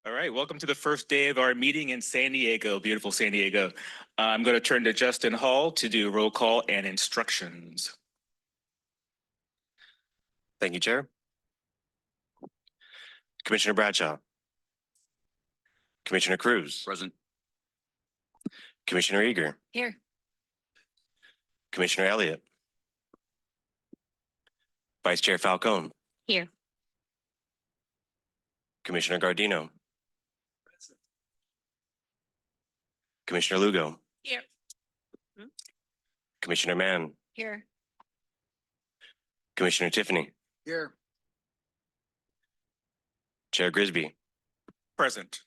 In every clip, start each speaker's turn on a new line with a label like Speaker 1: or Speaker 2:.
Speaker 1: All right, welcome to the first day of our meeting in San Diego, beautiful San Diego. I'm going to turn to Justin Hall to do roll call and instructions.
Speaker 2: Thank you, Chair. Commissioner Bradshaw. Commissioner Cruz.
Speaker 3: Present.
Speaker 2: Commissioner Eager.
Speaker 4: Here.
Speaker 2: Commissioner Elliott. Vice Chair Falcone.
Speaker 4: Here.
Speaker 2: Commissioner Gardino. Commissioner Lugo.
Speaker 4: Here.
Speaker 2: Commissioner Mann.
Speaker 4: Here.
Speaker 2: Commissioner Tiffany.
Speaker 3: Here.
Speaker 2: Chair Grisby.
Speaker 1: Present.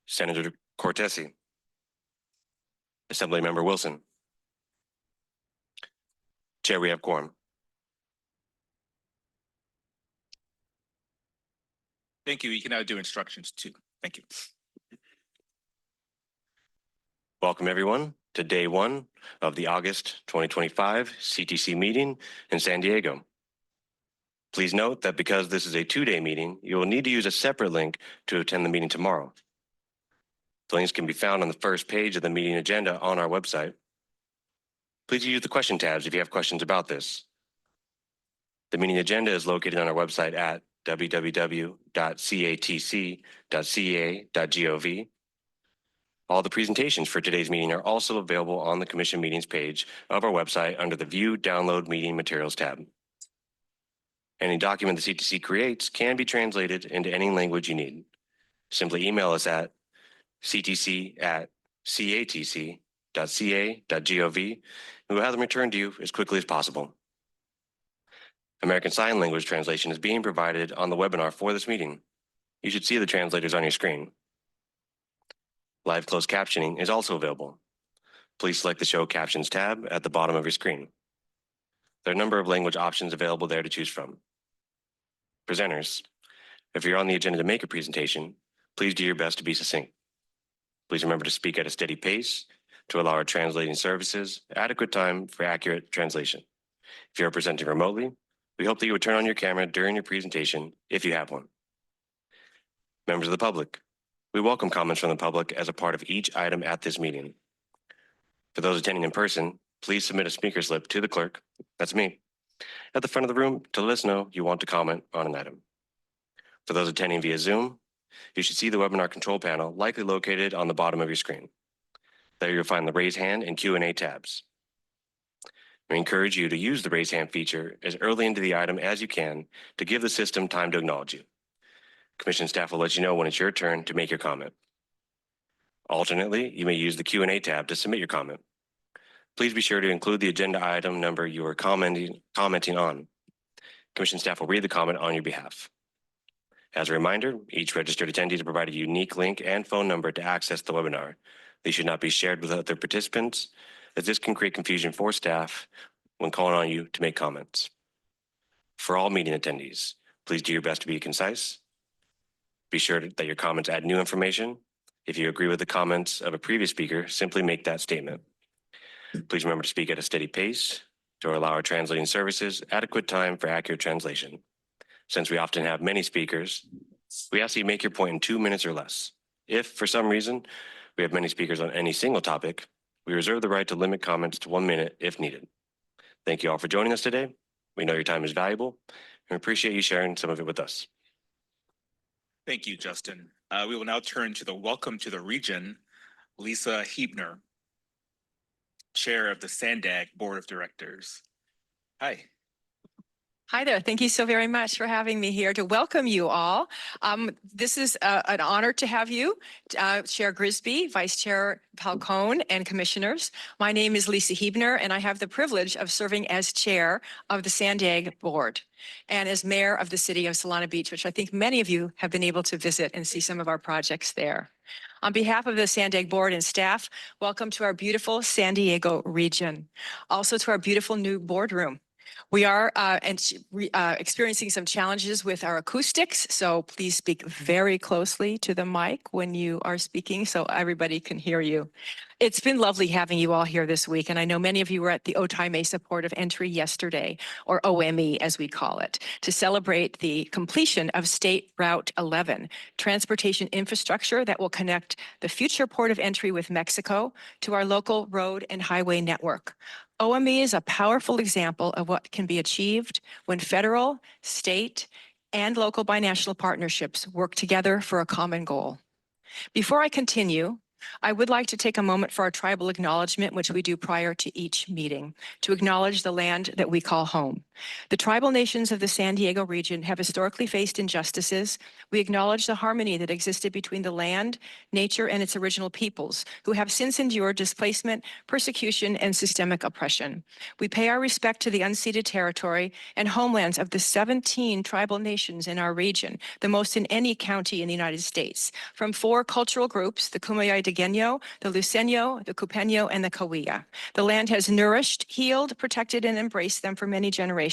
Speaker 2: Senator Cortese. Assemblymember Wilson. Chair, we have quorum.
Speaker 1: Thank you. You can now do instructions too. Thank you.
Speaker 2: Welcome everyone to day one of the August 2025 CTC meeting in San Diego. Please note that because this is a two-day meeting, you will need to use a separate link to attend the meeting tomorrow. The links can be found on the first page of the meeting agenda on our website. Please use the question tabs if you have questions about this. The meeting agenda is located on our website at www.catc.ca.gov. All the presentations for today's meeting are also available on the Commission Meetings page of our website under the View Download Meeting Materials tab. Any document the CTC creates can be translated into any language you need. Simply email us at ctc@catc.ca.gov and we'll have them returned to you as quickly as possible. American Sign Language translation is being provided on the webinar for this meeting. You should see the translators on your screen. Live closed captioning is also available. Please select the Show Captions tab at the bottom of your screen. There are a number of language options available there to choose from. Presenters, if you're on the agenda to make a presentation, please do your best to be succinct. Please remember to speak at a steady pace to allow our translating services adequate time for accurate translation. If you're presenting remotely, we hope that you would turn on your camera during your presentation if you have one. Members of the public, we welcome comments from the public as a part of each item at this meeting. For those attending in person, please submit a speaker slip to the clerk, that's me, at the front of the room to let us know you want to comment on an item. For those attending via Zoom, you should see the webinar control panel likely located on the bottom of your screen. There you'll find the raise hand and Q&A tabs. We encourage you to use the raise hand feature as early into the item as you can to give the system time to acknowledge you. Commission staff will let you know when it's your turn to make your comment. Alternately, you may use the Q&A tab to submit your comment. Please be sure to include the agenda item number you are commenting on. Commission staff will read the comment on your behalf. As a reminder, each registered attendee is provided a unique link and phone number to access the webinar. These should not be shared with other participants, as this can create confusion for staff when calling on you to make comments. For all meeting attendees, please do your best to be concise. Be sure that your comments add new information. If you agree with the comments of a previous speaker, simply make that statement. Please remember to speak at a steady pace to allow our translating services adequate time for accurate translation. Since we often have many speakers, we ask that you make your point in 2 minutes or less. If, for some reason, we have many speakers on any single topic, we reserve the right to limit comments to 1 minute if needed. Thank you all for joining us today. We know your time is valuable and we appreciate you sharing some of it with us.
Speaker 1: Thank you, Justin. We will now turn to the Welcome to the Region, Lisa Huebner, Chair of the SANDAG Board of Directors. Hi.
Speaker 4: Hi there. Thank you so very much for having me here to welcome you all. This is an honor to have you, Chair Grisby, Vice Chair Falcone, and commissioners. My name is Lisa Huebner, and I have the privilege of serving as Chair of the SANDAG Board and as Mayor of the City of Solana Beach, which I think many of you have been able to visit and see some of our projects there. On behalf of the SANDAG Board and staff, welcome to our beautiful San Diego region. Also to our beautiful new boardroom. We are experiencing some challenges with our acoustics, so please speak very closely to the mic when you are speaking so everybody can hear you. It's been lovely having you all here this week, and I know many of you were at the Otay Mesa Port of Entry yesterday, or OME as we call it, to celebrate the completion of State Route 11, transportation infrastructure that will connect the future port of entry with Mexico to our local road and highway network. OME is a powerful example of what can be achieved when federal, state, and local binational partnerships work together for a common goal. Before I continue, I would like to take a moment for our tribal acknowledgement, which we do prior to each meeting, to acknowledge the land that we call home. The tribal nations of the San Diego region have historically faced injustices. We acknowledge the harmony that existed between the land, nature, and its original peoples, who have since endured displacement, persecution, and systemic oppression. We pay our respect to the unceded territory and homelands of the 17 tribal nations in our region, the most in any county in the United States, from 4 cultural groups, the Kumeyaay Digueño, the Luiseño, the Cupeño, and the Cahuilla. The land has nourished, healed, protected, and embraced them for many generations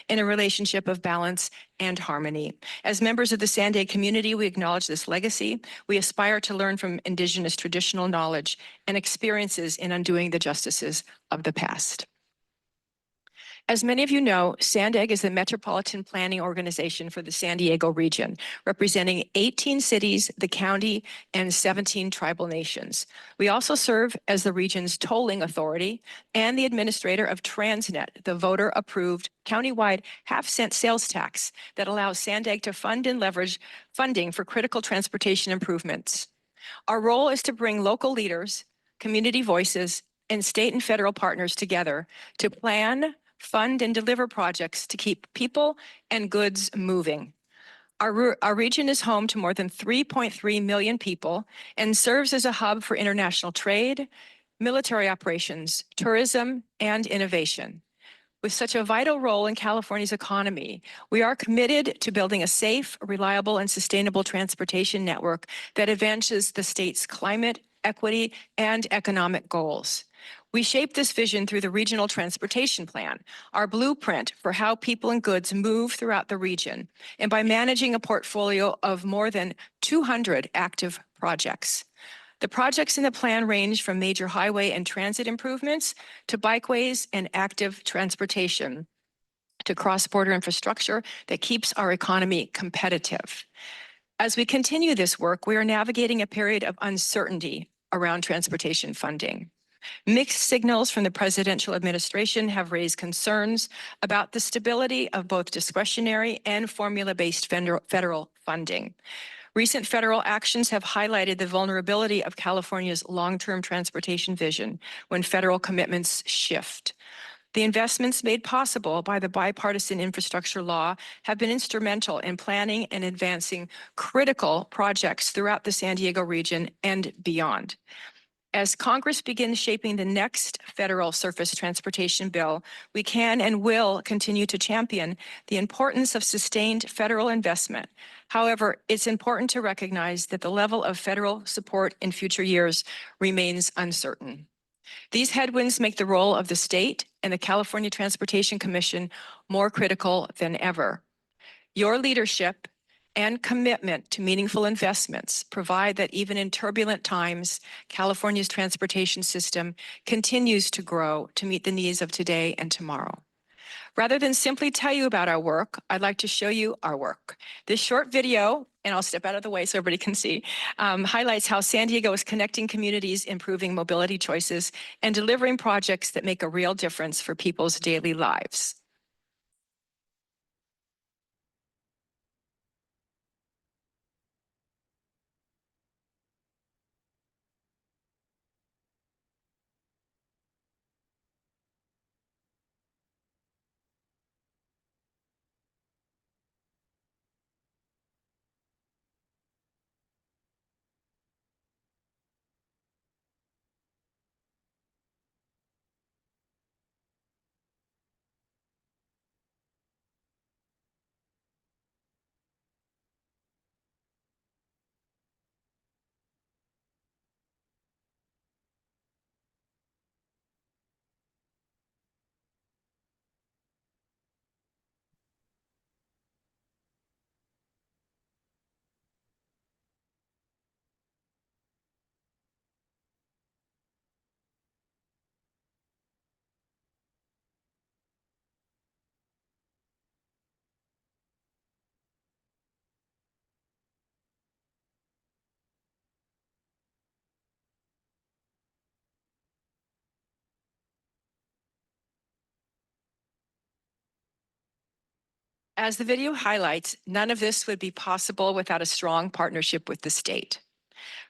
Speaker 4: in a relationship of balance and harmony. As members of the Sanday community, we acknowledge this legacy. We aspire to learn from Indigenous traditional knowledge and experiences in undoing the justices of the past. As many of you know, SANDAG is the metropolitan planning organization for the San Diego region, representing 18 cities, the county, and 17 tribal nations. We also serve as the region's tolling authority and the administrator of Transnet, the voter-approved countywide half-cent sales tax that allows SANDAG to fund and leverage funding for critical transportation improvements. Our role is to bring local leaders, community voices, and state and federal partners together to plan, fund, and deliver projects to keep people and goods moving. Our region is home to more than 3.3 million people and serves as a hub for international trade, military operations, tourism, and innovation. With such a vital role in California's economy, we are committed to building a safe, reliable, and sustainable transportation network that advances the state's climate, equity, and economic goals. We shape this vision through the Regional Transportation Plan, our blueprint for how people and goods move throughout the region, and by managing a portfolio of more than 200 active projects. The projects in the plan range from major highway and transit improvements to bikeways and active transportation to cross-border infrastructure that keeps our economy competitive. As we continue this work, we are navigating a period of uncertainty around transportation funding. Mixed signals from the presidential administration have raised concerns about the stability of both discretionary and formula-based federal funding. Recent federal actions have highlighted the vulnerability of California's long-term transportation vision when federal commitments shift. The investments made possible by the bipartisan infrastructure law have been instrumental in planning and advancing critical projects throughout the San Diego region and beyond. As Congress begins shaping the next federal surface transportation bill, we can and will continue to champion the importance of sustained federal investment. However, it's important to recognize that the level of federal support in future years remains uncertain. These headwinds make the role of the state and the California Transportation Commission more critical than ever. Your leadership and commitment to meaningful investments provide that even in turbulent times, California's transportation system continues to grow to meet the needs of today and tomorrow. Rather than simply tell you about our work, I'd like to show you our work. This short video, and I'll step out of the way so everybody can see, highlights how San Diego is connecting communities, improving mobility choices, and delivering projects that make a real difference for people's daily lives. As the video highlights, none of this would be possible without a strong partnership with the state.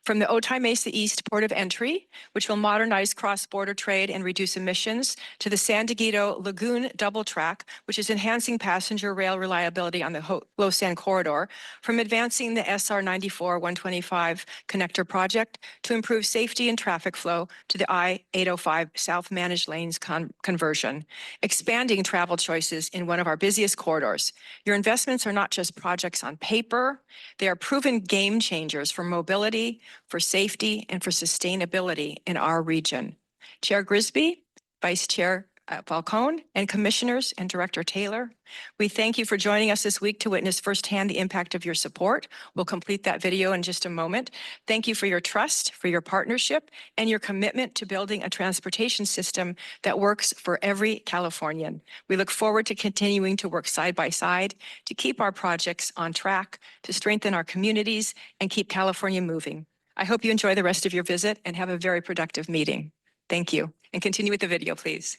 Speaker 4: From the Otay Mesa East Port of Entry, which will modernize cross-border trade and reduce emissions, to the San Diego Lagoon Double Track, which is enhancing passenger rail reliability on the Los San corridor, from advancing the SR 94-125 connector project to improve safety and traffic flow to the I-805 South Managed Lanes conversion, expanding travel choices in one of our busiest corridors. Your investments are not just projects on paper, they are proven game changers for mobility, for safety, and for sustainability in our region. Chair Grisby, Vice Chair Falcone, and Commissioners and Director Taylor, we thank you for joining us this week to witness firsthand the impact of your support. We'll complete that video in just a moment. Thank you for your trust, for your partnership, and your commitment to building a transportation system that works for every Californian. We look forward to continuing to work side by side to keep our projects on track, to strengthen our communities, and keep California moving. I hope you enjoy the rest of your visit and have a very productive meeting. Thank you. And continue with the video, please.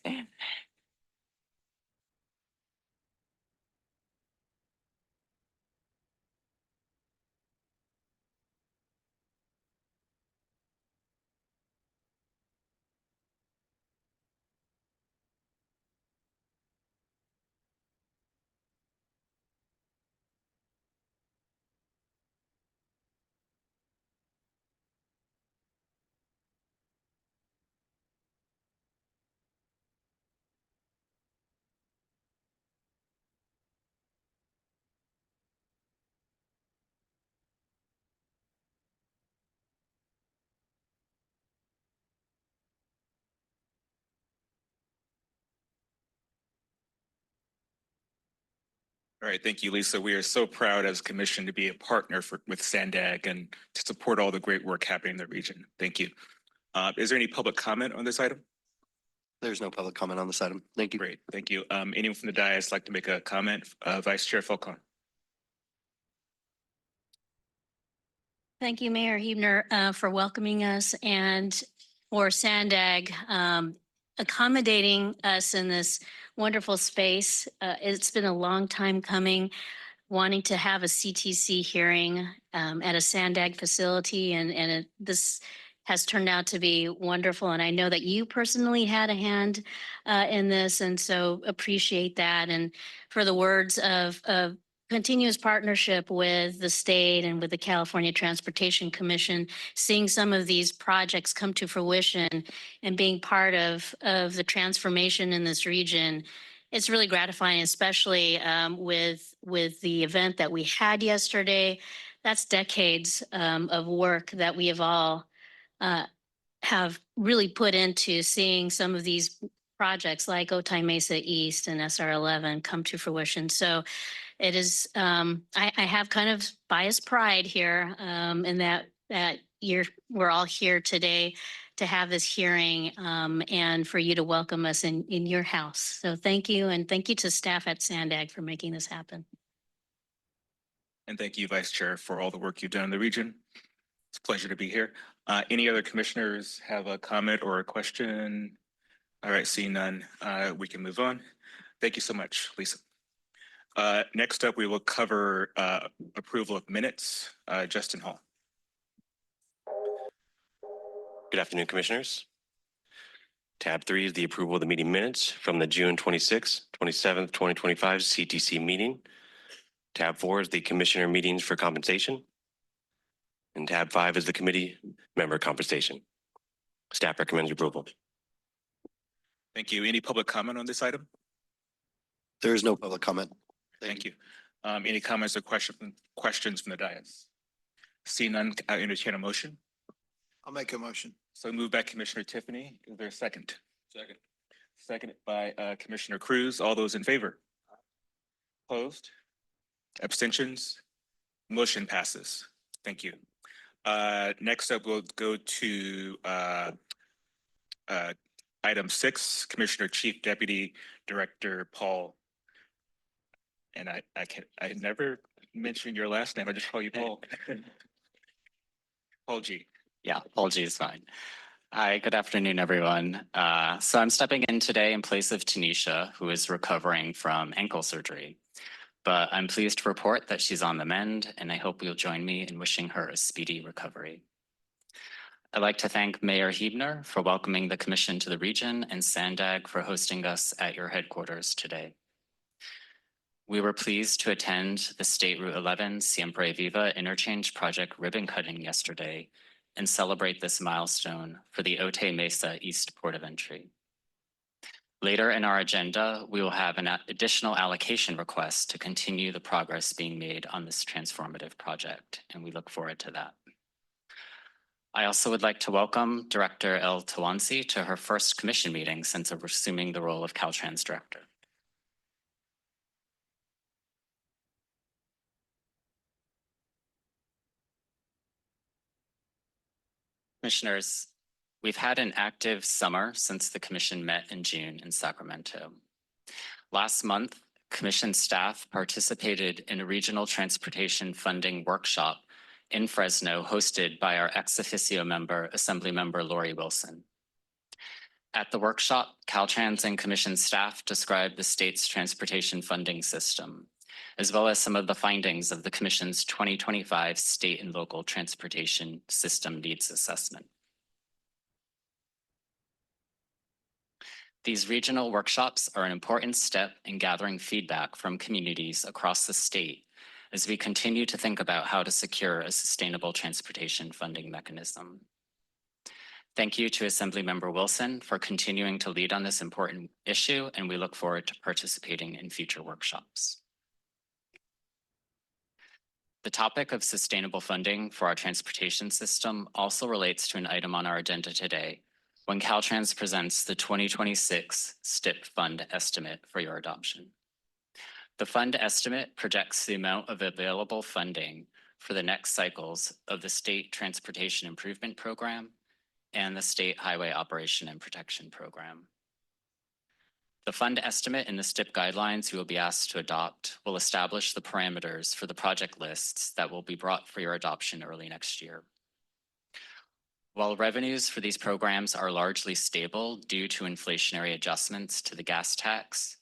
Speaker 1: All right, thank you, Lisa. We are so proud as a commission to be a partner with Sandag and to support all the great work happening in the region. Thank you. Is there any public comment on this item?
Speaker 3: There's no public comment on this item. Thank you.
Speaker 1: Great, thank you. Anyone from the dais like to make a comment? Vice Chair Falcone.
Speaker 5: Thank you, Mayor Huebner, for welcoming us and for Sandag accommodating us in this wonderful space. It's been a long time coming, wanting to have a CTC hearing at a Sandag facility, and this has turned out to be wonderful. And I know that you personally had a hand in this, and so appreciate that. And for the words of continuous partnership with the state and with the California Transportation Commission, seeing some of these projects come to fruition and being part of the transformation in this region. It's really gratifying, especially with the event that we had yesterday. That's decades of work that we have all have really put into seeing some of these projects like Otay Mesa East and SR 11 come to fruition. So it is, I have kind of biased pride here in that we're all here today to have this hearing and for you to welcome us in your house. So thank you. And thank you to staff at Sandag for making this happen.
Speaker 1: And thank you, Vice Chair, for all the work you've done in the region. It's a pleasure to be here. Any other commissioners have a comment or a question? All right, seeing none, we can move on. Thank you so much, Lisa. Next up, we will cover approval of minutes. Justin Hall.
Speaker 2: Good afternoon, Commissioners. Tab 3 is the approval of the meeting minutes from the June 26th, 27th, 2025 CTC meeting. Tab 4 is the Commissioner meetings for compensation. And tab 5 is the committee member compensation. Staff recommends approval.
Speaker 1: Thank you. Any public comment on this item?
Speaker 3: There is no public comment.
Speaker 1: Thank you. Any comments or questions from the dais? See none, I entertain a motion.
Speaker 3: I'll make a motion.
Speaker 1: So moved by Commissioner Tiffany. Is there a second? Second. Seconded by Commissioner Cruz. All those in favor? Opposed? Abstentions? Motion passes. Thank you. Next up, we'll go to item 6, Commissioner Chief Deputy Director Paul. And I never mentioned your last name. I just call you Paul. Paul G.
Speaker 6: Yeah, Paul G is fine. Hi, good afternoon, everyone. So I'm stepping in today in place of Tanisha, who is recovering from ankle surgery. but I'm pleased to report that she's on the mend, and I hope you'll join me in wishing her a speedy recovery. I'd like to thank Mayor Huebner for welcoming the commission to the region and Sandag for hosting us at your headquarters today. We were pleased to attend the State Route 11 Siempre Viva interchange project ribbon cutting yesterday and celebrate this milestone for the Otay Mesa East Port of Entry. Later in our agenda, we will have an additional allocation request to continue the progress being made on this transformative project, and we look forward to that. I also would like to welcome Director El Tawansi to her first commission meeting since assuming the role of Caltrans Director. Commissioners, we've had an active summer since the commission met in June in Sacramento. Last month, commission staff participated in a regional transportation funding workshop in Fresno hosted by our ex officio member, Assemblymember Lori Wilson. At the workshop, Caltrans and commission staff described the state's transportation funding system, as well as some of the findings of the commission's 2025 state and local transportation system needs assessment. These regional workshops are an important step in gathering feedback from communities across the state as we continue to think about how to secure a sustainable transportation funding mechanism. Thank you to Assemblymember Wilson for continuing to lead on this important issue, and we look forward to participating in future workshops. The topic of sustainable funding for our transportation system also relates to an item on our agenda today when Caltrans presents the 2026 STIP fund estimate for your adoption. The fund estimate projects the amount of available funding for the next cycles of the State Transportation Improvement Program and the State Highway Operation and Protection Program. The fund estimate in the STIP guidelines you will be asked to adopt will establish the parameters for the project lists that will be brought for your adoption early next year. While revenues for these programs are largely stable due to inflationary adjustments to the gas tax,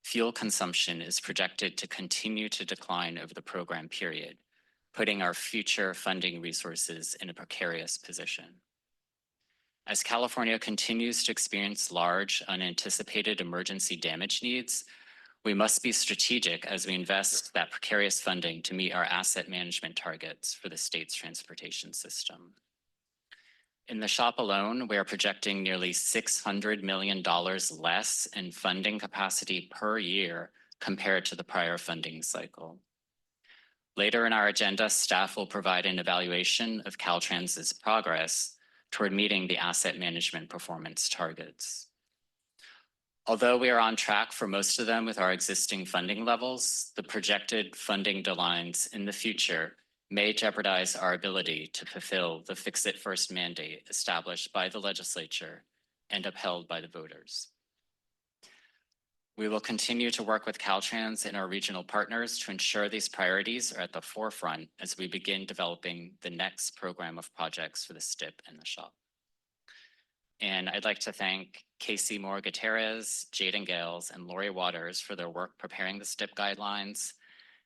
Speaker 6: fuel consumption is projected to continue to decline over the program period, putting our future funding resources in a precarious position. As California continues to experience large, unanticipated emergency damage needs, we must be strategic as we invest that precarious funding to meet our asset management targets for the state's transportation system. In the SHOP alone, we are projecting nearly $600 million less in funding capacity per year compared to the prior funding cycle. Later in our agenda, staff will provide an evaluation of Caltrans's progress toward meeting the asset management performance targets. Although we are on track for most of them with our existing funding levels, the projected funding declines in the future may jeopardize our ability to fulfill the Fix It First mandate established by the legislature and upheld by the voters. We will continue to work with Caltrans and our regional partners to ensure these priorities are at the forefront as we begin developing the next program of projects for the STIP and the SHOP. And I'd like to thank Casey Moore Gutierrez, Jaden Gales, and Lori Waters for their work preparing the STIP guidelines.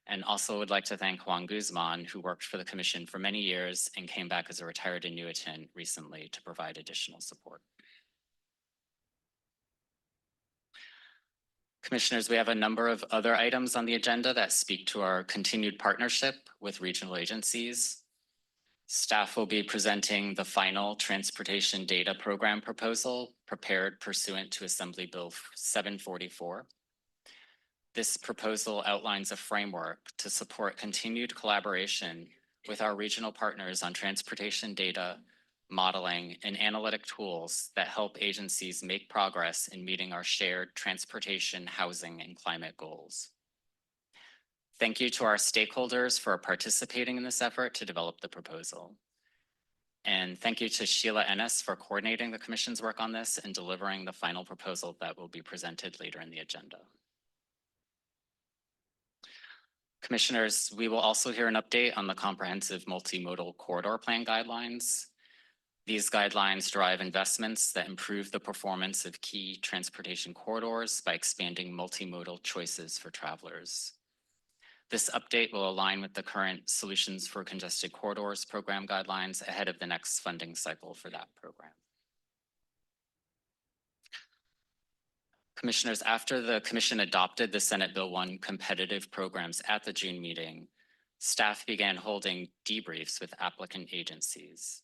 Speaker 6: And also would like to thank Juan Guzman, who worked for the commission for many years and came back as a retired annuitant recently to provide additional support. Commissioners, we have a number of other items on the agenda that speak to our continued partnership with regional agencies. Staff will be presenting the final Transportation Data Program proposal prepared pursuant to Assembly Bill 744. This proposal outlines a framework to support continued collaboration with our regional partners on transportation data, modeling, and analytic tools that help agencies make progress in meeting our shared transportation, housing, and climate goals. Thank you to our stakeholders for participating in this effort to develop the proposal. And thank you to Sheila Ennis for coordinating the commission's work on this and delivering the final proposal that will be presented later in the agenda. Commissioners, we will also hear an update on the comprehensive multimodal corridor plan guidelines. These guidelines drive investments that improve the performance of key transportation corridors by expanding multimodal choices for travelers. This update will align with the current Solutions for Congested Corridors program guidelines ahead of the next funding cycle for that program. Commissioners, after the commission adopted the Senate Bill 1 competitive programs at the June meeting, staff began holding debriefs with applicant agencies.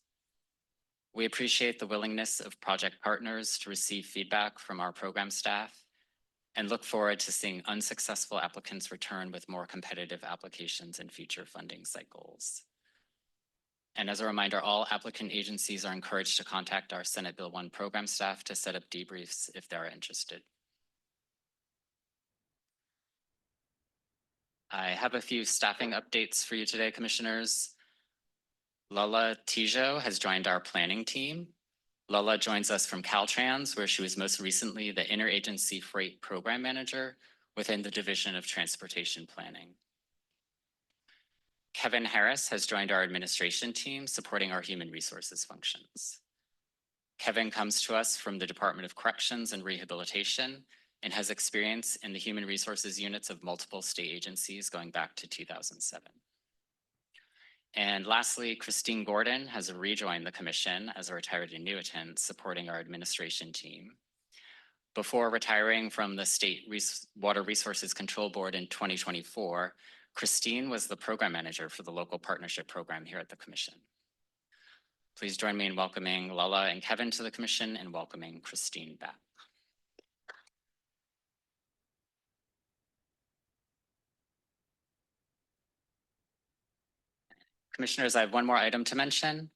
Speaker 6: We appreciate the willingness of project partners to receive feedback from our program staff and look forward to seeing unsuccessful applicants return with more competitive applications in future funding cycles. And as a reminder, all applicant agencies are encouraged to contact our Senate Bill 1 program staff to set up debriefs if they are interested. I have a few staffing updates for you today, commissioners. Lala Tijo has joined our planning team. Lala joins us from Caltrans, where she was most recently the Interagency Freight Program Manager within the Division of Transportation Planning. Kevin Harris has joined our administration team, supporting our human resources functions. Kevin comes to us from the Department of Corrections and Rehabilitation and has experience in the human resources units of multiple state agencies going back to 2007. And lastly, Christine Gordon has rejoined the commission as a retired annuitant, supporting our administration team. Before retiring from the State Water Resources Control Board in 2024, Christine was the program manager for the local partnership program here at the commission. Please join me in welcoming Lala and Kevin to the commission and welcoming Christine back. Commissioners, I have one more item to mention.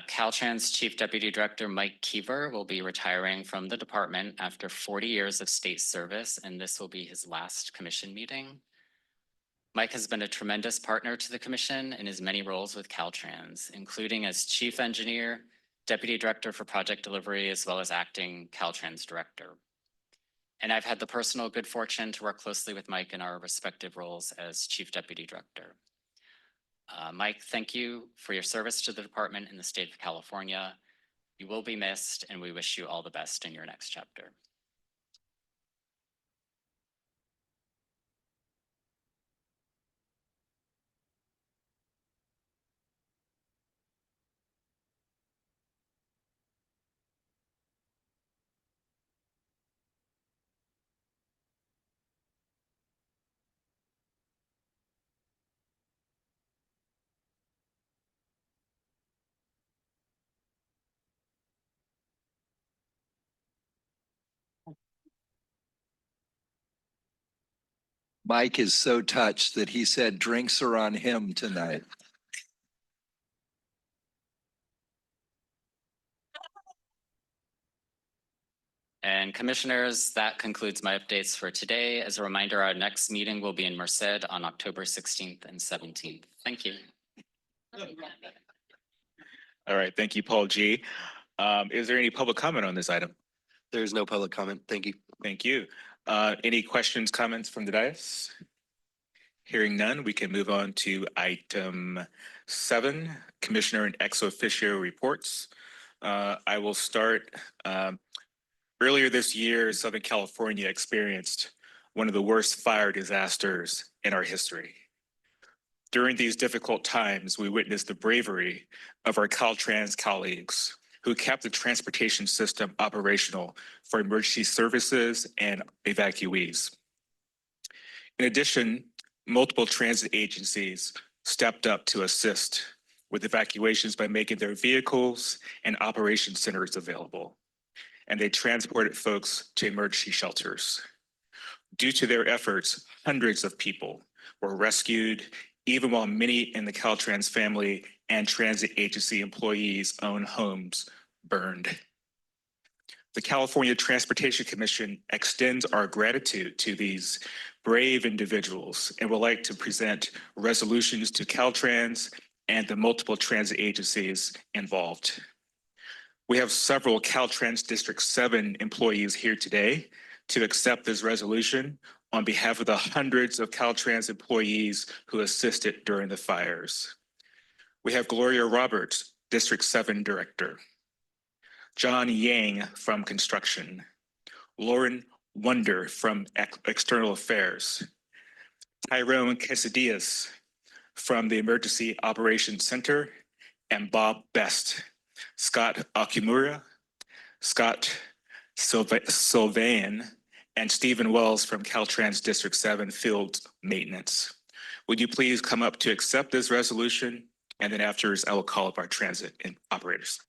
Speaker 6: Caltrans Chief Deputy Director Mike Keever will be retiring from the department after 40 years of state service, and this will be his last commission meeting. Mike has been a tremendous partner to the commission in his many roles with Caltrans, including as Chief Engineer, Deputy Director for Project Delivery, as well as Acting Caltrans Director. And I've had the personal good fortune to work closely with Mike in our respective roles as Chief Deputy Director. Mike, thank you for your service to the department in the state of California. You will be missed, and we wish you all the best in your next chapter.
Speaker 7: Mike is so touched that he said drinks are on him tonight.
Speaker 6: And commissioners, that concludes my updates for today. As a reminder, our next meeting will be in Merced on October 16th and 17th. Thank you.
Speaker 1: All right, thank you, Paul G. Is there any public comment on this item?
Speaker 3: There's no public comment. Thank you.
Speaker 1: Thank you. Any questions, comments from the dais? Hearing none, we can move on to item 7, Commissioner and ex officio reports. I will start. Earlier this year, Southern California experienced one of the worst fire disasters in our history. During these difficult times, we witnessed the bravery of our Caltrans colleagues who kept the transportation system operational for emergency services and evacuees. In addition, multiple transit agencies stepped up to assist with evacuations by making their vehicles and operation centers available, and they transported folks to emergency shelters. Due to their efforts, hundreds of people were rescued, even while many in the Caltrans family and transit agency employees' own homes burned. The California Transportation Commission extends our gratitude to these brave individuals and would like to present resolutions to Caltrans and the multiple transit agencies involved. We have several Caltrans District 7 employees here today to accept this resolution on behalf of the hundreds of Caltrans employees who assisted during the fires. We have Gloria Roberts, District 7 Director, John Yang from Construction, Lauren Wonder from External Affairs, Tyrone Quesadillas from the Emergency Operations Center, and Bob Best, Scott Okumura, Scott Sylvain, and Stephen Wells from Caltrans District 7 Field Maintenance. Would you please come up to accept this resolution? And then afterwards, I will call up our transit and operators.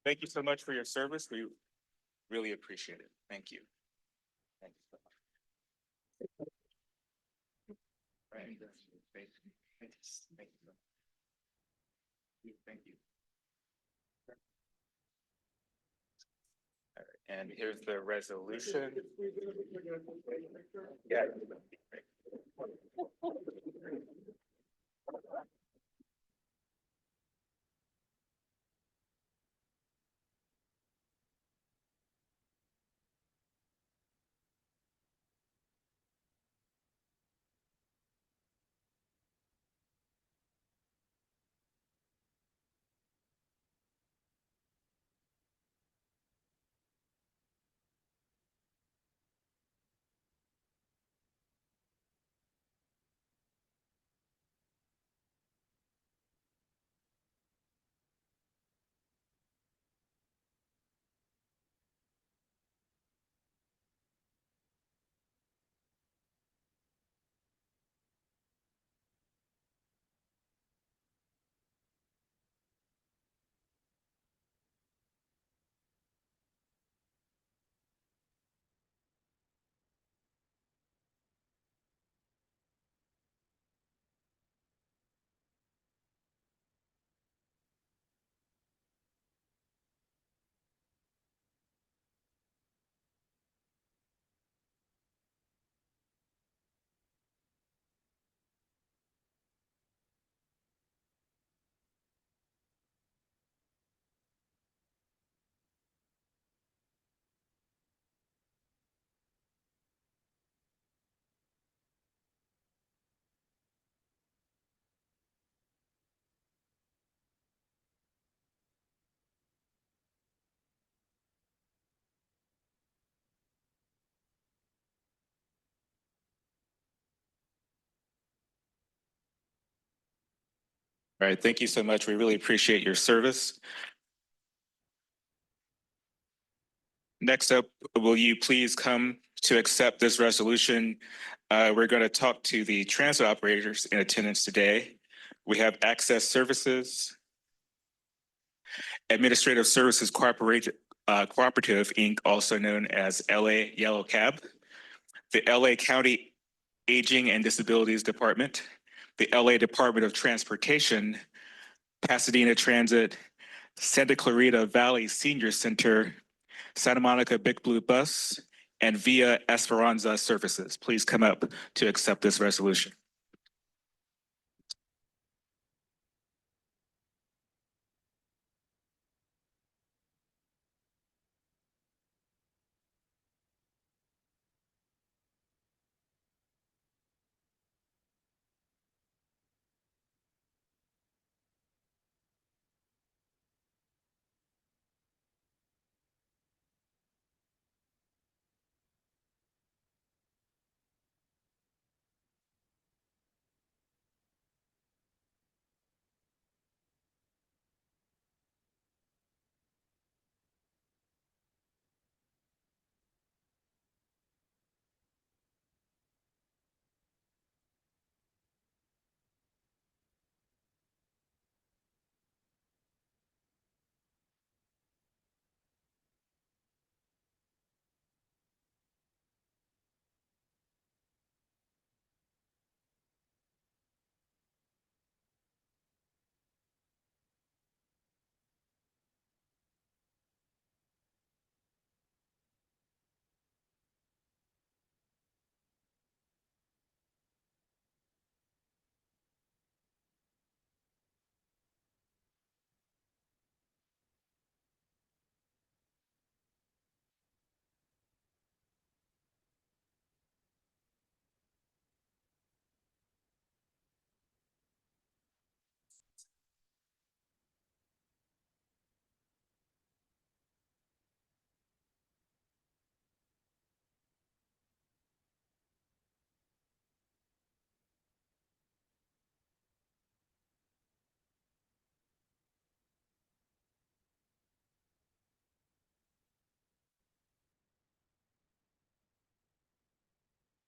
Speaker 1: Thank you so much for your service. We really appreciate it. Thank you. Thank you so much. Right. Thank you. Thank you. Thank you. All right, and here's the resolution. Yeah. All right, thank you so much. We really appreciate your service. Next up, will you please come to accept this resolution? We're going to talk to the transit operators in attendance today. We have Access Services, Administrative Services Cooperative, Inc., also known as LA Yellow Cab, the LA County Aging and Disabilities Department, the LA Department of Transportation, Pasadena Transit, Santa Clarita Valley Senior Center, Santa Monica Big Blue Bus, and Via Esperanza Services. Please come up to accept this resolution.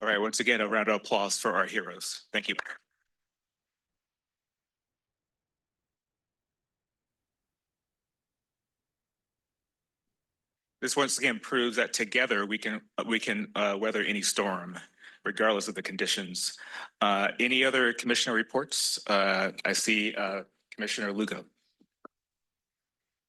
Speaker 1: All right, once again, a round of applause for our heroes. Thank you. This once again proves that together we can weather any storm, regardless of the conditions. Any other commissioner reports? I see Commissioner Lugo.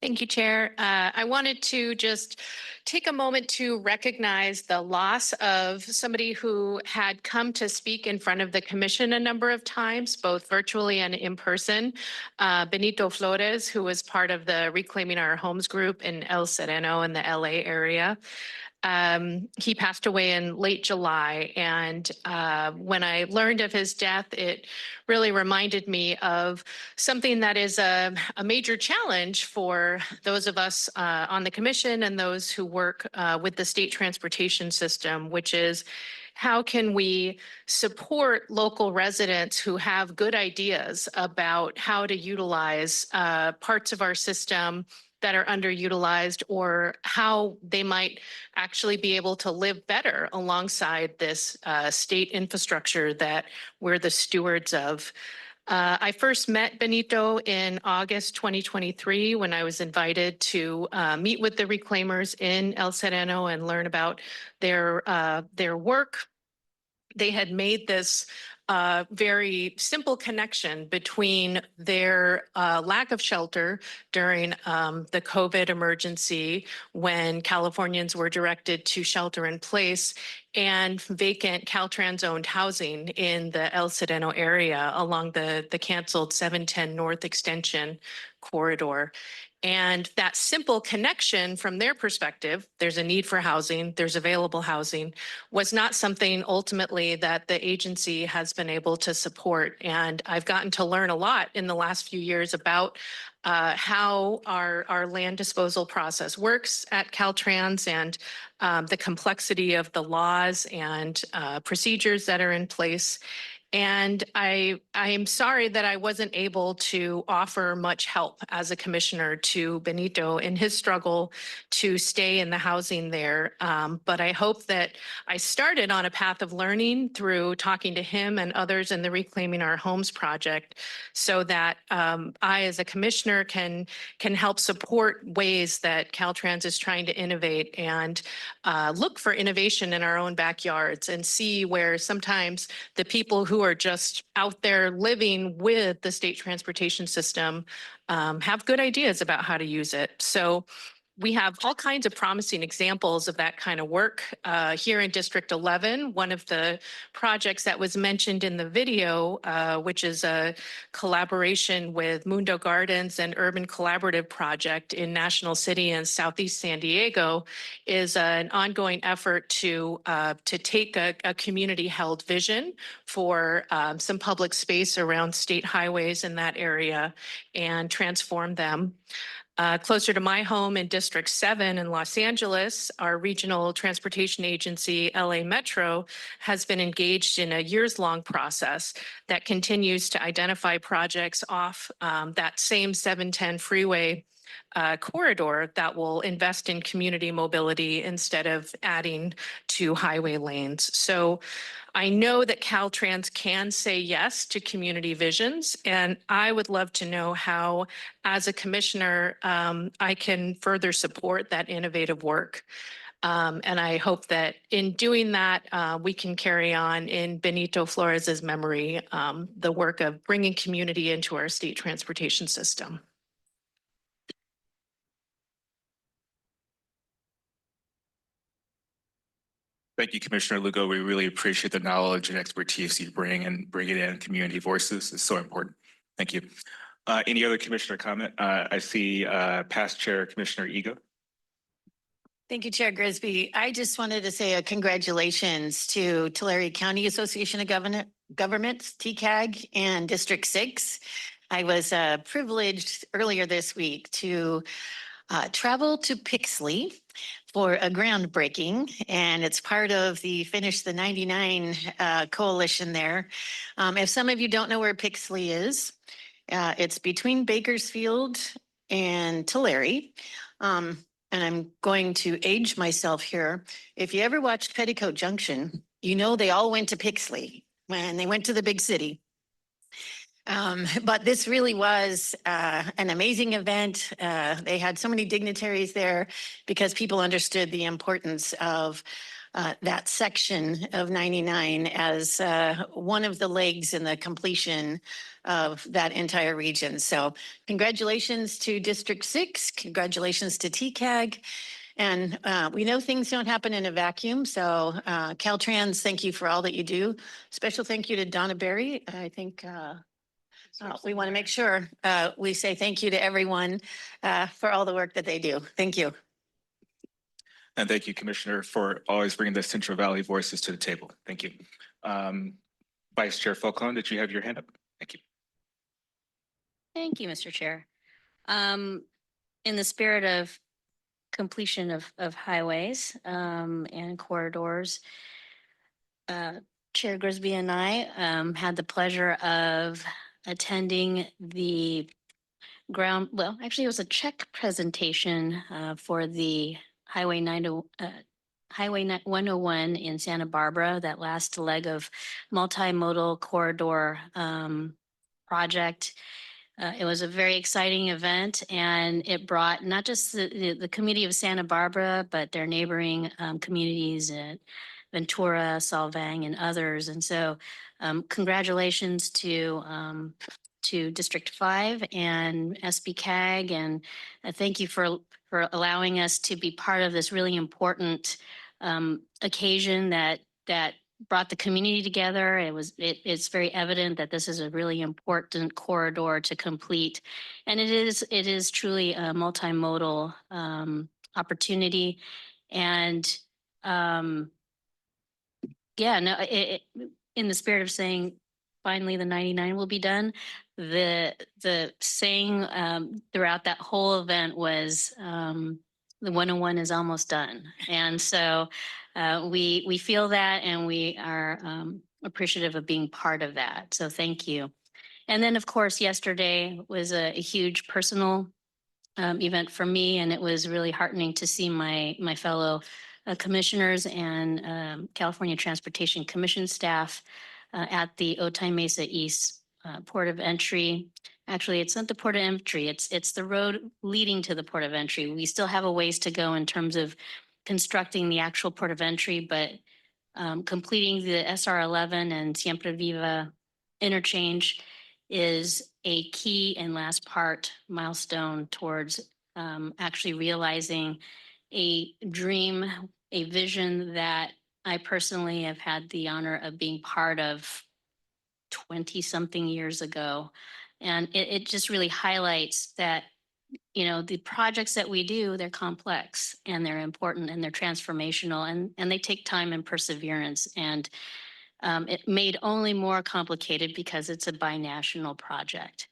Speaker 8: Thank you, Chair. I wanted to just take a moment to recognize the loss of somebody who had come to speak in front of the commission a number of times, both virtually and in person. Benito Flores, who was part of the Reclaiming Our Homes group in El Sereno in the LA area. He passed away in late July. And when I learned of his death, it really reminded me of something that is a major challenge for those of us on the commission and those who work with the state transportation system, which is how can we support local residents who have good ideas about how to utilize parts of our system that are underutilized, or how they might actually be able to live better alongside this state infrastructure that we're the stewards of. I first met Benito in August 2023 when I was invited to meet with the reclaimers in El Sereno and learn about their work. They had made this very simple connection between their lack of shelter during the COVID emergency when Californians were directed to shelter in place and vacant Caltrans owned housing in the El Sereno area along the canceled 710 North Extension corridor. And that simple connection from their perspective, there's a need for housing, there's available housing, was not something ultimately that the agency has been able to support. And I've gotten to learn a lot in the last few years about how our land disposal process works at Caltrans and the complexity of the laws and procedures that are in place. And I am sorry that I wasn't able to offer much help as a commissioner to Benito in his struggle to stay in the housing there. But I hope that I started on a path of learning through talking to him and others in the Reclaiming Our Homes project, so that I, as a commissioner, can help support ways that Caltrans is trying to innovate and look for innovation in our own backyards and see where sometimes the people who are just out there living with the state transportation system have good ideas about how to use it. So we have all kinds of promising examples of that kind of work here in District 11. One of the projects that was mentioned in the video, which is a collaboration with Mundo Gardens and Urban Collaborative Project in National City and Southeast San Diego, is an ongoing effort to take a community-held vision for some public space around state highways in that area and transform them. Closer to my home in District 7 in Los Angeles, our regional transportation agency, LA Metro, has been engaged in a years-long process that continues to identify projects off that same 710 freeway corridor that will invest in community mobility instead of adding to highway lanes. So I know that Caltrans can say yes to community visions, and I would love to know how, as a commissioner, I can further support that innovative work. And I hope that in doing that, we can carry on in Benito Flores's memory, the work of bringing community into our state transportation system.
Speaker 1: Thank you, Commissioner Lugo. We really appreciate the knowledge and expertise you bring and bring it in. Community voices is so important. Thank you. Any other commissioner comment? I see past Chair Commissioner Ego.
Speaker 9: Thank you, Chair Grisby. I just wanted to say a congratulations to Tulare County Association of Governments, TCAG, and District 6. I was privileged earlier this week to travel to Pixley for a groundbreaking, and it's part of the Finish the 99 coalition there. If some of you don't know where Pixley is, it's between Bakersfield and Tulare. And I'm going to age myself here. If you ever watched Petticoat Junction, you know, they all went to Pixley when they went to the big city. But this really was an amazing event. They had so many dignitaries there because people understood the importance of that section of 99 as one of the legs in the completion of that entire region. So congratulations to District 6, congratulations to TCAG. And we know things don't happen in a vacuum. So Caltrans, thank you for all that you do. Special thank you to Donna Berry. I think we want to make sure we say thank you to everyone for all the work that they do. Thank you.
Speaker 1: And thank you, Commissioner, for always bringing the Central Valley voices to the table. Thank you. Vice Chair Falcone, did you have your hand up? Thank you.
Speaker 5: Thank you, Mr. Chair. In the spirit of completion of highways and corridors, Chair Grisby and I had the pleasure of attending the actually it was a check presentation for the Highway 101 in Santa Barbara, that last leg of multimodal corridor project. It was a very exciting event, and it brought not just the community of Santa Barbara, but their neighboring communities at Ventura, Solvang, and others. And so congratulations to District 5 and SBCAG, and thank you for allowing us to be part of this really important occasion that brought the community together. It's very evident that this is a really important corridor to complete, and it is truly a multimodal opportunity. And yeah, no, in the spirit of saying finally the 99 will be done, the saying throughout that whole event was the 101 is almost done. And so we feel that, and we are appreciative of being part of that. So thank you. And then, of course, yesterday was a huge personal event for me, and it was really heartening to see my fellow commissioners and California Transportation Commission staff at the Otay Mesa East port of entry. Actually, it's not the port of entry. It's the road leading to the port of entry. We still have a ways to go in terms of constructing the actual port of entry, but completing the SR11 and Siempre Viva interchange is a key and last part milestone towards actually realizing a dream, a vision that I personally have had the honor of being part of 20-something years ago. And it just really highlights that, you know, the projects that we do, they're complex and they're important and they're transformational, and they take time and perseverance. And it made only more complicated because it's a binational project.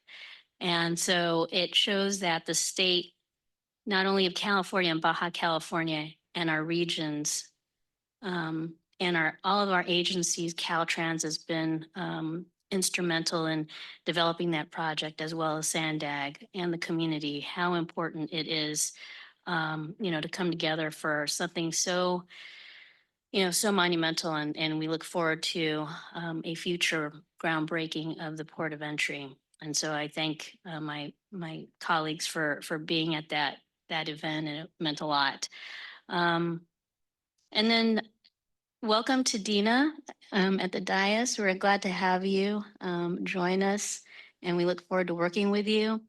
Speaker 5: And so it shows that the state, not only of California and Baja California and our regions, and all of our agencies, Caltrans has been instrumental in developing that project, as well as Sandag and the community, how important it is, you know, to come together for something so, you know, so monumental. And we look forward to a future groundbreaking of the port of entry. And so I thank my colleagues for being at that event, and it meant a lot. And then welcome to Dina at the dais. We're glad to have you join us, and we look forward to working with you.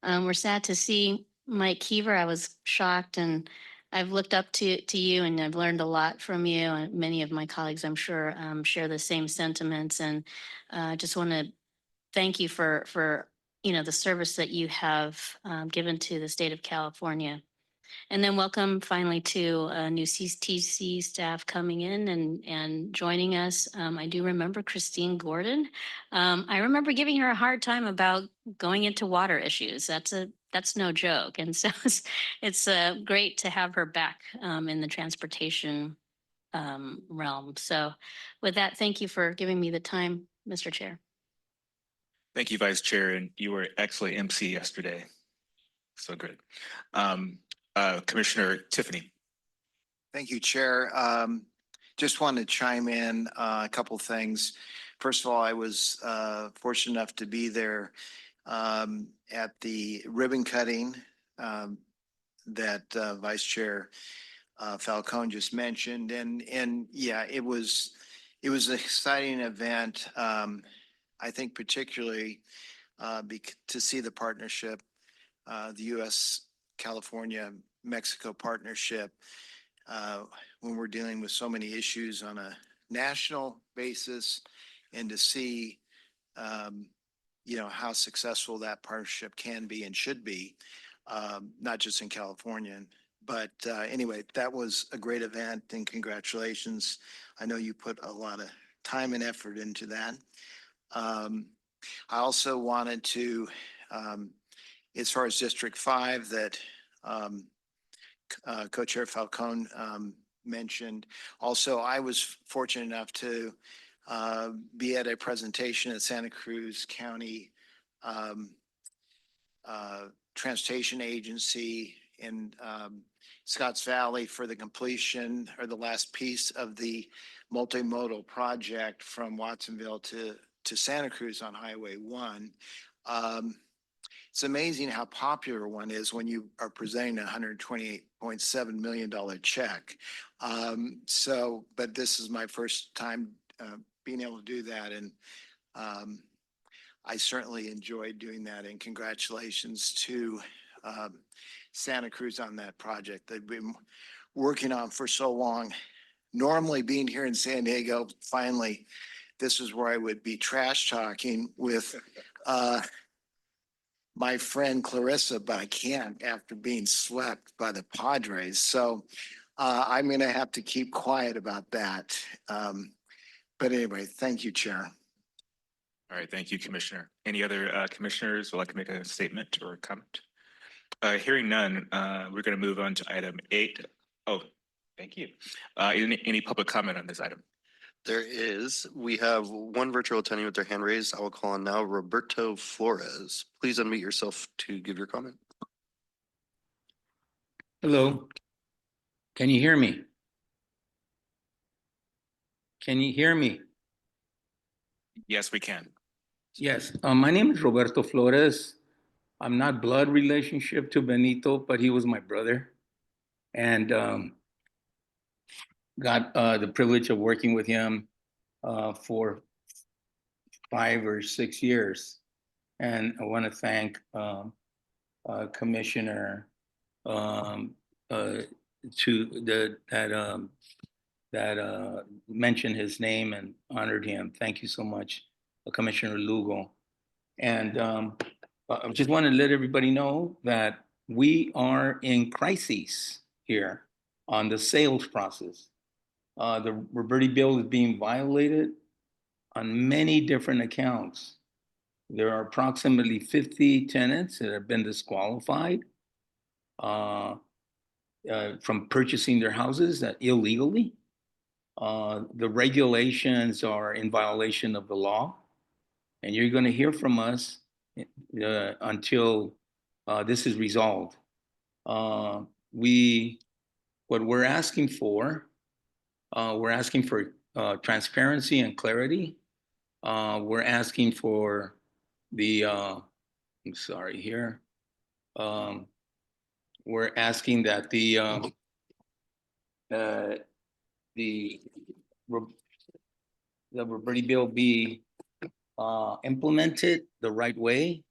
Speaker 5: We're sad to see Mike Keever. I was shocked, and I've looked up to you, and I've learned a lot from you. And many of my colleagues, I'm sure, share the same sentiments. And I just want to thank you for you know, the service that you have given to the state of California. And then welcome finally to new CTC staff coming in and joining us. I do remember Christine Gordon. I remember giving her a hard time about going into water issues. That's no joke. And so it's great to have her back in the transportation realm. So with that, thank you for giving me the time, Mr. Chair.
Speaker 1: Thank you, Vice Chair, and you were excellent MC yesterday. So good. Commissioner Tiffany.
Speaker 7: Thank you, Chair.
Speaker 10: just want to chime in a couple things. First of all, I was fortunate enough to be there at the ribbon cutting that Vice Chair Falcone just mentioned. And yeah, it was an exciting event. I think particularly to see the partnership, the U.S. California Mexico partnership, when we're dealing with so many issues on a national basis, and to see how successful that partnership can be and should be, not just in California. But anyway, that was a great event, and congratulations. I know you put a lot of time and effort into that. I also wanted to, as far as District 5 that Co-Chair Falcone mentioned, also I was fortunate enough to be at a presentation at Santa Cruz County Transportation Agency in Scotts Valley for the completion or the last piece of the multimodal project from Watsonville to Santa Cruz on Highway 1. It's amazing how popular one is when you are presenting a $128.7 million check. But this is my first time being able to do that, and I certainly enjoyed doing that, and congratulations to Santa Cruz on that project they've been working on for so long. Normally being here in San Diego, finally, this is where I would be trash talking with my friend Clarissa, but I can't after being swept by the Padres. So I'm going to have to keep quiet about that. But anyway, thank you, Chair.
Speaker 1: All right, thank you, Commissioner. Any other commissioners would like to make a statement or a comment? Hearing none, we're going to move on to item 8. Oh, thank you. Any public comment on this item?
Speaker 3: There is. We have one virtual attendee with their hand raised. I will call on now Roberto Flores. Please unmute yourself to give your comment.
Speaker 11: Hello. Can you hear me? Can you hear me?
Speaker 1: Yes, we can.
Speaker 11: Yes. My name is Roberto Flores. I'm not blood relationship to Benito, but he was my brother. And got the privilege of working with him for 5 or 6 years. And I want to thank Commissioner that mentioned his name and honored him. Thank you so much, Commissioner Lugo. And I just want to let everybody know that we are in crises here on the sales process. The Roberti bill is being violated on many different accounts. There are approximately 50 tenants that have been disqualified from purchasing their houses illegally. The regulations are in violation of the law, and you're going to hear from us until this is resolved. What we're asking for transparency and clarity. We're asking for I'm sorry here. We're asking that the Roberti bill be implemented the right way.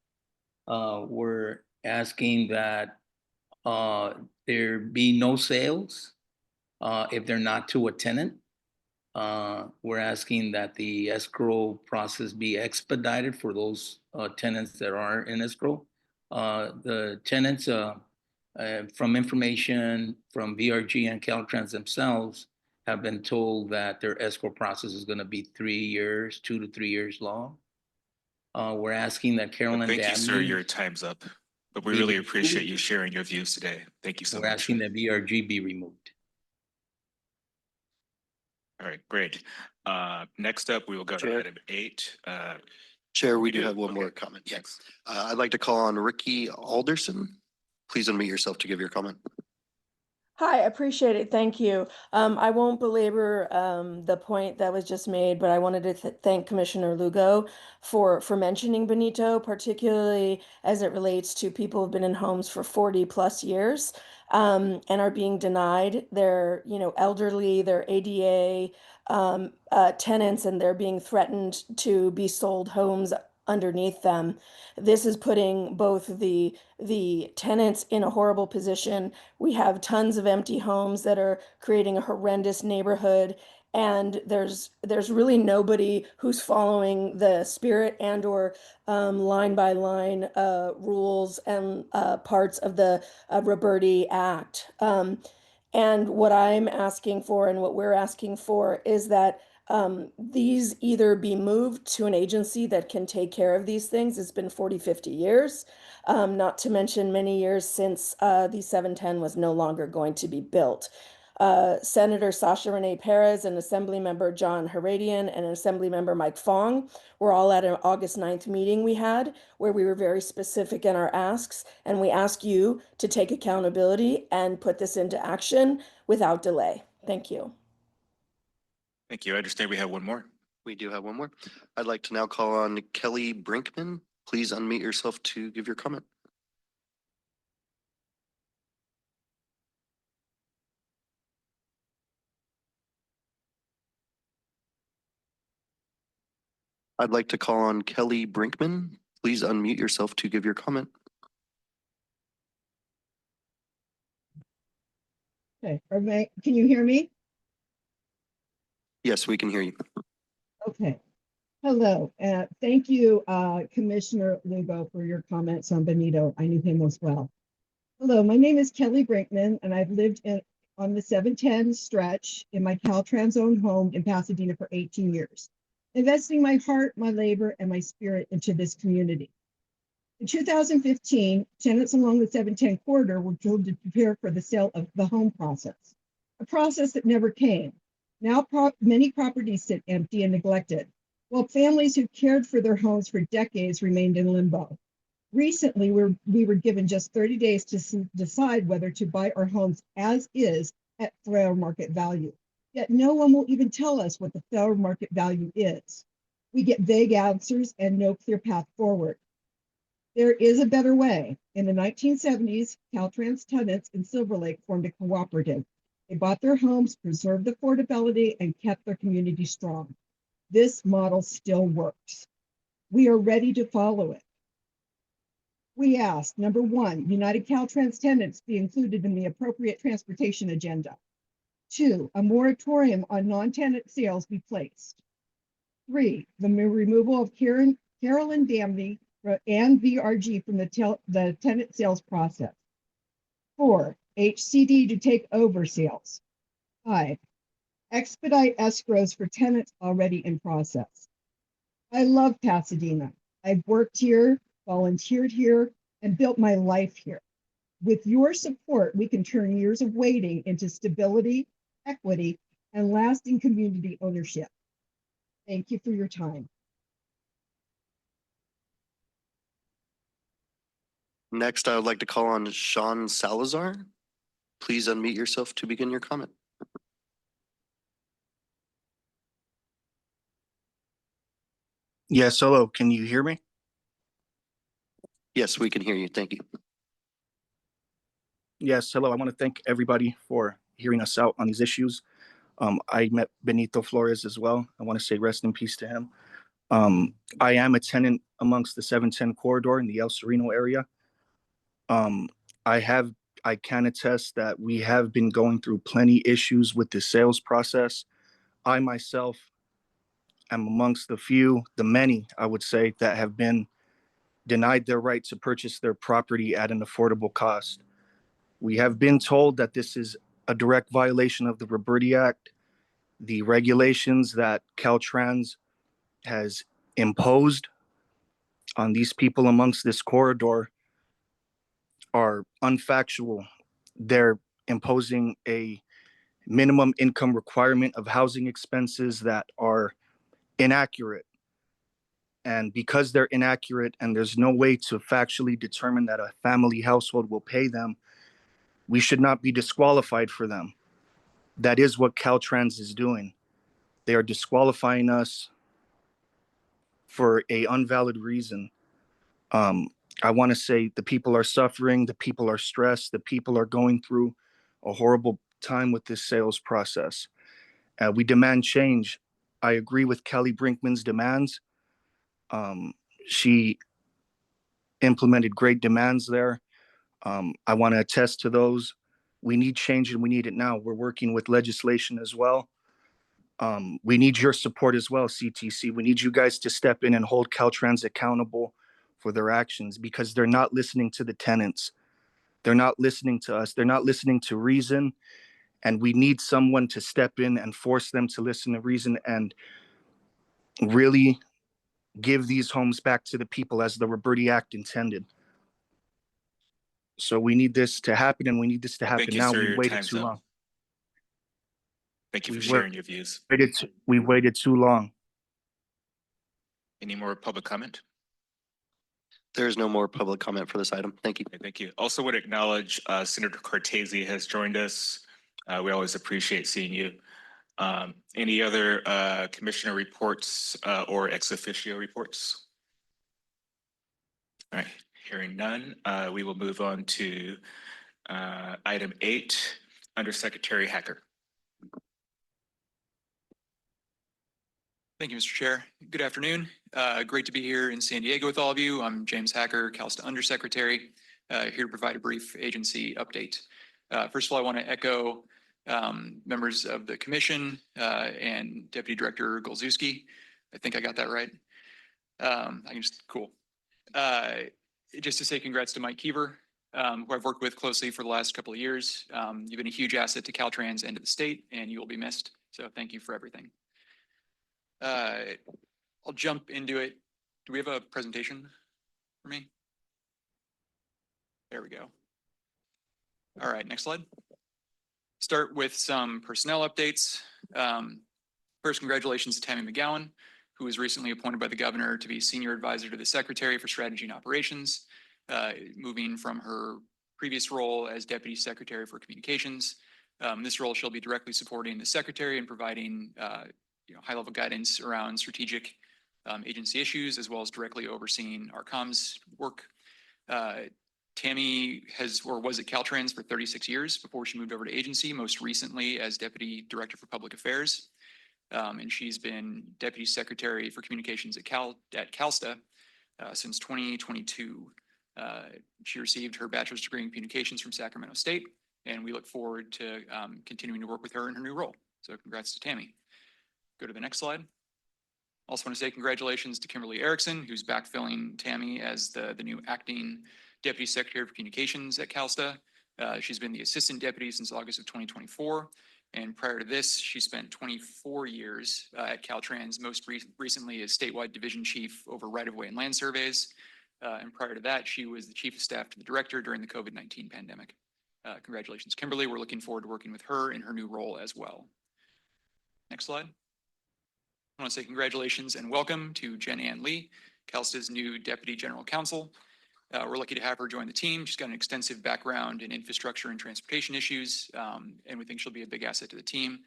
Speaker 11: We're asking that there be no sales if they're not to a tenant. We're asking that the escrow process be expedited for those tenants that are in escrow. The tenants, from information from VRG and Caltrans themselves, have been told that their escrow process is going to be 3 years, 2 to 3 years long. We're asking that Carolyn.
Speaker 1: Thank you, sir. Your time's up. But we really appreciate you sharing your views today. Thank you so much.
Speaker 11: We're asking that VRG be removed.
Speaker 1: All right, great. Next up, we will go to
Speaker 3: Chair.
Speaker 1: item 8.
Speaker 3: Chair, we do have one
Speaker 1: Okay.
Speaker 3: more comment. Yes. I'd like to call on Ricky Alderson. Please unmute yourself to give your comment.
Speaker 12: Hi, appreciate it. Thank you. I won't belabor the point that was just made, but I wanted to thank Commissioner Lugo for mentioning Benito, particularly as it relates to people who've been in homes for 40 plus years and are being denied. They're, elderly, they're ADA tenants, and they're being threatened to be sold homes underneath them. This is putting both the tenants in a horrible position. We have tons of empty homes that are creating a horrendous neighborhood, and there's really nobody who's following the spirit and or line by line rules and parts of the Roberti Act. And what I'm asking for and what we're asking for is that these either be moved to an agency that can take care of these things. It's been 40, 50 years, not to mention many years since the 710 was no longer going to be built. Senator Sasha Renee Perez and Assemblymember John Heradian and Assemblymember Mike Fong were all at an August 9th meeting we had where we were very specific in our asks, and we ask you to take accountability and put this into action without delay. Thank you.
Speaker 1: Thank you. I understand we have one more.
Speaker 3: We do have one more. I'd like to now call on Kelly Brinkman. Please unmute yourself to give your comment. I'd like to call on Kelly Brinkman. Please unmute yourself to give your comment.
Speaker 13: Okay, can you hear me?
Speaker 3: Yes, we can hear you.
Speaker 13: Okay. Hello, thank you, Commissioner Lugo, for your comments on Benito. I knew him as well. Hello, my name is Kelly Brinkman, and I've lived on the 710 stretch in my Caltrans owned home in Pasadena for 18 years, investing my heart, my labor, and my spirit into this community. In 2015, tenants along the 710 corridor were told to prepare for the sale of the home process, a process that never came. Now many properties sit empty and neglected, while families who cared for their homes for decades remained in limbo. Recently, we were given just 30 days to decide whether to buy our homes as is at fair market value. Yet no one will even tell us what the fair market value is. We get vague answers and no clear path forward. There is a better way. In the 1970s, Caltrans tenants in Silver Lake formed a cooperative. They bought their homes, preserved affordability, and kept their community strong. This model still works. We are ready to follow it. We ask, number one, United Caltrans tenants be included in the appropriate transportation agenda. 2, a moratorium on non-tenant sales be placed. 3, the removal of Carolyn Damney and VRG from the tenant sales process. 4, HCD to take over sales. 5, expedite escrows for tenants already in process. I love Pasadena. I've worked here, volunteered here, and built my life here. With your support, we can turn years of waiting into stability, equity, and lasting community ownership. Thank you for your time.
Speaker 3: Next, I would like to call on Sean Salazar. Please unmute yourself to begin your comment.
Speaker 14: Yes, hello. Can you hear me?
Speaker 3: Yes, we can hear you. Thank you.
Speaker 14: Yes, hello. I want to thank everybody for hearing us out on these issues. I met Benito Flores as well. I want to say rest in peace to him. I am a tenant amongst the 710 corridor in the El Sereno area. I can attest that we have been going through plenty issues with the sales process. I myself am amongst the many, I would say, that have been denied their right to purchase their property at an affordable cost. We have been told that this is a direct violation of the Roberti Act, the regulations that Caltrans has imposed on these people amongst this corridor are unfactual. They're imposing a minimum income requirement of housing expenses that are inaccurate. And because they're inaccurate and there's no way to factually determine that a family household will pay them, We should not be disqualified for them. That is what Caltrans is doing. They are disqualifying us for a invalid reason. I want to say the people are suffering, the people are stressed, the people are going through a horrible time with this sales process. We demand change. I agree with Kelly Brinkman's demands. She implemented great demands there. I want to attest to those. We need change and we need it now. We're working with legislation as well. We need your support as well, CTC. We need you guys to step in and hold Caltrans accountable for their actions because they're not listening to the tenants. They're not listening to us. They're not listening to reason. And we need someone to step in and force them to listen to reason and really give these homes back to the people as the Roberti Act intended. So we need this to happen and we need this to happen
Speaker 1: Thank you,
Speaker 14: now.
Speaker 1: sir.
Speaker 14: We
Speaker 1: Your
Speaker 14: waited
Speaker 1: time's
Speaker 14: too
Speaker 1: up.
Speaker 14: long.
Speaker 1: Thank you for
Speaker 14: We
Speaker 1: sharing your views.
Speaker 14: We waited too long.
Speaker 1: Any more public comment?
Speaker 3: There's no more public comment for this item. Thank you.
Speaker 1: Okay, thank you. Also would acknowledge Senator Cortese has joined us. We always appreciate seeing you. Any other commissioner reports or ex officio reports? All right, hearing none, we will move on to item 8, Undersecretary Hacker.
Speaker 15: Thank you, Mr. Chair. Good afternoon. Great to be here in San Diego with all of you. I'm James Hacker, CalSTA Undersecretary, here to provide a brief agency update. First of all, I want to echo members of the commission and Deputy Director Golzewski. I think I got that right. Cool. Just to say congrats to Mike Keever, who I've worked with closely for the last couple of years. You've been a huge asset to Caltrans and to the state, and you will be missed. So thank you for everything. I'll jump into it. Do we have a presentation for me? There we go. All right, next slide. Start with some personnel updates. First, congratulations to Tammy McGowan, who was recently appointed by the governor to be Senior Advisor to the Secretary for Strategy and Operations, moving from her previous role as Deputy Secretary for Communications. This role she'll be directly supporting the Secretary and providing high-level guidance around strategic agency issues, as well as directly overseeing our comms work. Tammy was at Caltrans for 36 years before she moved over to agency, most recently as Deputy Director for Public Affairs. And she's been Deputy Secretary for Communications at CalSTA since 2022. She received her bachelor's degree in communications from Sacramento State, and we look forward to continuing to work with her in her new role. So congrats to Tammy. Go to the next slide. Also want to say congratulations to Kimberly Erickson, who's backfilling Tammy as the new acting Deputy Secretary for Communications at CalSTA. She's been the Assistant Deputy since August of 2024. And prior to this, she spent 24 years at Caltrans, most recently as Statewide Division Chief over right-of-way and land surveys. And prior to that, she was the Chief of Staff to the Director during the COVID-19 pandemic. Congratulations, Kimberly. We're looking forward to working with her in her new role as well. Next slide. I want to say congratulations and welcome to Jen Ann Lee, CalSTA's new Deputy General Counsel. We're lucky to have her join the team. She's got an extensive background in infrastructure and transportation issues, and we think she'll be a big asset to the team.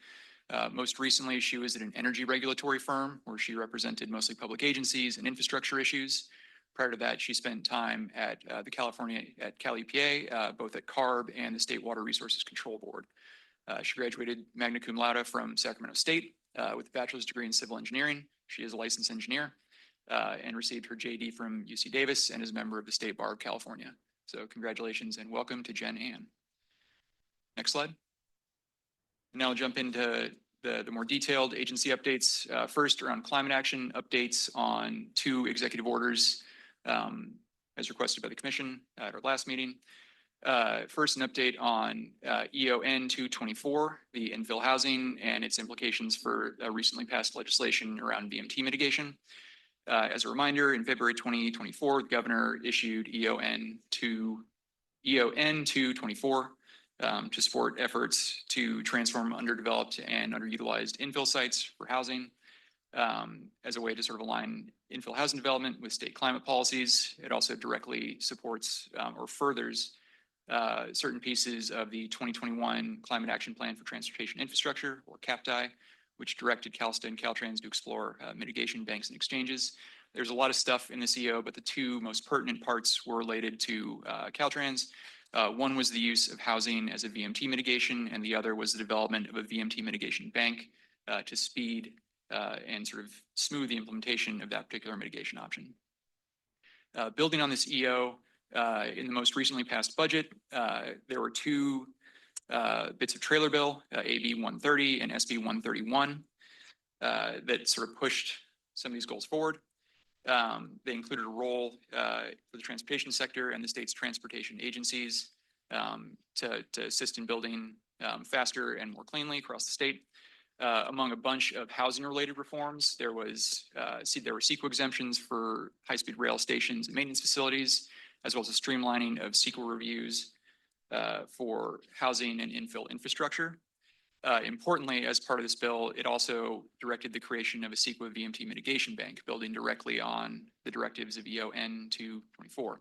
Speaker 15: Most recently, she was at an energy regulatory firm where she represented mostly public agencies and infrastructure issues. Prior to that, she spent time at Cal EPA, both at CARB and the State Water Resources Control Board. She graduated magna cum laude from Sacramento State with a bachelor's degree in civil engineering. She is a licensed engineer and received her JD from UC Davis and is a member of the State Bar of California. So congratulations and welcome to Jen Ann. Next slide. And now I'll jump into the more detailed agency updates. First, around climate action, updates on 2 executive orders as requested by the commission at our last meeting. First, an update on EON 224, the infill housing and its implications for recently passed legislation around VMT mitigation. As a reminder, in February 2024, the governor issued EON 224 to support efforts to transform underdeveloped and underutilized infill sites for housing as a way to sort of align infill housing development with state climate policies. It also directly supports or furthers certain pieces of the 2021 Climate Action Plan for Transportation Infrastructure, or CAPTI, which directed CalSTA and Caltrans to explore mitigation banks and exchanges. There's a lot of stuff in this EO, but the two most pertinent parts were related to Caltrans. One was the use of housing as a VMT mitigation, and the other was the development of a VMT mitigation bank to speed and sort of smooth the implementation of that particular mitigation option. Building on this EO, in the most recently passed budget, there were two bits of trailer bill, AB 130 and SB 131, that sort of pushed some of these goals forward. They included a role for the transportation sector and the state's transportation agencies to assist in building faster and more cleanly across the state. Among a bunch of housing-related reforms, there were CEQA exemptions for high-speed rail stations and maintenance facilities, as well as a streamlining of CEQA reviews for housing and infill infrastructure. Importantly, as part of this bill, it also directed the creation of a CEQA VMT mitigation bank, building directly on the directives of EO N224.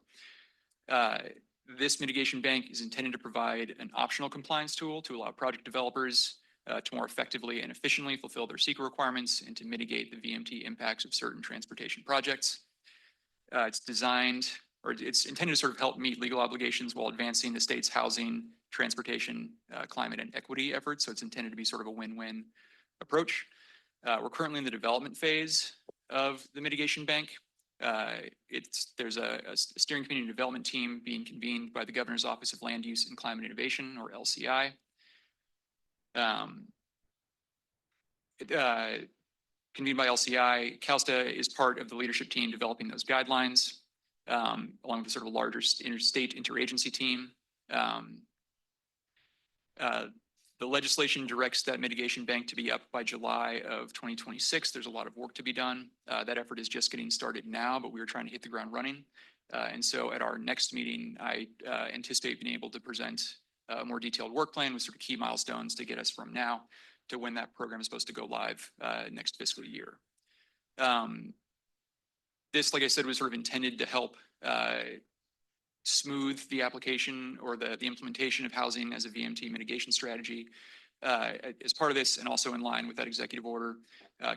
Speaker 15: This mitigation bank is intended to provide an optional compliance tool to allow project developers to more effectively and efficiently fulfill their CEQA requirements and to mitigate the VMT impacts of certain transportation projects. It's designed, or it's intended to sort of help meet legal obligations while advancing the state's housing, transportation, climate, and equity efforts. So it's intended to be sort of a win-win approach. We're currently in the development phase of the mitigation bank. There's a steering committee and development team being convened by the Governor's Office of Land Use and Climate Innovation, or LCI. Convened by LCI, CalSTA is part of the leadership team developing those guidelines, along with sort of a larger interstate interagency team. The legislation directs that mitigation bank to be up by July of 2026. There's a lot of work to be done. That effort is just getting started now, but we were trying to hit the ground running. And so at our next meeting, I anticipate being able to present a more detailed work plan with sort of key milestones to get us from now to when that program is supposed to go live next fiscal year. This, like I said, was sort of intended to help smooth the application or the implementation of housing as a VMT mitigation strategy. As part of this, and also in line with that executive order,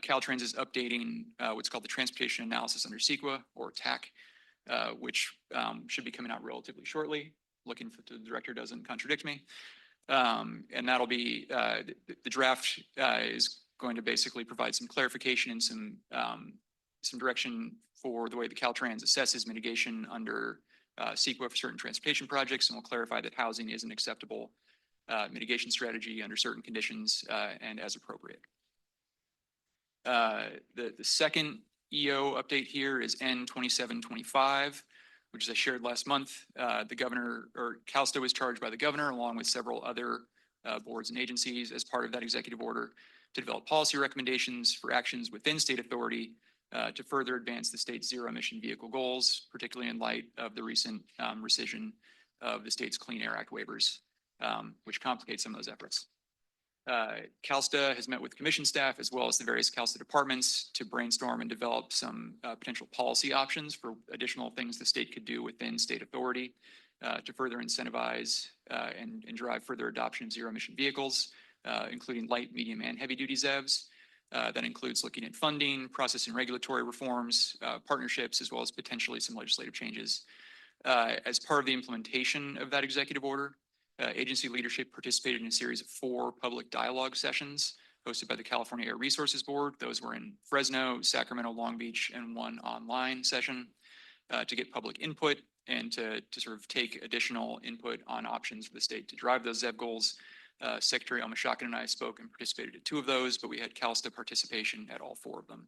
Speaker 15: Caltrans is updating what's called the Transportation Analysis under CEQA, or TAC, which should be coming out relatively shortly. Looking for the director doesn't contradict me. And that'll be, the draft is going to basically provide some clarification and some direction for the way the Caltrans assesses mitigation under CEQA for certain transportation projects, and will clarify that housing is an acceptable mitigation strategy under certain conditions and as appropriate. The second EO update here is N2725, which, as I shared last month, the governor, or CalSTA, was charged by the governor along with several other boards and agencies as part of that executive order to develop policy recommendations for actions within state authority to further advance the state's zero emission vehicle goals, particularly in light of the recent rescission of the state's Clean Air Act waivers, which complicates some of those efforts. CalSTA has met with commission staff as well as the various CalSTA departments to brainstorm and develop some potential policy options for additional things the state could do within state authority to further incentivize and drive further adoption of zero emission vehicles, including light, medium, and heavy duty ZEVs. That includes looking at funding, process and regulatory reforms, partnerships, as well as potentially some legislative changes. As part of the implementation of that executive order, agency leadership participated in a series of 4 public dialogue sessions hosted by the California Air Resources Board. Those were in Fresno, Sacramento, Long Beach, and 1 online session to get public input and to sort of take additional input on options for the state to drive those ZEV goals. Secretary Almashakin and I spoke and participated at 2 of those, but we had CalSTA participation at all 4 of them.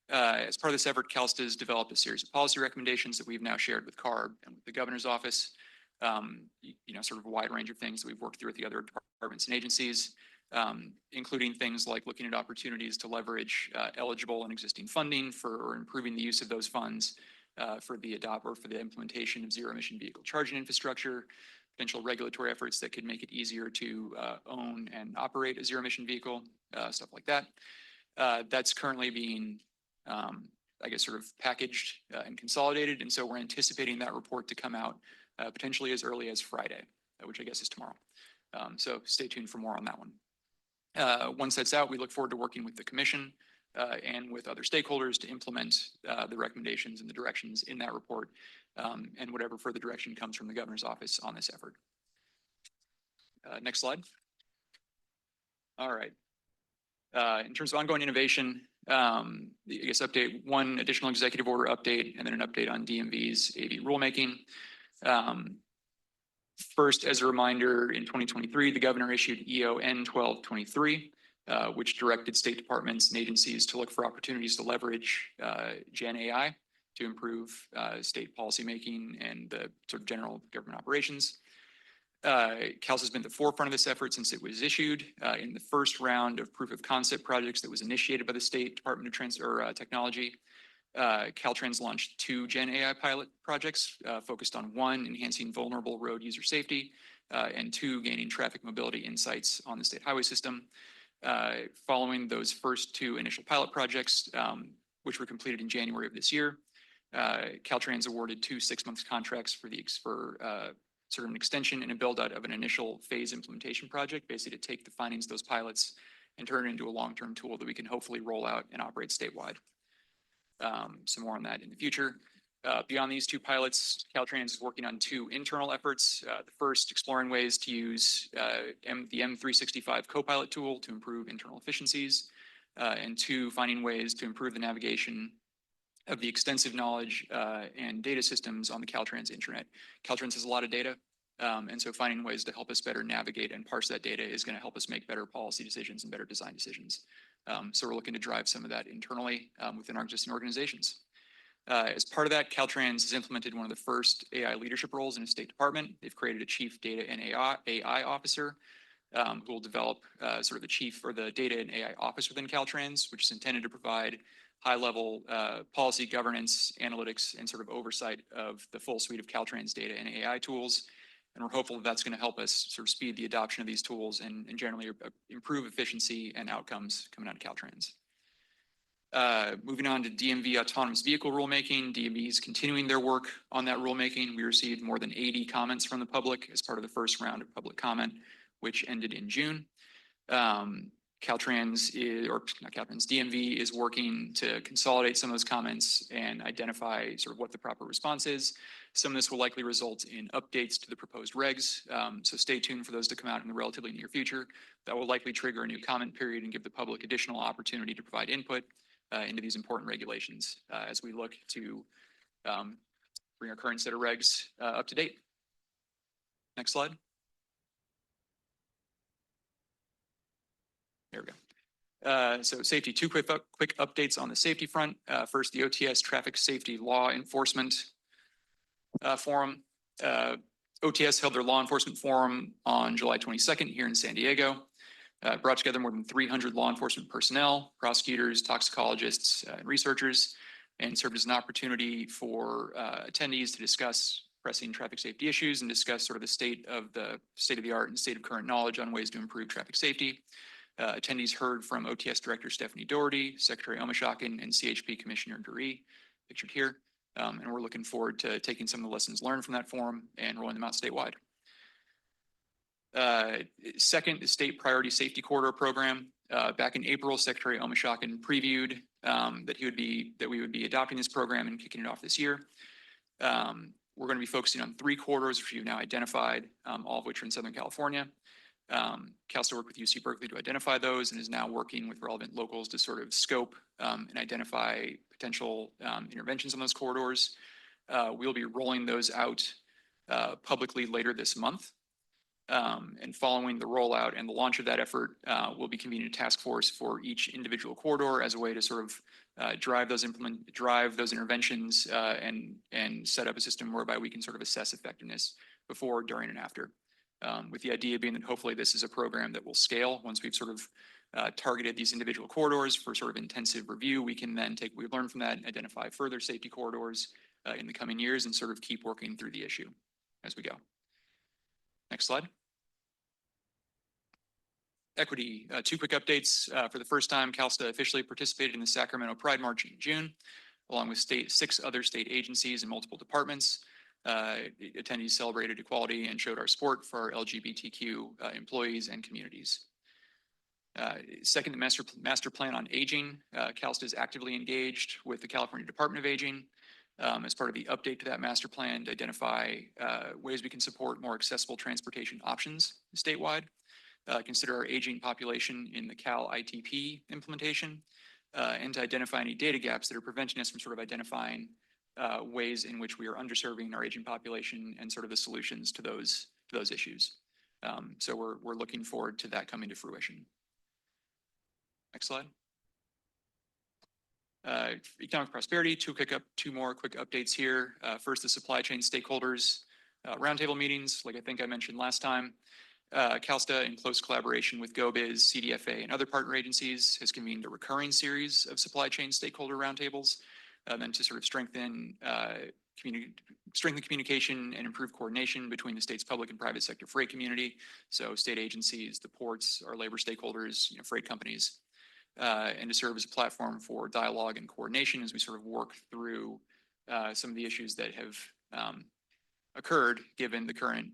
Speaker 15: As part of this effort, CalSTA has developed a series of policy recommendations that we've now shared with CARB and with the governor's office. Sort of a wide range of things that we've worked through at the other departments and agencies, including things like looking at opportunities to leverage eligible and existing funding for improving the use of those funds for the implementation of zero emission vehicle charging infrastructure, potential regulatory efforts that could make it easier to own and operate a zero emission vehicle, stuff like that. That's currently being, sort of packaged and consolidated. And so we're anticipating that report to come out potentially as early as Friday, which I guess is tomorrow. So stay tuned for more on that one. Once that's out, we look forward to working with the commission and with other stakeholders to implement the recommendations and the directions in that report and whatever further direction comes from the governor's office on this effort. Next slide. All right. In terms of ongoing innovation, I guess update, one additional executive order update, and then an update on DMV's AV rulemaking. First, as a reminder, in 2023, the governor issued EON 1223, which directed state departments and agencies to look for opportunities to leverage Gen AI to improve state policymaking and the sort of general government operations. CALSTA has been at the forefront of this effort since it was issued. In the first round of proof of concept projects that was initiated by the State Department of Technology, Caltrans launched 2 Gen AI pilot projects focused on 1, enhancing vulnerable road user safety, and 2, gaining traffic mobility insights on the state highway system. Following those first 2 initial pilot projects, which were completed in January of this year, Caltrans awarded 2 6-month contracts for sort of an extension and a build out of an initial phase implementation project, basically to take the findings of those pilots and turn it into a long-term tool that we can hopefully roll out and operate statewide. Some more on that in the future. Beyond these 2 pilots, Caltrans is working on 2 internal efforts. The first, exploring ways to use the M365 Copilot tool to improve internal efficiencies, and 2, finding ways to improve the navigation of the extensive knowledge and data systems on the Caltrans intranet. Caltrans has a lot of data, and so finding ways to help us better navigate and parse that data is going to help us make better policy decisions and better design decisions. So we're looking to drive some of that internally within our existing organizations. As part of that, Caltrans has implemented one of the first AI leadership roles in the State Department. They've created a chief data and AI officer who will develop sort of the chief or the data and AI office within Caltrans, which is intended to provide high-level policy governance, analytics, and sort of oversight of the full suite of Caltrans data and AI tools. And we're hopeful that that's going to help us sort of speed the adoption of these tools and generally improve efficiency and outcomes coming out of Caltrans. Moving on to DMV autonomous vehicle rulemaking, DMV is continuing their work on that rulemaking. We received more than 80 comments from the public as part of the first round of public comment, which ended in June. DMV is working to consolidate some of those comments and identify sort of what the proper response is. Some of this will likely result in updates to the proposed regs. So stay tuned for those to come out in the relatively near future. That will likely trigger a new comment period and give the public additional opportunity to provide input into these important regulations as we look to bring our current set of regs up to date. Next slide. There we go. So safety, 2 quick updates on the safety front. First, the OTS Traffic Safety Law Enforcement Forum. OTS held their law enforcement forum on July 22nd here in San Diego. Brought together more than 300 law enforcement personnel, prosecutors, toxicologists, and researchers, and served as an opportunity for attendees to discuss pressing traffic safety issues and discuss sort of the state of the art and state of current knowledge on ways to improve traffic safety. Attendees heard from OTS Director Stephanie Doherty, Secretary Omishakin, and CHP Commissioner Dury, pictured here. And we're looking forward to taking some of the lessons learned from that forum and rolling them out statewide. Second, the State Priority Safety Corridor Program. Back in April, Secretary Omishakin previewed that we would be adopting this program and kicking it off this year. We're going to be focusing on 3 corridors, which we've now identified, all of which are in Southern California. CalSTA worked with UC Berkeley to identify those and is now working with relevant locals to sort of scope and identify potential interventions on those corridors. We'll be rolling those out publicly later this month. And following the rollout and the launch of that effort, we'll be convening a task force for each individual corridor as a way to sort of drive those interventions and set up a system whereby we can sort of assess effectiveness before, during, and after. With the idea being that hopefully this is a program that will scale once we've sort of targeted these individual corridors for sort of intensive review. We can then take what we've learned from that and identify further safety corridors in the coming years and sort of keep working through the issue as we go. Next slide. Equity, 2 quick updates. For the first time, CalSTA officially participated in the Sacramento Pride March in June, along with 6 other state agencies and multiple departments. Attendees celebrated equality and showed our support for our LGBTQ employees and communities. Second, the master plan on aging. CalSTA is actively engaged with the California Department of Aging as part of the update to that master plan to identify ways we can support more accessible transportation options statewide. Consider our aging population in the Cal ITP implementation, and to identify any data gaps that are preventing us from sort of identifying ways in which we are underserving our aging population and sort of the solutions to those issues. So we're looking forward to that coming to fruition. Next slide. Economic prosperity, two more quick updates here. First, the supply chain stakeholders roundtable meetings, like I think I mentioned last time. CalSTA, in close collaboration with GoBiz, CDFA, and other partner agencies, has convened a recurring series of supply chain stakeholder roundtables, and to sort of strengthen communication and improve coordination between the state's public and private sector freight community. So state agencies, the ports, our labor stakeholders, freight companies, and to serve as a platform for dialogue and coordination as we sort of work through some of the issues that have occurred given the current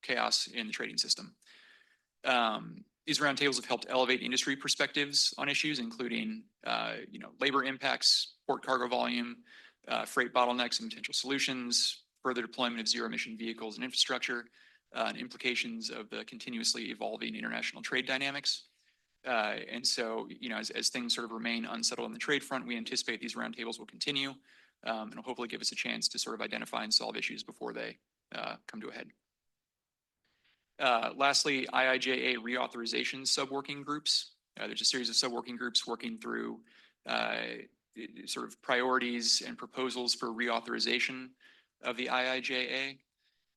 Speaker 15: chaos in the trading system. These roundtables have helped elevate industry perspectives on issues, including labor impacts, port cargo volume, freight bottlenecks and potential solutions, further deployment of zero-emission vehicles and infrastructure, and implications of the continuously evolving international trade dynamics. And so, as things sort of remain unsettled on the trade front, we anticipate these roundtables will continue, and will hopefully give us a chance to sort of identify and solve issues before they come to a head. Lastly, IIJA reauthorization sub-working groups. There's a series of sub-working groups working through sort of priorities and proposals for reauthorization of the IIJA.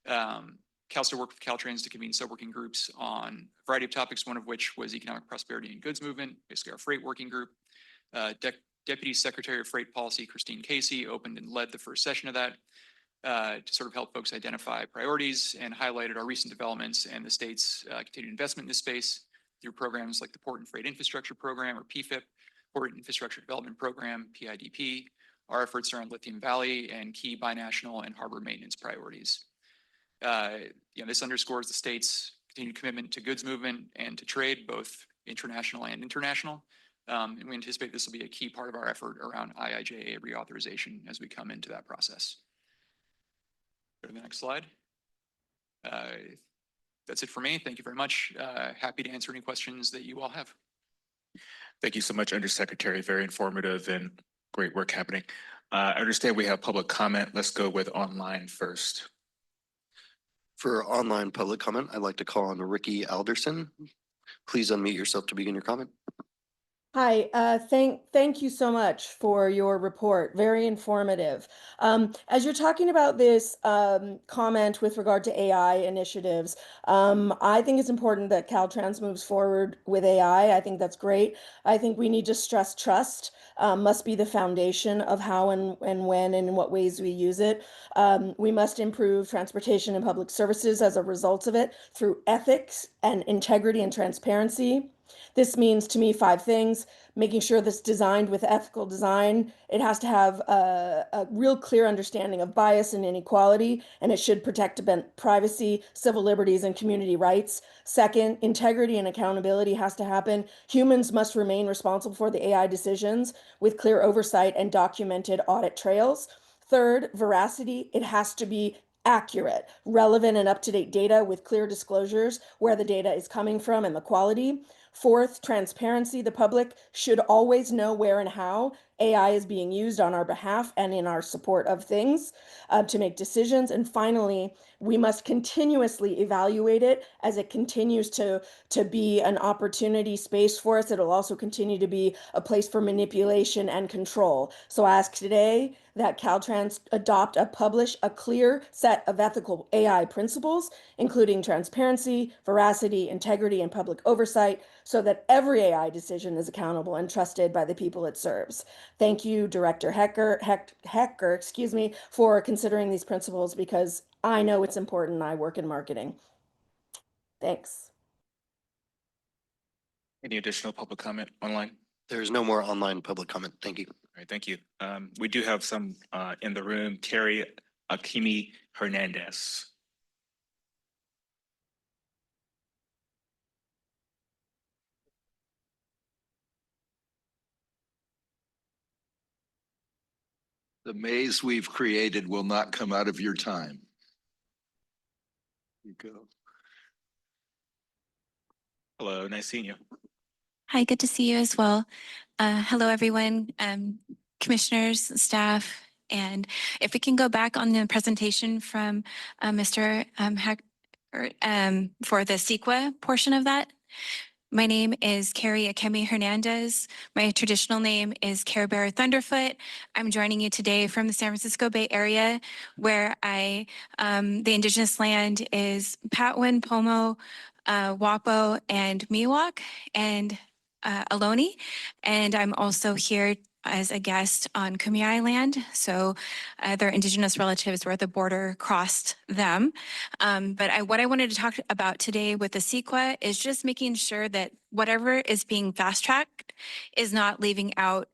Speaker 15: CalSTA worked with Caltrans to convene sub-working groups on a variety of topics, one of which was economic prosperity and goods movement, basically our freight working group. Deputy Secretary of Freight Policy, Christine Casey, opened and led the first session of that to sort of help folks identify priorities, and highlighted our recent developments and the state's continued investment in this space through programs like the Port and Freight Infrastructure Program, or PFIP, Port Infrastructure Development Program, PIDP, our efforts around Lithium Valley, and key binational and harbor maintenance priorities. This underscores the state's continued commitment to goods movement and to trade, both international and international. And we anticipate this will be a key part of our effort around IIJA reauthorization as we come into that process. Go to the next slide. That's it for me. Thank you very much. Happy to answer any questions that you all have.
Speaker 1: Thank you so much, Undersecretary. Very informative and great work happening. I understand we have public comment. Let's go with online first.
Speaker 3: For online public comment, I'd like to call on Ricky Alderson. Please unmute yourself to begin your comment.
Speaker 12: Hi, thank you so much for your report. Very informative. As you're talking about this comment with regard to AI initiatives, I think it's important that Caltrans moves forward with AI. I think that's great. I think we need to stress trust must be the foundation of how and when and in what ways we use it. We must improve transportation and public services as a result of it through ethics and integrity and transparency. This means to me 5 things: making sure that's designed with ethical design. It has to have a real clear understanding of bias and inequality, and it should protect privacy, civil liberties, and community rights. Second, integrity and accountability has to happen. Humans must remain responsible for the AI decisions with clear oversight and documented audit trails. Third, veracity. It has to be accurate, relevant, and up-to-date data with clear disclosures where the data is coming from and the quality. Fourth, transparency. The public should always know where and how AI is being used on our behalf and in our support of things to make decisions. And finally, we must continuously evaluate it as it continues to be an opportunity space for us. It'll also continue to be a place for manipulation and control. So I ask today that Caltrans publish a clear set of ethical AI principles, including transparency, veracity, integrity, and public oversight, so that every AI decision is accountable and trusted by the people it serves. Thank you, Director Hecker, for considering these principles, because I know it's important. I work in marketing. Thanks.
Speaker 1: Any additional public comment online?
Speaker 3: There's no more online public comment. Thank you.
Speaker 1: All right, thank you. We do have some in the room. Terry Akimi Hernandez.
Speaker 7: The maze we've created will not come out of your time. You go.
Speaker 1: Hello, nice seeing you.
Speaker 16: Hi, good to see you as well. Hello, everyone, commissioners, staff, and if we can go back on the presentation from Mr. For the CEQA portion of that. My name is Carrie Akemi Hernandez. My traditional name is Care Bear Thunderfoot. I'm joining you today from the San Francisco Bay Area, where the indigenous land is Patwin, Pomo, Wapo, and Miwok, and Ohlone. And I'm also here as a guest on Kumeyaay land. So their indigenous relatives where the border crossed them. What I wanted to talk about today with the CEQA is just making sure that whatever is being fast-tracked is not leaving out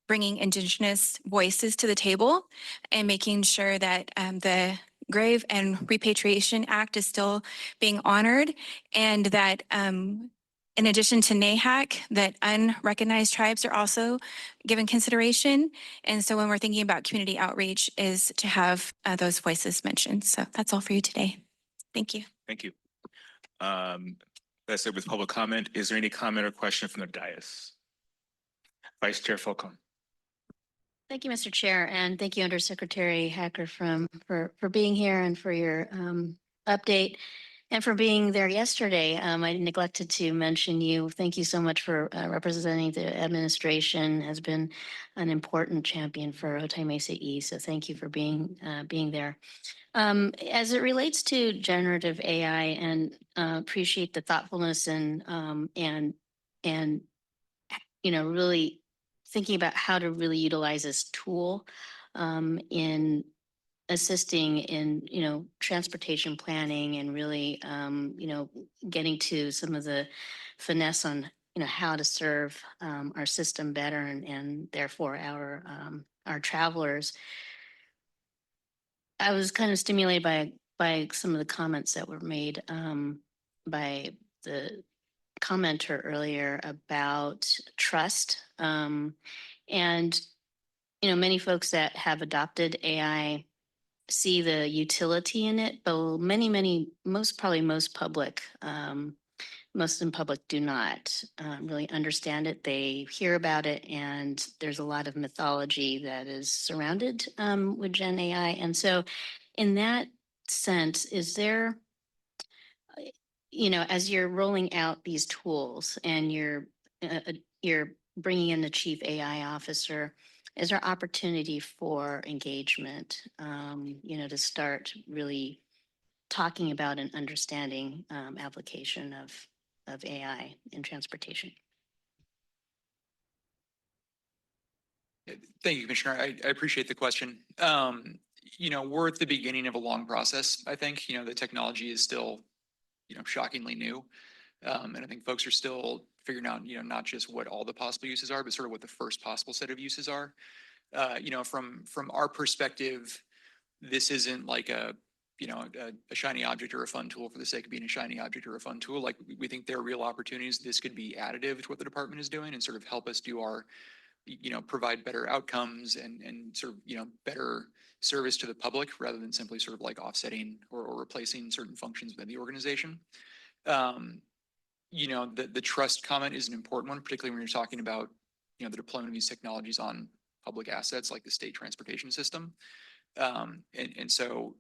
Speaker 16: bringing indigenous voices to the table and making sure that the Grave and Repatriation Act is still being honored, and that in addition to NAHAC, that unrecognized tribes are also given consideration. And so when we're thinking about community outreach is to have those voices mentioned. So that's all for you today. Thank you.
Speaker 1: Thank you. That's it with public comment. Is there any comment or question from the dais? Vice Chair Falcone.
Speaker 5: Thank you, Mr. Chair, and thank you, Undersecretary Hacker for being here and for your update and for being there yesterday. I neglected to mention you. Thank you so much for representing the administration. Has been an important champion for Otay Mesa East. So thank you for being there. As it relates to generative AI, and appreciate the thoughtfulness and really thinking about how to really utilize this tool in assisting in, transportation planning and really, getting to some of the finesse on, how to serve our system better and therefore our travelers. I was kind of stimulated by some of the comments that were made by the commenter earlier about trust. Many folks that have adopted AI see the utility in it, but most public, most in public do not really understand it. They hear about it, and there's a lot of mythology that is surrounded with Gen AI. And so in that sense, is there, as you're rolling out these tools and you're bringing in the chief AI officer, is there opportunity for engagement, to start really talking about and understanding application of AI in transportation?
Speaker 15: Thank you, Commissioner. I appreciate the question. We're at the beginning of a long process. I think, the technology is still, shockingly new. And I think folks are still figuring out, not just what all the possible uses are, but sort of what the first possible set of uses are. From our perspective, this isn't like a shiny object or a fun tool for the sake of being a shiny object or a fun tool. Like, we think there are real opportunities. This could be additive to what the department is doing and sort of help us do our, provide better outcomes and sort of, better service to the public rather than simply sort of like offsetting or replacing certain functions within the organization. The trust comment is an important one, particularly when you're talking about, the deployment of these technologies on public assets like the state transportation system. So,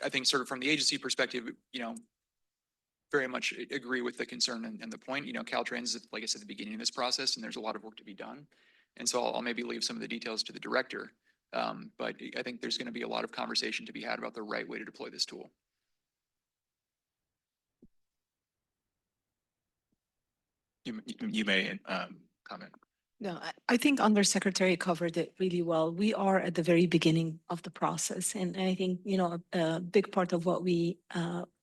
Speaker 15: I think sort of from the agency perspective, very much agree with the concern and the point. Caltrans, like I said, at the beginning of this process, and there's a lot of work to be done. And so I'll maybe leave some of the details to the director. But I think there's going to be a lot of conversation to be had about the right way to deploy this tool.
Speaker 1: You may comment.
Speaker 17: No, I think Undersecretary covered it really well. We are at the very beginning of the process. And I think, a big part of what we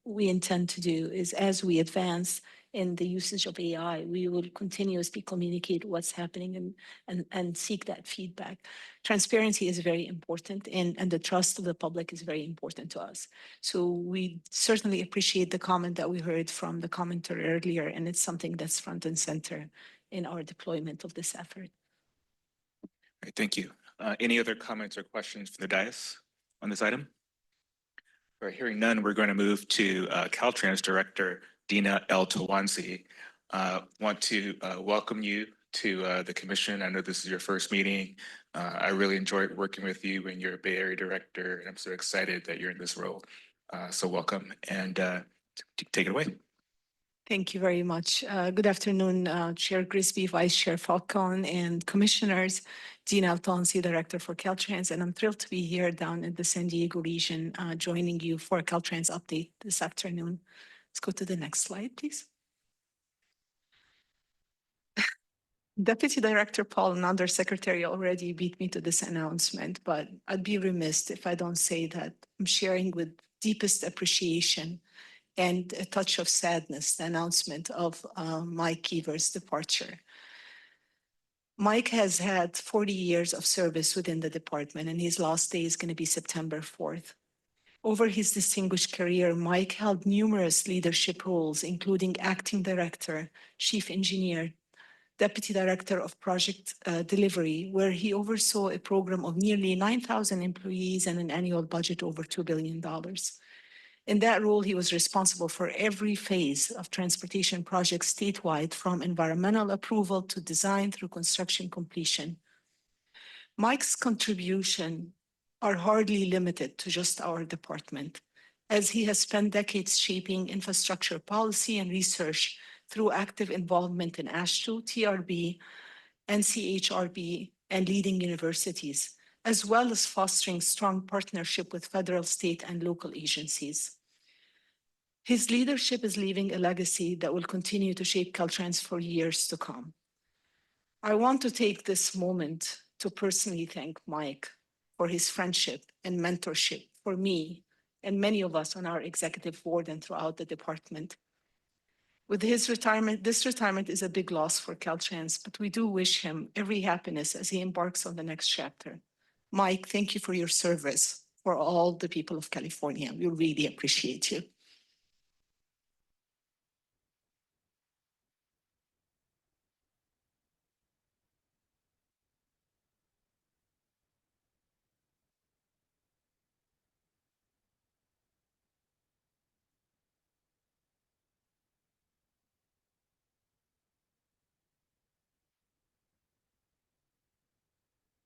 Speaker 17: intend to do is as we advance in the usage of AI. We will continuously communicate what's happening and seek that feedback. Transparency is very important, and the trust of the public is very important to us. So we certainly appreciate the comment that we heard from the commenter earlier, and it's something that's front and center in our deployment of this effort.
Speaker 1: All right, thank you. Any other comments or questions from the dais on this item? All right, hearing none, we're going to move to Caltrans Director Dina El Tawansi. Want to welcome you to the commission. I know this is your first meeting. I really enjoyed working with you when you're a Bay Area Director, and I'm so excited that you're in this role. So welcome, and take it away.
Speaker 17: Thank you very much. Good afternoon, Chair Grisby, Vice Chair Falcone, and Commissioners. Dina El Tawansi, Director for Caltrans, and I'm thrilled to be here down in the San Diego region, joining you for a Caltrans update this afternoon. Let's go to the next slide, please. Deputy Director Paul and Undersecretary already beat me to this announcement, but I'd be remiss if I don't say that I'm sharing with deepest appreciation and a touch of sadness the announcement of Mike Keever's departure. Mike has had 40 years of service within the department, and his last day is going to be September 4th. Over his distinguished career, Mike held numerous leadership roles, including acting director, chief engineer, deputy director of project delivery, where he oversaw a program of nearly 9,000 employees and an annual budget over $2 billion. In that role, he was responsible for every phase of transportation projects statewide, from environmental approval to design through construction completion. Mike's contribution are hardly limited to just our department, as he has spent decades shaping infrastructure policy and research through active involvement in AASHTO, TRB, NCHRB, and leading universities, as well as fostering strong partnership with federal, state, and local agencies. His leadership is leaving a legacy that will continue to shape Caltrans for years to come. I want to take this moment to personally thank Mike for his friendship and mentorship for me and many of us on our executive board and throughout the department. With his retirement, this retirement is a big loss for Caltrans, but we do wish him every happiness as he embarks on the next chapter. Mike, thank you for your service for all the people of California. We really appreciate you.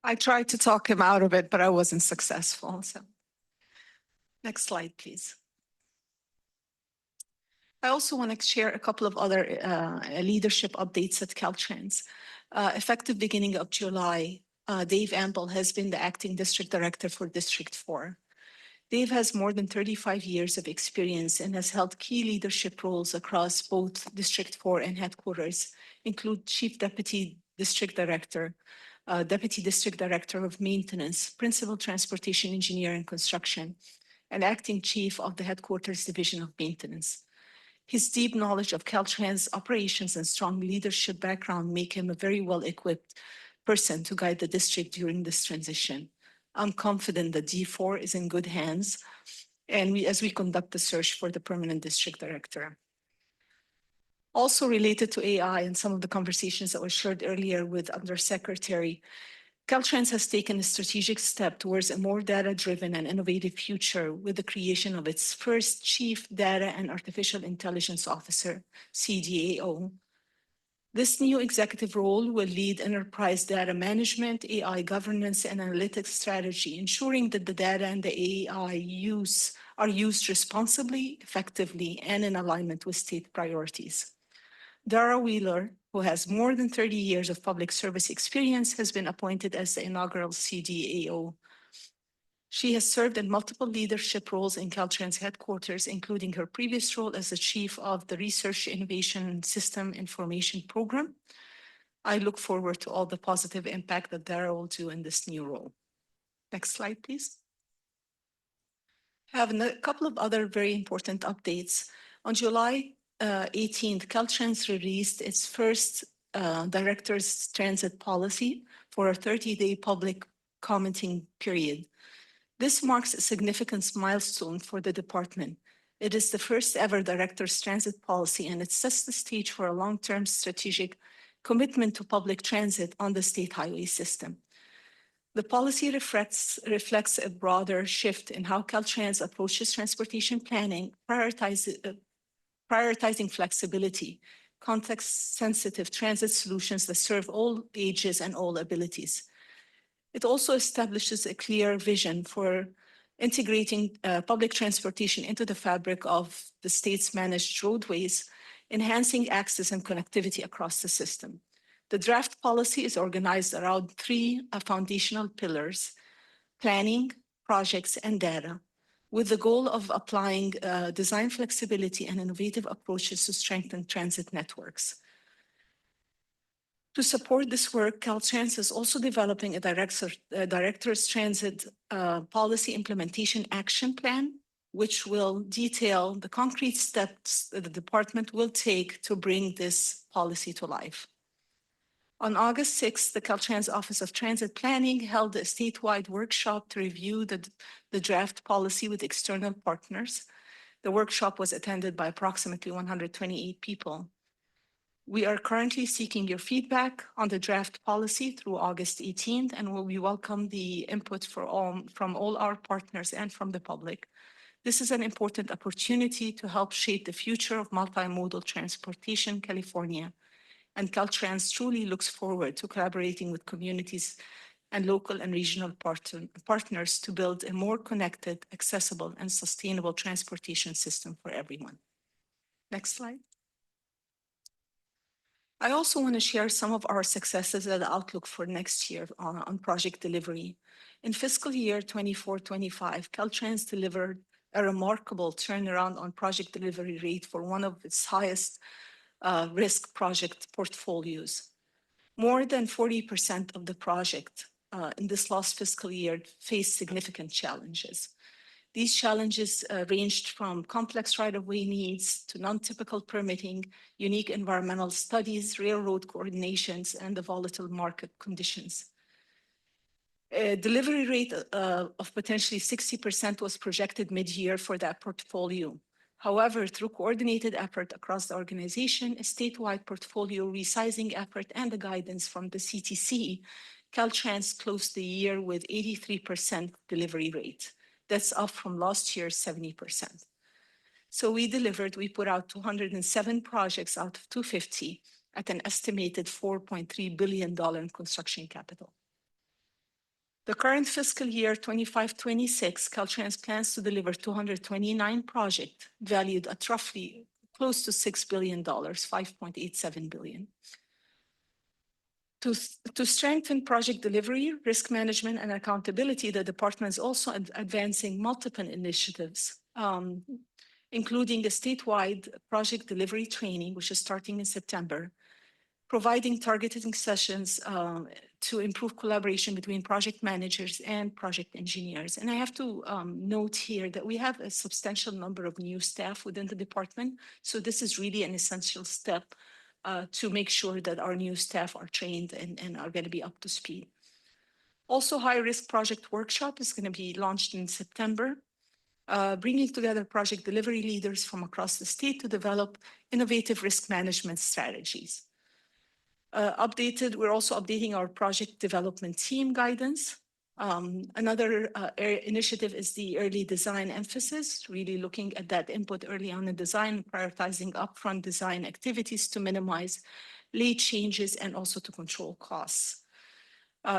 Speaker 17: I tried to talk him out of it, but I wasn't successful. So, next slide, please. I also want to share a couple of other leadership updates at Caltrans. Effective beginning of July, Dave Amble has been the acting district director for District 4. Dave has more than 35 years of experience and has held key leadership roles across both District 4 and headquarters, include Chief Deputy District Director, Deputy District Director of Maintenance, Principal Transportation Engineer and Construction, and Acting Chief of the Headquarters Division of Maintenance. His deep knowledge of Caltrans operations and strong leadership background make him a very well-equipped person to guide the district during this transition. I'm confident that D4 is in good hands, and as we conduct the search for the permanent district director. Also related to AI and some of the conversations that were shared earlier with Undersecretary, Caltrans has taken a strategic step towards a more data-driven and innovative future with the creation of its first Chief Data and Artificial Intelligence Officer, CDAO. This new executive role will lead enterprise data management, AI governance, and analytics strategy, ensuring that the data and the AI are used responsibly, effectively, and in alignment with state priorities. Dara Wheeler, who has more than 30 years of public service experience, has been appointed as the inaugural CDAO. She has served in multiple leadership roles in Caltrans headquarters, including her previous role as the chief of the Research Innovation System Information Program. I look forward to all the positive impact that Dara will do in this new role. Next slide, please. I have a couple of other very important updates. On July 18th, Caltrans released its first Director's Transit Policy for a 30-day public commenting period. This marks a significant milestone for the department. It is the first ever Director's Transit Policy, and it sets the stage for a long-term strategic commitment to public transit on the state highway system. The policy reflects a broader shift in how Caltrans approaches transportation planning, prioritizing flexibility, context-sensitive transit solutions that serve all ages and all abilities. It also establishes a clear vision for integrating public transportation into the fabric of the state's managed roadways, enhancing access and connectivity across the system. The draft policy is organized around three foundational pillars: planning, projects, and data, with the goal of applying design flexibility and innovative approaches to strengthen transit networks. To support this work, Caltrans is also developing a Director's Transit Policy Implementation Action Plan, which will detail the concrete steps that the department will take to bring this policy to life. On August 6th, the Caltrans Office of Transit Planning held a statewide workshop to review the draft policy with external partners. The workshop was attended by approximately 128 people. We are currently seeking your feedback on the draft policy through August 18th, and we welcome the input from all our partners and from the public. This is an important opportunity to help shape the future of multimodal transportation in California, and Caltrans truly looks forward to collaborating with communities and local and regional partners to build a more connected, accessible, and sustainable transportation system for everyone. Next slide. I also want to share some of our successes and the outlook for next year on project delivery. In fiscal year 24-25, Caltrans delivered a remarkable turnaround on project delivery rate for one of its highest risk project portfolios. More than 40% of the project in this last fiscal year faced significant challenges. These challenges ranged from complex right-of-way needs to non-typical permitting, unique environmental studies, railroad coordinations, and the volatile market conditions. A delivery rate of potentially 60% was projected mid-year for that portfolio. However, through coordinated effort across the organization, a statewide portfolio resizing effort, and the guidance from the CTC, Caltrans closed the year with 83% delivery rate. That's up from last year's 70%. So we put out 207 projects out of 250 at an estimated $4.3 billion in construction capital. The current fiscal year 25-26, Caltrans plans to deliver 229 projects valued at roughly close to $6 billion, $5.87 billion. To strengthen project delivery, risk management, and accountability, the department is also advancing multiple initiatives, including a statewide project delivery training, which is starting in September, providing targeting sessions to improve collaboration between project managers and project engineers. And I have to note here that we have a substantial number of new staff within the department. So this is really an essential step to make sure that our new staff are trained and are going to be up to speed. Also, high-risk project workshop is going to be launched in September, bringing together project delivery leaders from across the state to develop innovative risk management strategies. We're also updating our project development team guidance. Another initiative is the early design emphasis, really looking at that input early on in design, prioritizing upfront design activities to minimize late changes and also to control costs.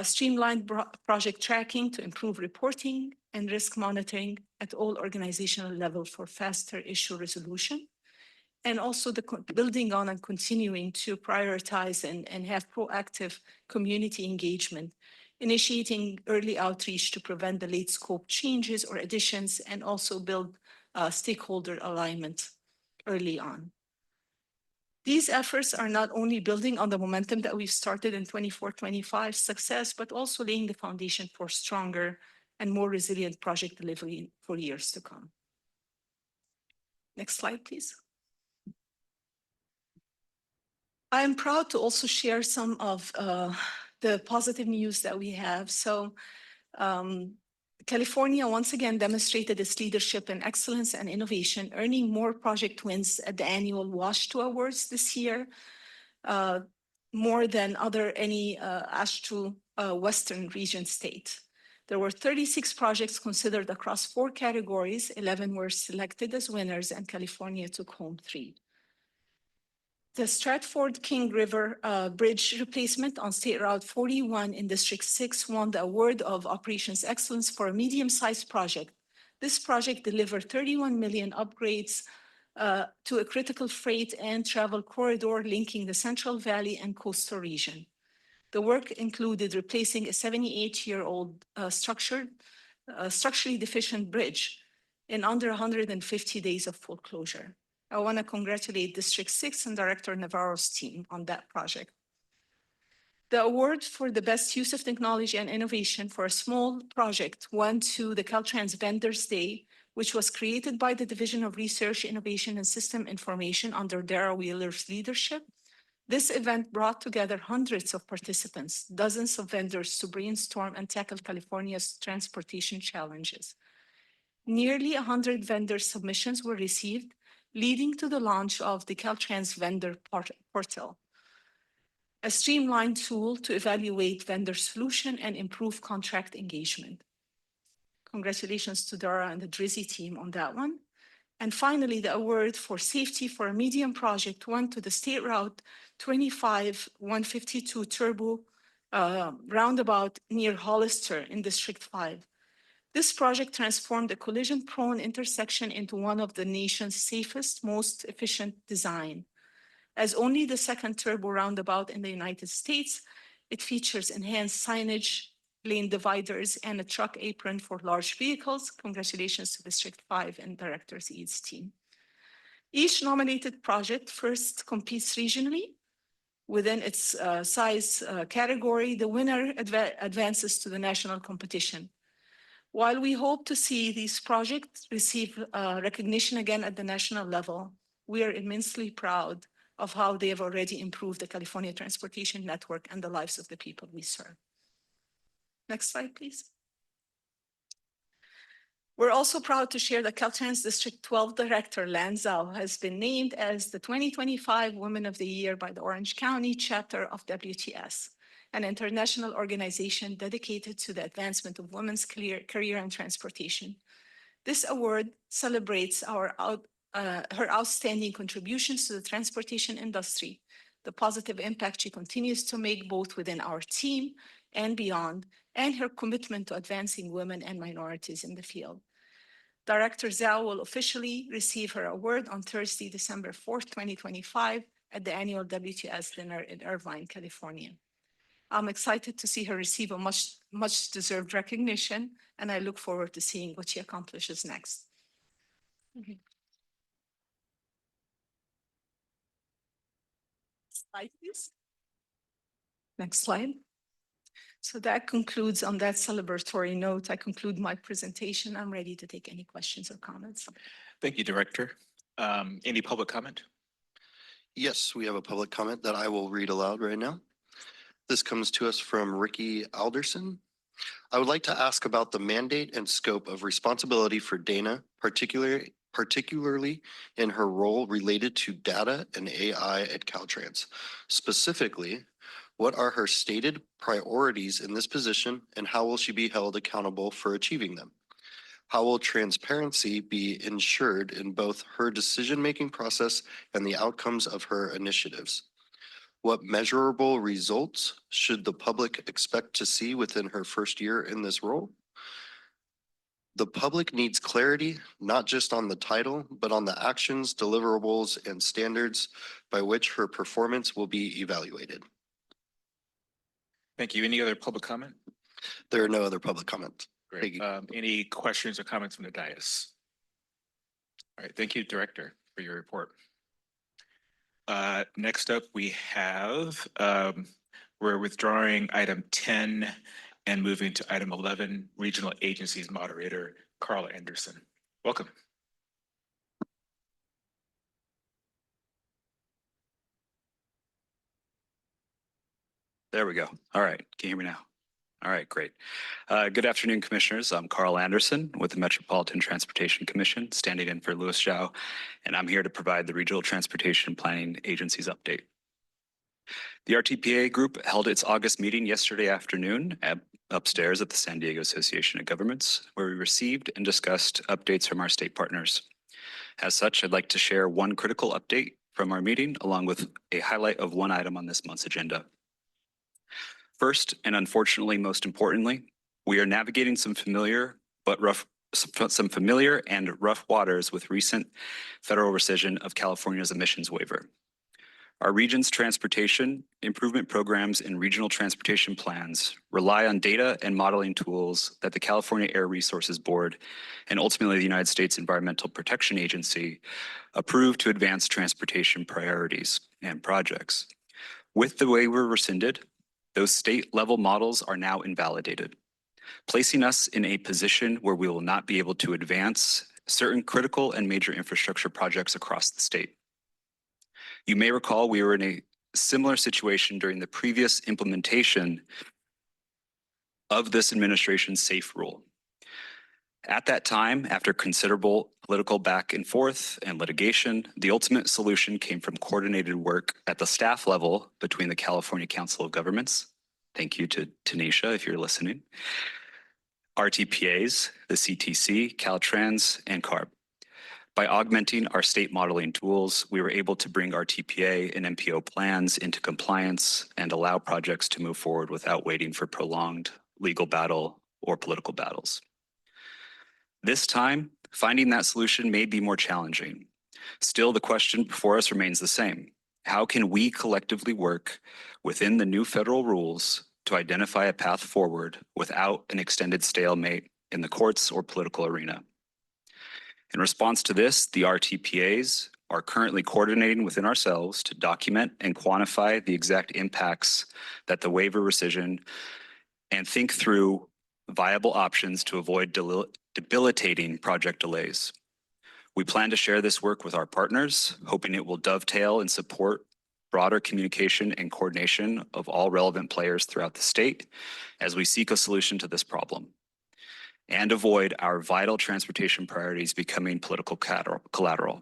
Speaker 17: Streamlined project tracking to improve reporting and risk monitoring at all organizational levels for faster issue resolution. And also building on and continuing to prioritize and have proactive community engagement, initiating early outreach to prevent the late scope changes or additions, and also build stakeholder alignment early on. These efforts are not only building on the momentum that we've started in 24-25 success, but also laying the foundation for stronger and more resilient project delivery for years to come. Next slide, please. I am proud to also share some of the positive news that we have. So California once again demonstrated its leadership in excellence and innovation, earning more project wins at the annual WASH2 Awards this year, more than any ASH2 Western region state. There were 36 projects considered across 4 categories. 11 were selected as winners, and California took home 3. The Stratford King River Bridge replacement on State Route 41 in District 6 won the Award of Operations Excellence for a medium-sized project. This project delivered 31 million upgrades to a critical freight and travel corridor linking the Central Valley and coastal region. The work included replacing a 78-year-old structurally deficient bridge in under 150 days of full closure. I want to congratulate District 6 and Director Navarro's team on that project. The award for the best use of technology and innovation for a small project went to the Caltrans Vendors Day, which was created by the Division of Research, Innovation, and System Information under Dara Wheeler's leadership. This event brought together hundreds of participants, dozens of vendors to brainstorm and tackle California's transportation challenges. Nearly 100 vendor submissions were received, leading to the launch of the Caltrans Vendor Portal, a streamlined tool to evaluate vendor solution and improve contract engagement. Congratulations to Dara and the Drizzy team on that one. And finally, the award for safety for a medium project went to the State Route 25-152 Turbo roundabout near Hollister in District 5. This project transformed a collision-prone intersection into one of the nation's safest, most efficient design. As only the second turbo roundabout in the United States, it features enhanced signage, lane dividers, and a truck apron for large vehicles. Congratulations to District 5 and Director Eads' team. Each nominated project first competes regionally within its size category. The winner advances to the national competition. While we hope to see these projects receive recognition again at the national level, we are immensely proud of how they have already improved the California transportation network and the lives of the people we serve. Next slide, please. We're also proud to share that Caltrans District 12 Director Lan Zhao has been named as the 2025 Woman of the Year by the Orange County chapter of WTS, an international organization dedicated to the advancement of women's career and transportation. This award celebrates her outstanding contributions to the transportation industry, the positive impact she continues to make both within our team and beyond, and her commitment to advancing women and minorities in the field. Director Zhao will officially receive her award on Thursday, December 4th, 2025, at the annual WTS dinner in Irvine, California. I'm excited to see her receive a much deserved recognition, and I look forward to seeing what she accomplishes next. Okay. Slide, please. Next slide. So that concludes on that celebratory note. I conclude my presentation. I'm ready to take any questions or comments.
Speaker 1: Thank you, Director. Any public comment?
Speaker 3: Yes, we have a public comment that I will read aloud right now. This comes to us from Ricky Alderson. I would like to ask about the mandate and scope of responsibility for Dana, particularly in her role related to data and AI at Caltrans. Specifically, what are her stated priorities in this position, and how will she be held accountable for achieving them? How will transparency be ensured in both her decision-making process and the outcomes of her initiatives? What measurable results should the public expect to see within her first year in this role? The public needs clarity, not just on the title, but on the actions, deliverables, and standards by which her performance will be evaluated.
Speaker 1: Thank you. Any other public comment?
Speaker 3: There are no other public comments. Thank
Speaker 1: Great.
Speaker 3: you.
Speaker 1: Any questions or comments from the dais? All right. Thank you, Director, for your report. Next up, we have, we're withdrawing item 10 and moving to item 11, Regional Agencies Moderator, Carla Anderson. Welcome.
Speaker 18: There we go. All right. Can you hear me now? All right, great. Good afternoon, Commissioners. I'm Carl Anderson with the Metropolitan Transportation Commission, standing in for Louis Zhao, and I'm here to provide the Regional Transportation Planning Agency's update. The RTPA group held its August meeting yesterday afternoon upstairs at the San Diego Association of Governments, where we received and discussed updates from our state partners. As such, I'd like to share one critical update from our meeting, along with a highlight of one item on this month's agenda. First, and unfortunately most importantly, we are navigating some familiar and rough waters with recent federal rescission of California's emissions waiver. Our region's transportation improvement programs and regional transportation plans rely on data and modeling tools that the California Air Resources Board and ultimately the United States Environmental Protection Agency approve to advance transportation priorities and projects. With the waiver rescinded, those state-level models are now invalidated, placing us in a position where we will not be able to advance certain critical and major infrastructure projects across the state. You may recall we were in a similar situation during the previous implementation of this administration's SAFE rule. At that time, after considerable political back and forth and litigation, the ultimate solution came from coordinated work at the staff level between the California Council of Governments. Thank you to Tanisha if you're listening. RTPAs, the CTC, Caltrans, and CARB. By augmenting our state modeling tools, we were able to bring RTPA and MPO plans into compliance and allow projects to move forward without waiting for prolonged legal battle or political battles. This time, finding that solution may be more challenging. Still, the question before us remains the same. How can we collectively work within the new federal rules to identify a path forward without an extended stalemate in the courts or political arena? In response to this, the RTPAs are currently coordinating within ourselves to document and quantify the exact impacts that the waiver rescission and think through viable options to avoid debilitating project delays. We plan to share this work with our partners, hoping it will dovetail and support broader communication and coordination of all relevant players throughout the state as we seek a solution to this problem and avoid our vital transportation priorities becoming political collateral.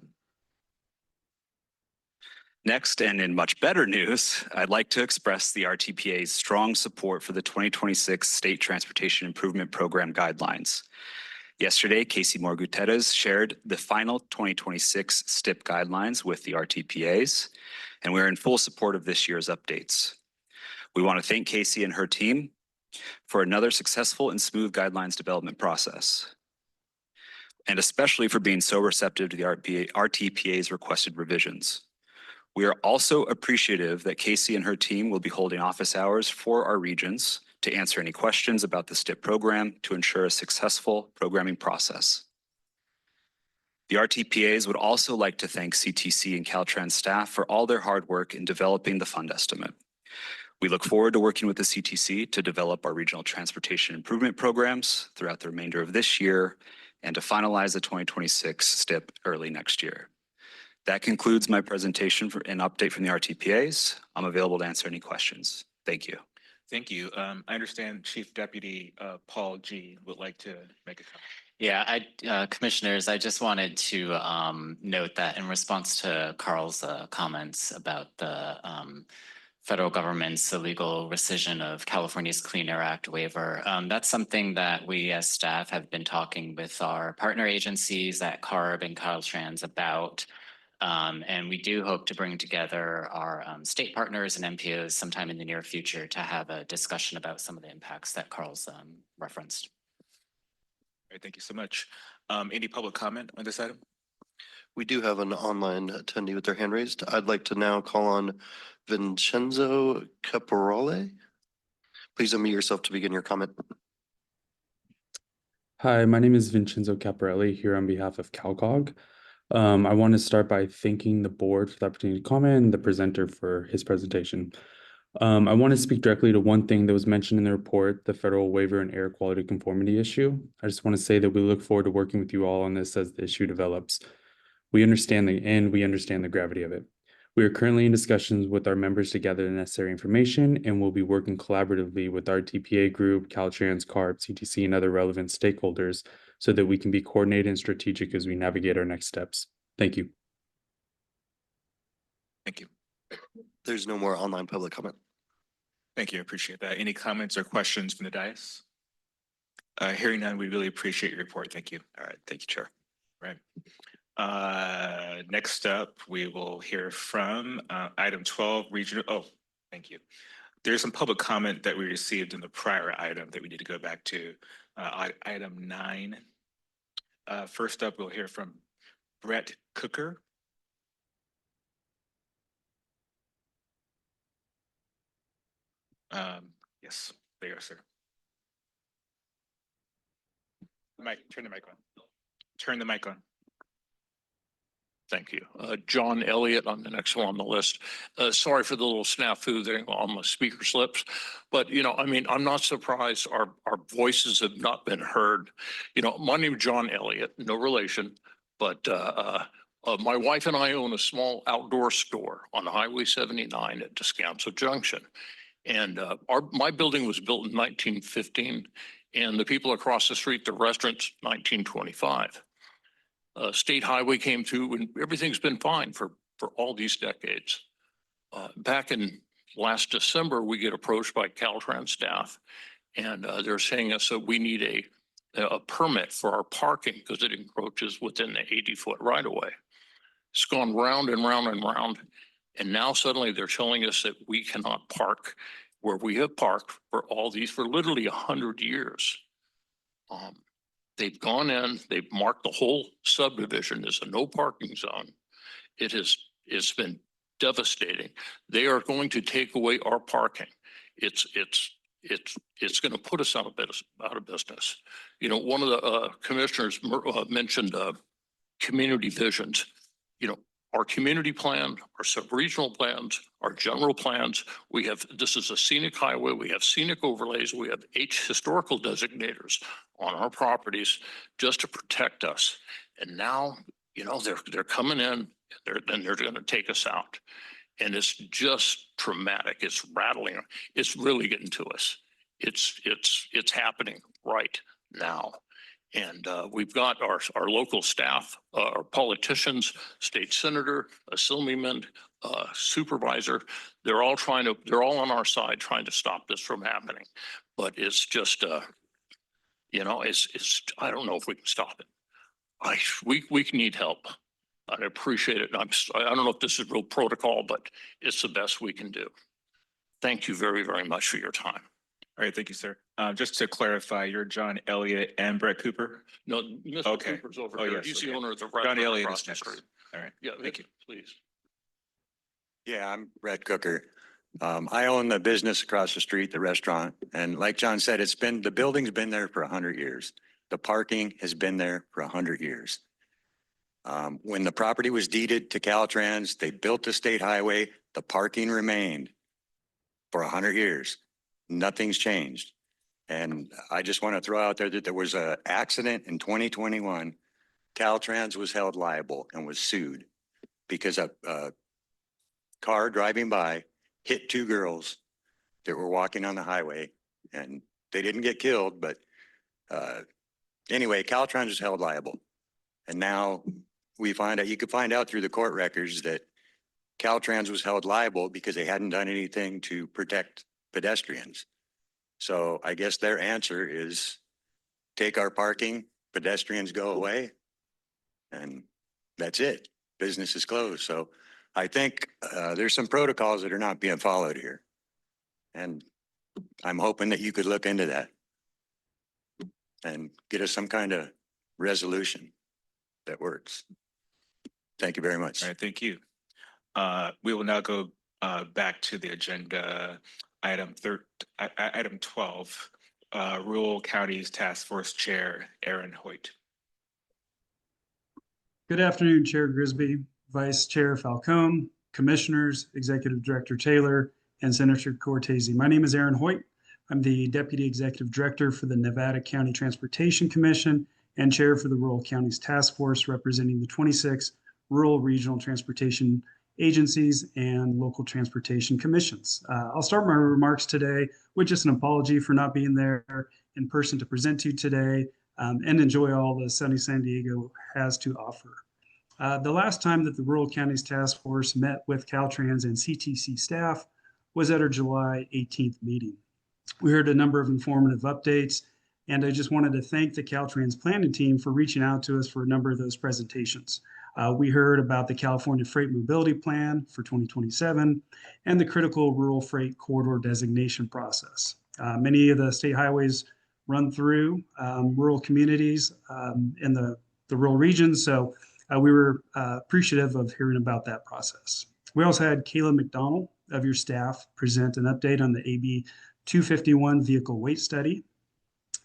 Speaker 18: Next, and in much better news, I'd like to express the RTPA's strong support for the 2026 State Transportation Improvement Program guidelines. Yesterday, Casey Moore Gutierrez shared the final 2026 STIP guidelines with the RTPAs, and we're in full support of this year's updates. We want to thank Casey and her team for another successful and smooth guidelines development process, and especially for being so receptive to the RTPA's requested revisions. We are also appreciative that Casey and her team will be holding office hours for our regions to answer any questions about the STIP program to ensure a successful programming process. The RTPAs would also like to thank CTC and Caltrans staff for all their hard work in developing the fund estimate. We look forward to working with the CTC to develop our regional transportation improvement programs throughout the remainder of this year and to finalize the 2026 STIP early next year. That concludes my presentation for an update from the RTPAs. I'm available to answer any questions. Thank you.
Speaker 1: Thank you. I understand Chief Deputy Paul G would like to make a comment.
Speaker 6: Yeah, Commissioners, I just wanted to note that in response to Carl's comments about the federal government's illegal rescission of California's Clean Air Act waiver, that's something that we as staff have been talking with our partner agencies at CARB and Caltrans about. And we do hope to bring together our state partners and MPOs sometime in the near future to have a discussion about some of the impacts that Carl's referenced.
Speaker 1: All right, thank you so much. Any public comment on this item?
Speaker 3: We do have an online attendee with their hand raised. I'd like to now call on Vincenzo Caporale. Please unmute yourself to begin your comment.
Speaker 19: Hi, my name is Vincenzo Caporelli here on behalf of CalCog. I want to start by thanking the board for the opportunity to comment and the presenter for his presentation. I want to speak directly to one thing that was mentioned in the report, the federal waiver and air quality conformity issue. I just want to say that we look forward to working with you all on this as the issue develops. We understand the gravity of it. We are currently in discussions with our members to gather the necessary information and will be working collaboratively with our TPA group, Caltrans, CARB, CTC, and other relevant stakeholders so that we can be coordinated and strategic as we navigate our next steps. Thank you.
Speaker 1: Thank you.
Speaker 3: There's no more online public comment.
Speaker 1: Thank you. I appreciate that. Any comments or questions from the dais? Hearing none, we really appreciate your report. Thank you.
Speaker 18: All right, thank you, Chair.
Speaker 1: Right. Next up, we will hear from item 12, regional. Oh, thank you. There's some public comment that we received in the prior item that we need to go back to. Item 9. First up, we'll hear from Brett Cooker. Yes, there you go, sir. Turn the mic on. Turn the mic on.
Speaker 20: Thank you. John Elliott, I'm the next one on the list. Sorry for the little snafu there on my speaker slips, but I mean, I'm not surprised our voices have not been heard. My name is John Elliott, no relation, but my wife and I own a small outdoor store on Highway 79 at Descanso Junction. And my building was built in 1915, and the people across the street, the restaurant's 1925. State highway came through and everything's been fine for all these decades. Back in last December, we get approached by Caltrans staff, and they're saying us that we need a permit for our parking because it encroaches within the 80-foot right of way. It's gone round and round and round. And now suddenly they're telling us that we cannot park where we have parked for literally 100 years. They've gone in, they've marked the whole subdivision as a no parking zone. It's been devastating. They are going to take away our parking. It's going to put us out of business. One of the commissioners mentioned community visions. Our community plan, our sub-regional plans, our general plans, this is a scenic highway, we have scenic overlays, we have 8 historical designators on our properties just to protect us. And now, they're coming in, and they're going to take us out. And it's just traumatic. It's rattling. It's really getting to us. It's happening right now. And we've got our local staff, our politicians, state senator, assemblyman, supervisor. They're all on our side trying to stop this from happening. But it's just, I don't know if we can stop it. We need help. I appreciate it. I don't know if this is real protocol, but it's the best we can do. Thank you very, very much for your time.
Speaker 1: All right, thank you, sir. Just to clarify, you're John Elliott and Brett Cooper?
Speaker 20: No, Mr.
Speaker 1: Okay.
Speaker 20: Cooper's over
Speaker 1: Oh,
Speaker 20: here.
Speaker 1: yes,
Speaker 20: He's
Speaker 1: okay.
Speaker 20: the owner of the
Speaker 1: John
Speaker 20: restaurant
Speaker 1: Elliott
Speaker 20: across
Speaker 1: is
Speaker 20: the
Speaker 1: next.
Speaker 20: street.
Speaker 1: All right,
Speaker 20: Yeah,
Speaker 1: thank you.
Speaker 20: please.
Speaker 21: Yeah, I'm Brett Cooker. I own the business across the street, the restaurant. And like John said, the building's been there for 100 years. The parking has been there for 100 years. When the property was deeded to Caltrans, they built the state highway, the parking remained for 100 years. Nothing's changed. And I just want to throw out there that there was an accident in 2021. Caltrans was held liable and was sued because a car driving by hit 2 girls that were walking on the highway, and they didn't get killed. But anyway, Caltrans was held liable. And now you could find out through the court records that Caltrans was held liable because they hadn't done anything to protect pedestrians. So I guess their answer is take our parking, pedestrians go away, and that's it. Business is closed. So I think there's some protocols that are not being followed here. And I'm hoping that you could look into that and get us some kind of resolution that works. Thank you very much.
Speaker 1: All right, thank you. We will now go back to the agenda. Item 12, Rural Counties Task Force Chair Aaron Hoyt.
Speaker 22: Good afternoon, Chair Grisby, Vice Chair Falcone, Commissioners, Executive Director Taylor, and Senator Cortese. My name is Aaron Hoyt. I'm the Deputy Executive Director for the Nevada County Transportation Commission and Chair for the Rural Counties Task Force representing the 26 rural regional transportation agencies, and local transportation commissions. I'll start my remarks today with just an apology for not being there in person to present to you today, and enjoy all the sunny San Diego has to offer. The last time that the Rural Counties Task Force met with Caltrans and CTC staff was at our July 18th meeting. We heard a number of informative updates, and I just wanted to thank the Caltrans planning team for reaching out to us for a number of those presentations. We heard about the California Freight Mobility Plan for 2027 and the critical rural freight corridor designation process. Many of the state highways run through rural communities in the rural regions, so we were appreciative of hearing about that process. We also had Kayla McDonald of your staff present an update on the AB 251 vehicle weight study.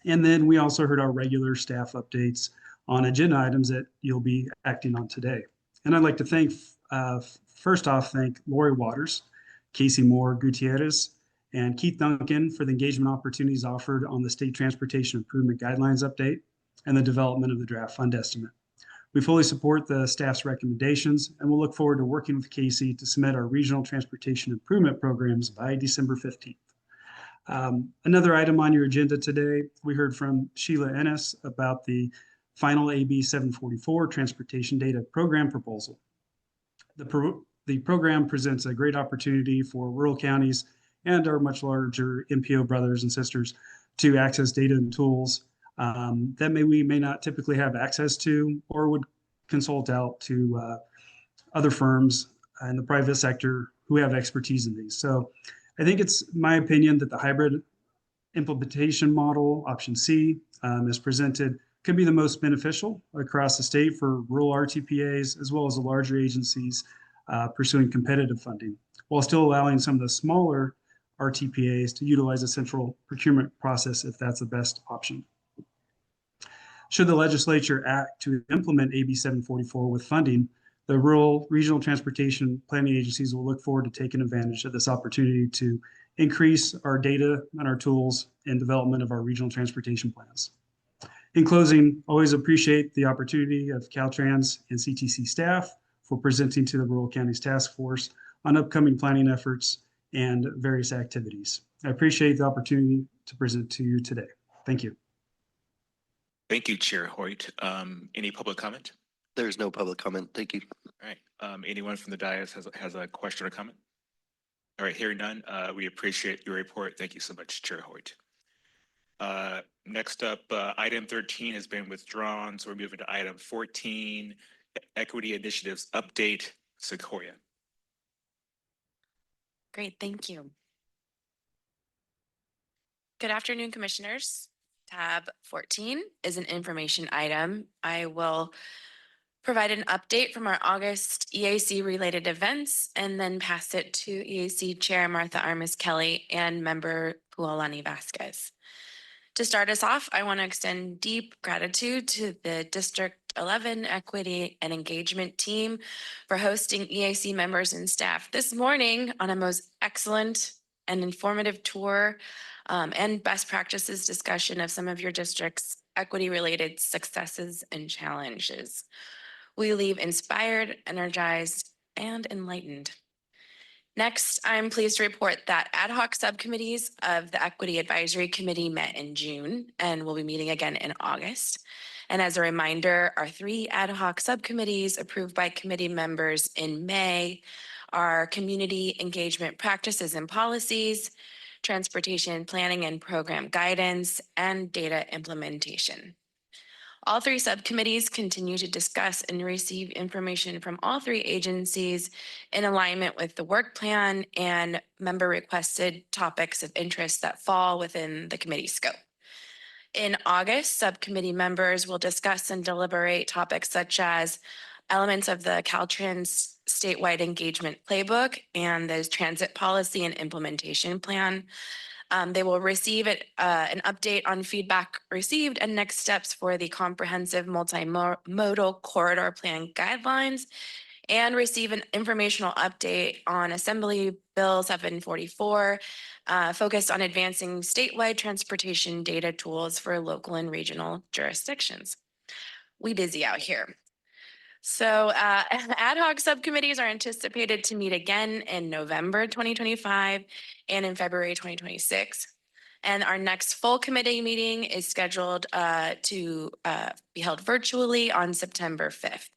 Speaker 22: And then we also heard our regular staff updates on agenda items that you'll be acting on today. And I'd like to thank, first off, thank Lori Waters, Casey Moore Gutierrez, and Keith Duncan for the engagement opportunities offered on the State Transportation Improvement Guidelines update and the development of the draft fund estimate. We fully support the staff's recommendations, and we'll look forward to working with Casey to submit our regional transportation improvement programs by December 15th. Another item on your agenda today, we heard from Sheila Ennis about the final AB 744 Transportation Data Program proposal. The program presents a great opportunity for rural counties and our much larger MPO brothers and sisters to access data and tools that we may not typically have access to, or would consult out to other firms in the private sector who have expertise in these. So I think it's my opinion that the hybrid implementation model, option C, as presented, could be the most beneficial across the state for rural RTPAs, as well as the larger agencies pursuing competitive funding, while still allowing some of the smaller RTPAs to utilize a central procurement process if that's the best option. Should the legislature act to implement AB 744 with funding, the rural regional transportation planning agencies will look forward to taking advantage of this opportunity to increase our data and our tools in development of our regional transportation plans. In closing, always appreciate the opportunity of Caltrans and CTC staff for presenting to the Rural Counties Task Force on upcoming planning efforts and various activities. I appreciate the opportunity to present to you today. Thank you.
Speaker 1: Thank you, Chair Hoyt. Any public comment?
Speaker 3: There's no public comment. Thank you.
Speaker 1: All right. Anyone from the dais has a question or comment? All right, hearing none, we appreciate your report. Thank you so much, Chair Hoyt. Next up, item 13 has been withdrawn, so we're moving to item 14, Equity Initiatives Update, Sequoia.
Speaker 2: Great, thank you. Good afternoon, Commissioners. Tab 14 is an information item. I will provide an update from our August EAC related events and then pass it to EAC Chair Martha Armas Kelly and Member Puolani Vasquez. To start us off, I want to extend deep gratitude to the District 11 Equity and Engagement team for hosting EAC members and staff this morning on a most excellent and informative tour and best practices discussion of some of your district's equity-related successes and challenges. We leave inspired, energized, and enlightened. Next, I'm pleased to report that ad hoc subcommittees of the Equity Advisory Committee met in June and will be meeting again in August. And as a reminder, our 3 ad hoc subcommittees approved by committee members in May are Community Engagement Practices and Policies, Transportation Planning and Program Guidance, and Data Implementation. All 3 subcommittees continue to discuss and receive information from all 3 agencies in alignment with the work plan and member requested topics of interest that fall within the committee scope. In August, subcommittee members will discuss and deliberate topics such as elements of the Caltrans statewide engagement playbook and the transit policy and implementation plan. They will receive an update on feedback received and next steps for the comprehensive multimodal corridor plan guidelines and receive an informational update on Assembly Bill 744, focused on advancing statewide transportation data tools for local and regional jurisdictions. We busy out here. So ad hoc subcommittees are anticipated to meet again in November 2025 and in February 2026. And our next full committee meeting is scheduled to be held virtually on September 5th.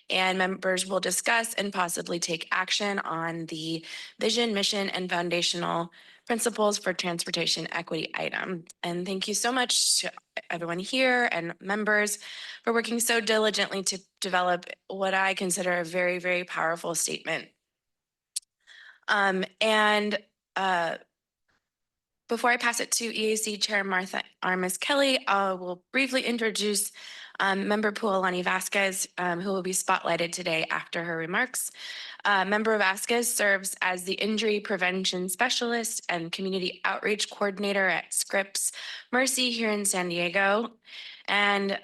Speaker 2: And members will discuss and possibly take action on the vision, mission, and foundational principles for transportation equity item. And thank you so much to everyone here and members for working so diligently to develop what I consider a very, very powerful statement. Before I pass it to EAC Chair Martha Armas Kelly, I will briefly introduce Member Pualani Vasquez, who will be spotlighted today after her remarks. Member Vasquez serves as the Injury Prevention Specialist and Community Outreach Coordinator at Scripps Mercy here in San Diego. And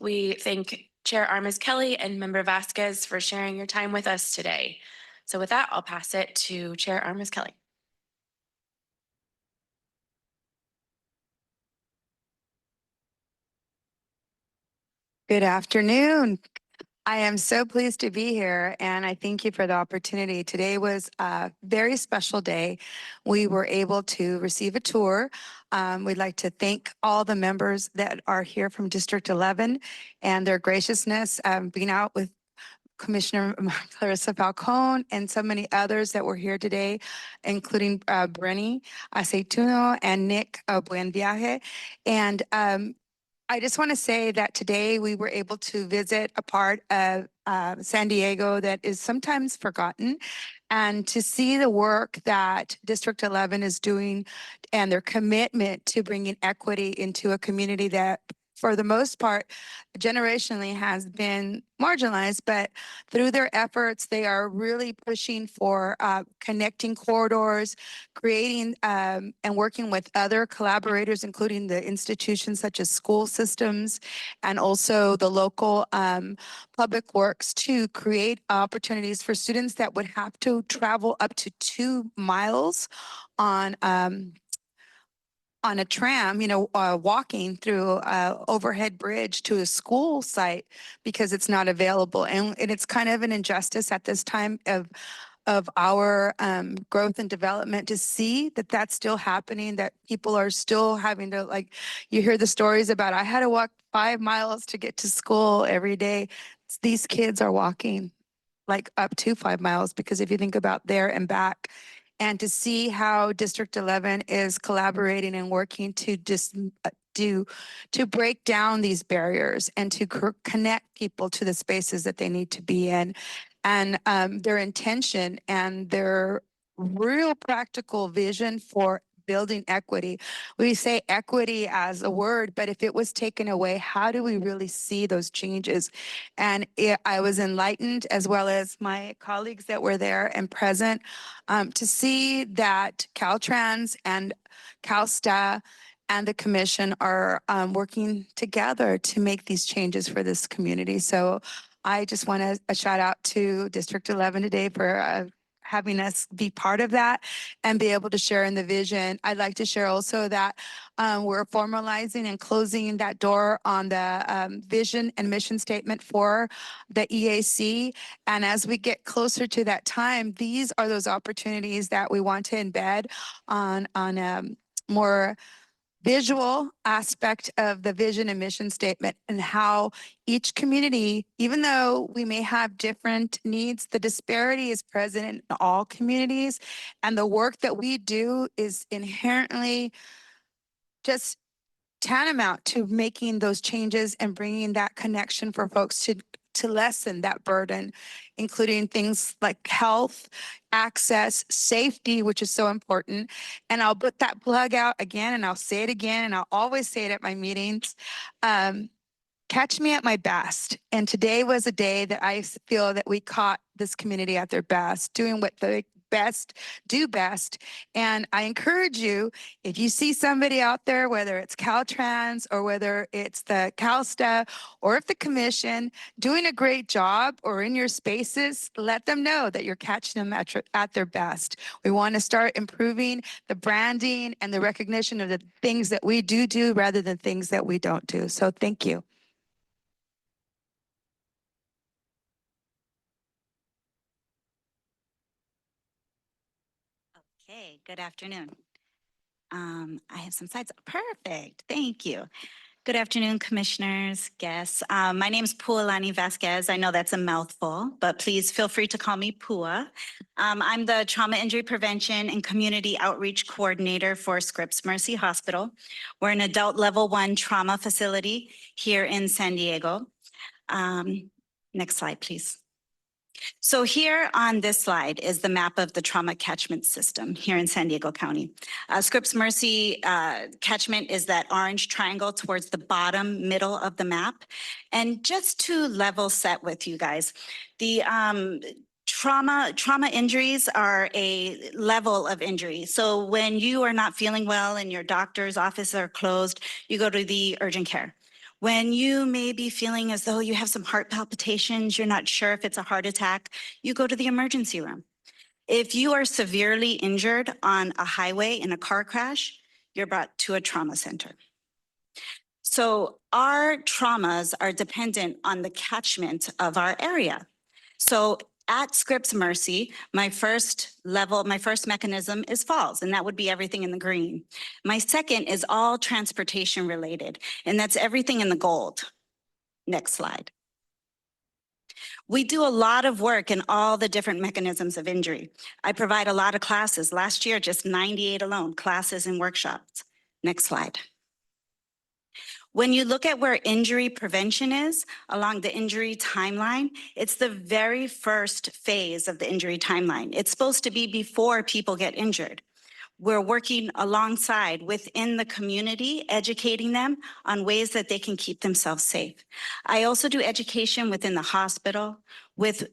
Speaker 2: we thank Chair Armas Kelly and Member Vasquez for sharing your time with us today. So with that, I'll pass it to Chair Armas Kelly.
Speaker 4: Good afternoon. I am so pleased to be here and I thank you for the opportunity. Today was a very special day. We were able to receive a tour. We'd like to thank all the members that are here from District 11 and their graciousness being out with Commissioner Clarissa Falcone and so many others that were here today, including Brenny Aceituno and Nick Buenviaje. And I just want to say that today we were able to visit a part of San Diego that is sometimes forgotten, and to see the work that District 11 is doing and their commitment to bringing equity into a community that for the most part, generationally has been marginalized, but through their efforts, they are really pushing for connecting corridors, creating and working with other collaborators, including the institutions such as school systems and also the local public works to create opportunities for students that would have to travel up to 2 miles on a tram, walking through a overhead bridge to a school site because it's not available. And it's kind of an injustice at this time of our growth and development to see that that's still happening, that people are still having to, like, you hear the stories about, I had to walk 5 miles to get to school every day. These kids are walking like up to 5 miles, because if you think about there and back, and to see how District 11 is collaborating and working to just to break down these barriers and to connect people to the spaces that they need to be in. And their intention and their real practical vision for building equity. We say equity as a word, but if it was taken away, how do we really see those changes? And I was enlightened, as well as my colleagues that were there and present, to see that Caltrans and CalSTA and the commission are working together to make these changes for this community. So I just want to shout out to District 11 today for having us be part of that and be able to share in the vision. I'd like to share also that we're formalizing and closing that door on the vision and mission statement for the EAC. And as we get closer to that time, these are those opportunities that we want to embed on more visual aspect of the vision and mission statement, and how each community, even though we may have different needs, the disparity is present in all communities. And the work that we do is inherently just tantamount to making those changes and bringing that connection for folks to lessen that burden, including things like health, access, safety, which is so important. And I'll put that plug out again, and I'll say it again, and I'll always say it at my meetings. Catch me at my best. And today was a day that I feel that we caught this community at their best, doing what they do best. And I encourage you, if you see somebody out there, whether it's Caltrans or whether it's the CalSTA or if the commission doing a great job or in your spaces, let them know that you're catching them at their best. We want to start improving the branding and the recognition of the things that we do rather than things that we don't do. So thank you.
Speaker 8: Okay, good afternoon. I have some slides. Perfect. Thank you. Good afternoon, commissioners, guests. My name is Pualani Vasquez. I know that's a mouthful, but please feel free to call me Pua. I'm the Trauma Injury Prevention and Community Outreach Coordinator for Scripps Mercy Hospital. We're an adult level 1 trauma facility here in San Diego. Next slide, please. So here on this slide is the map of the trauma catchment system here in San Diego County. Scripps Mercy catchment is that orange triangle towards the bottom middle of the map. And just to level set with you guys, the trauma injuries are a level of injury. So when you are not feeling well and your doctor's offices are closed, you go to the urgent care. When you may be feeling as though you have some heart palpitations, you're not sure if it's a heart attack, you go to the emergency room. If you are severely injured on a highway in a car crash, you're brought to a trauma center. So our traumas are dependent on the catchment of our area. So at Scripps Mercy, my first mechanism is falls, and that would be everything in the green. My second is all transportation related, and that's everything in the gold. Next slide. We do a lot of work in all the different mechanisms of injury. I provide a lot of classes. Last year, just 98 alone, classes and workshops. Next slide. When you look at where injury prevention is along the injury timeline, it's the very first phase of the injury timeline. It's supposed to be before people get injured. We're working alongside within the community, educating them on ways that they can keep themselves safe. I also do education within the hospital with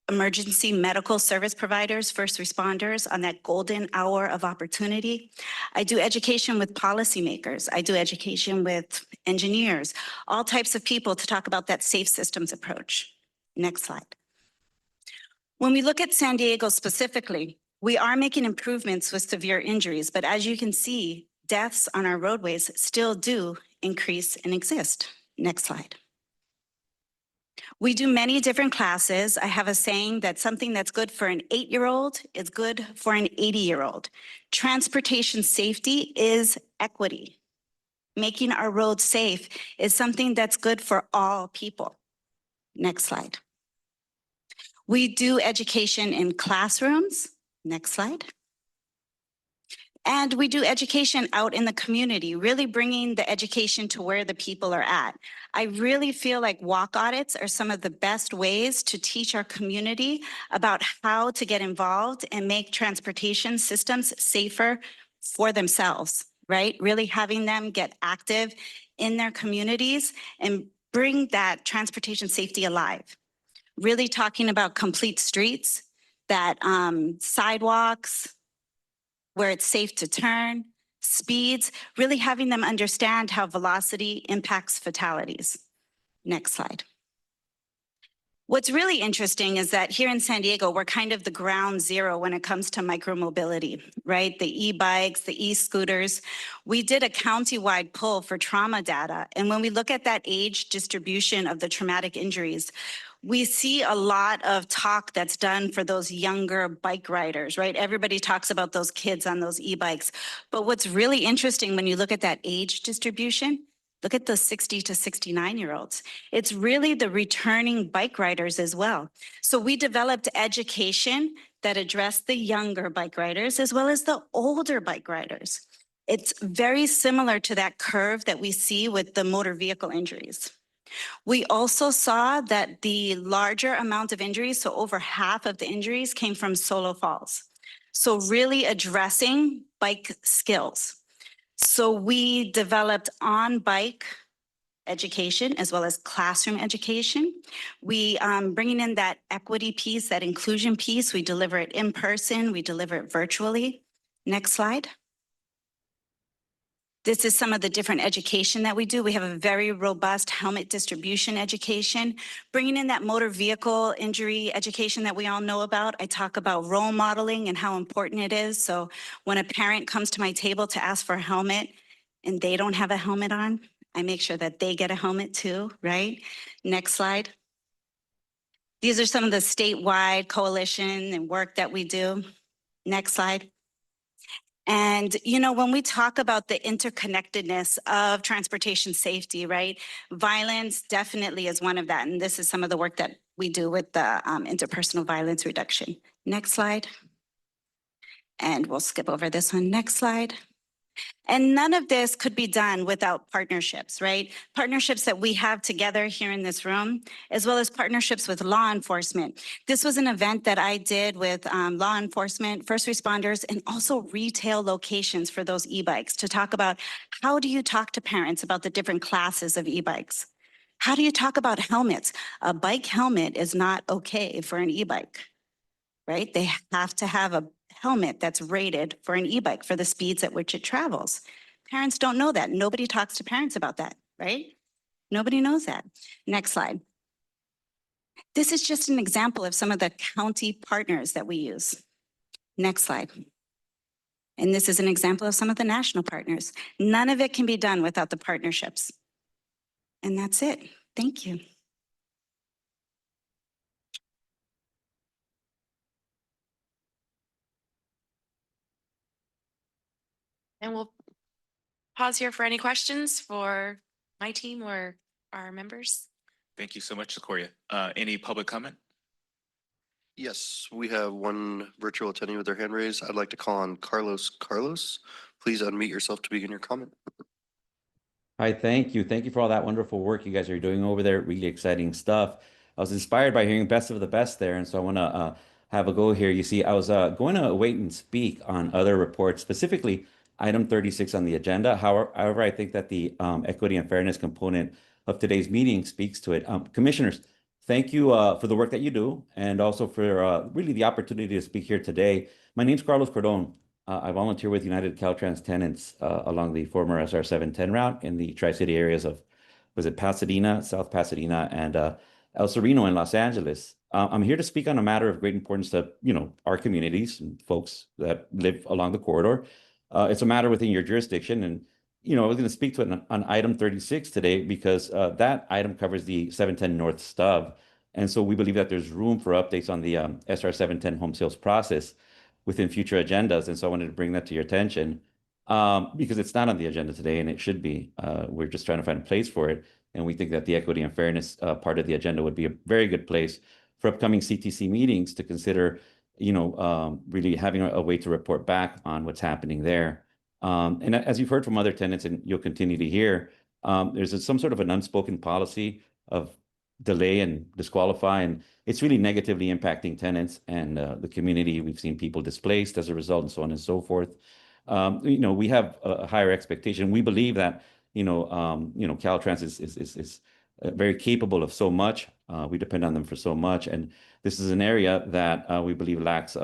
Speaker 8: emergency medical service providers, first responders on that golden hour of opportunity. I do education with policymakers. I do education with engineers, all types of people to talk about that safe systems approach. Next slide. When we look at San Diego specifically, we are making improvements with severe injuries, but as you can see, deaths on our roadways still do increase and exist. Next slide. We do many different classes. I have a saying that something that's good for an 8-year-old is good for an 80-year-old. Transportation safety is equity. Making our roads safe is something that's good for all people. Next slide. We do education in classrooms. Next slide. And we do education out in the community, really bringing the education to where the people are at. I really feel like walk audits are some of the best ways to teach our community about how to get involved and make transportation systems safer for themselves, right? Really having them get active in their communities and bring that transportation safety alive. Really talking about complete streets, that sidewalks, where it's safe to turn, speeds, really having them understand how velocity impacts fatalities. Next slide. What's really interesting is that here in San Diego, we're kind of the ground zero when it comes to micromobility, right? The e-bikes, the e-scooters. We did a county-wide poll for trauma data. And when we look at that age distribution of the traumatic injuries, we see a lot of talk that's done for those younger bike riders, right? Everybody talks about those kids on those e-bikes. But what's really interesting when you look at that age distribution, look at the 60 to 69-year-olds. It's really the returning bike riders as well. So we developed education that addressed the younger bike riders as well as the older bike riders. It's very similar to that curve that we see with the motor vehicle injuries. We also saw that the larger amount of injuries, so over half of the injuries, came from solo falls. So really addressing bike skills. So we developed on-bike education as well as classroom education. We bringing in that equity piece, that inclusion piece. We deliver it in person, we deliver it virtually. Next slide. This is some of the different education that we do. We have a very robust helmet distribution education, bringing in that motor vehicle injury education that we all know about. I talk about role modeling and how important it is. So when a parent comes to my table to ask for a helmet and they don't have a helmet on, I make sure that they get a helmet too, right? Next slide. These are some of the statewide coalition and work that we do. Next slide. And, you know, when we talk about the interconnectedness of transportation safety, right? Violence definitely is one of that. And this is some of the work that we do with the interpersonal violence reduction. Next slide. And we'll skip over this one. Next slide. And none of this could be done without partnerships, right? Partnerships that we have together here in this room, as well as partnerships with law enforcement. This was an event that I did with law enforcement, first responders, and also retail locations for those e-bikes to talk about how do you talk to parents about the different classes of e-bikes? How do you talk about helmets? A bike helmet is not okay for an e-bike, right? They have to have a helmet that's rated for an e-bike for the speeds at which it travels. Parents don't know that. Nobody talks to parents about that, right? Nobody knows that. Next slide. This is just an example of some of the county partners that we use. Next slide. And this is an example of some of the national partners. None of it can be done without the partnerships. And that's it. Thank you.
Speaker 2: And we'll pause here for any questions for my team or our members.
Speaker 1: Thank you so much, Sequoia. Any public comment?
Speaker 3: Yes, we have one virtual attendee with their hand raised. I'd like to call on Carlos. Carlos, please unmute yourself to begin your comment.
Speaker 9: Hi, thank you. Thank you for all that wonderful work you guys are doing over there. Really exciting stuff. I was inspired by hearing best of the best there. And so I want to have a go here. You see, I was going to wait and speak on other reports, specifically item 36 on the agenda. However, I think that the equity and fairness component of today's meeting speaks to it. Commissioners, thank you for the work that you do and also for really the opportunity to speak here today. My name's Carlos Cordon. I volunteer with United Caltrans tenants along the former SR 710 route in the Tri-City areas of, was it Pasadena, South Pasadena, and El Sereno in Los Angeles. I'm here to speak on a matter of great importance to, you know, our communities and folks that live along the corridor. It's a matter within your jurisdiction. And, you know, I was going to speak to it on item 36 today because that item covers the 710 North stub. And so we believe that there's room for updates on the SR 710 home sales process within future agendas. And so I wanted to bring that to your attention because it's not on the agenda today and it should be. We're just trying to find a place for it. And we think that the equity and fairness part of the agenda would be a very good place for upcoming CTC meetings to consider, you know, really having a way to report back on what's happening there. And as you've heard from other tenants and you'll continue to hear, there's some sort of an unspoken policy of delay and disqualify, and it's really negatively impacting tenants and the community. We've seen people displaced as a result and so on and so forth. You know, we have a higher expectation. We believe that, you know, Caltrans is very capable of so much. We depend on them for so much. And this is an area that we believe lacks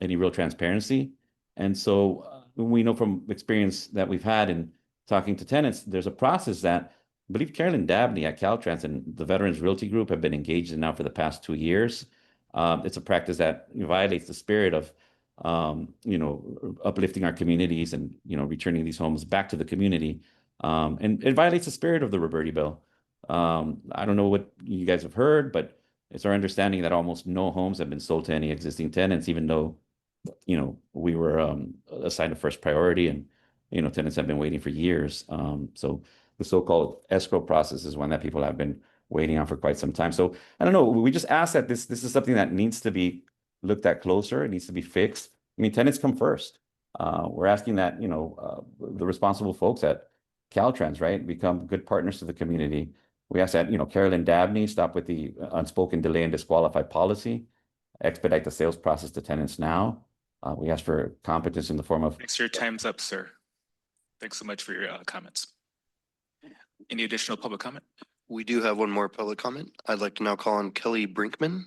Speaker 9: any real transparency. And so we know from experience that we've had in talking to tenants, there's a process that I believe Carolyn Dabney at Caltrans and the Veterans Realty Group have been engaged in now for the past 2 years. It's a practice that violates the spirit of, you know, uplifting our communities and, you know, returning these homes back to the community. And it violates the spirit of the Roberti Bill. I don't know what you guys have heard, but it's our understanding that almost no homes have been sold to any existing tenants, even though, you know, we were assigned a first priority and, you know, tenants have been waiting for years. So the so-called escrow process is one that people have been waiting on for quite some time. So I don't know, we just ask that this is something that needs to be looked at closer. It needs to be fixed. I mean, tenants come first. We're asking that, you know, the responsible folks at Caltrans, right, become good partners to the community. We ask that, you know, Carolyn Dabney stop with the unspoken delay and disqualify policy, expedite the sales process to tenants now. We ask for competence in the form of.
Speaker 1: Thanks, your time's up, sir. Thanks so much for your comments. Any additional public comment?
Speaker 3: We do have one more public comment. I'd like to now call on Kelly Brinkman.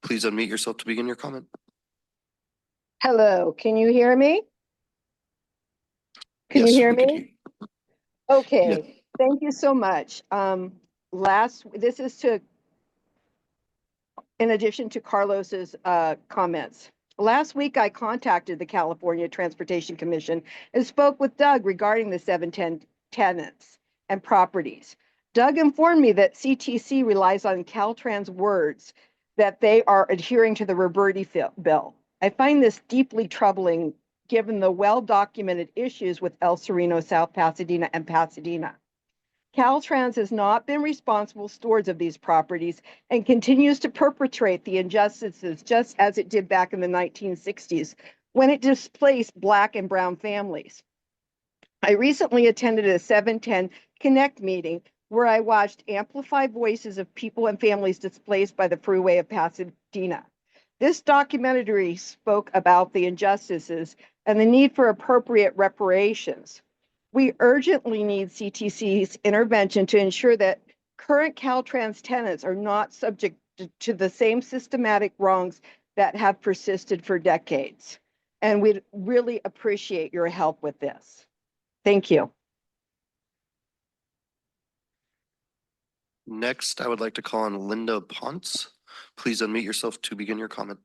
Speaker 3: Please unmute yourself to begin your comment.
Speaker 10: Hello, can you hear me? Can
Speaker 3: Yes,
Speaker 10: you hear
Speaker 3: we can
Speaker 10: me? Okay, thank you so much. This is in addition to Carlos's comments. Last week, I contacted the California Transportation Commission and spoke with Doug regarding the 710 tenants and properties. Doug informed me that CTC relies on Caltrans words that they are adhering to the Roberti bill. I find this deeply troubling given the well-documented issues with El Sereno, South Pasadena, and Pasadena. Caltrans has not been responsible stewards of these properties and continues to perpetrate the injustices just as it did back in the 1960s when it displaced Black and Brown families. I recently attended a 710 Connect meeting where I watched amplified voices of people and families displaced by the Freeway of Pasadena. This documentary spoke about the injustices and the need for appropriate reparations. We urgently need CTC's intervention to ensure that current Caltrans tenants are not subject to the same systematic wrongs that have persisted for decades. And we'd really appreciate your help with this. Thank you.
Speaker 3: Next, I would like to call on Linda Ponce. Please unmute yourself to begin your comment.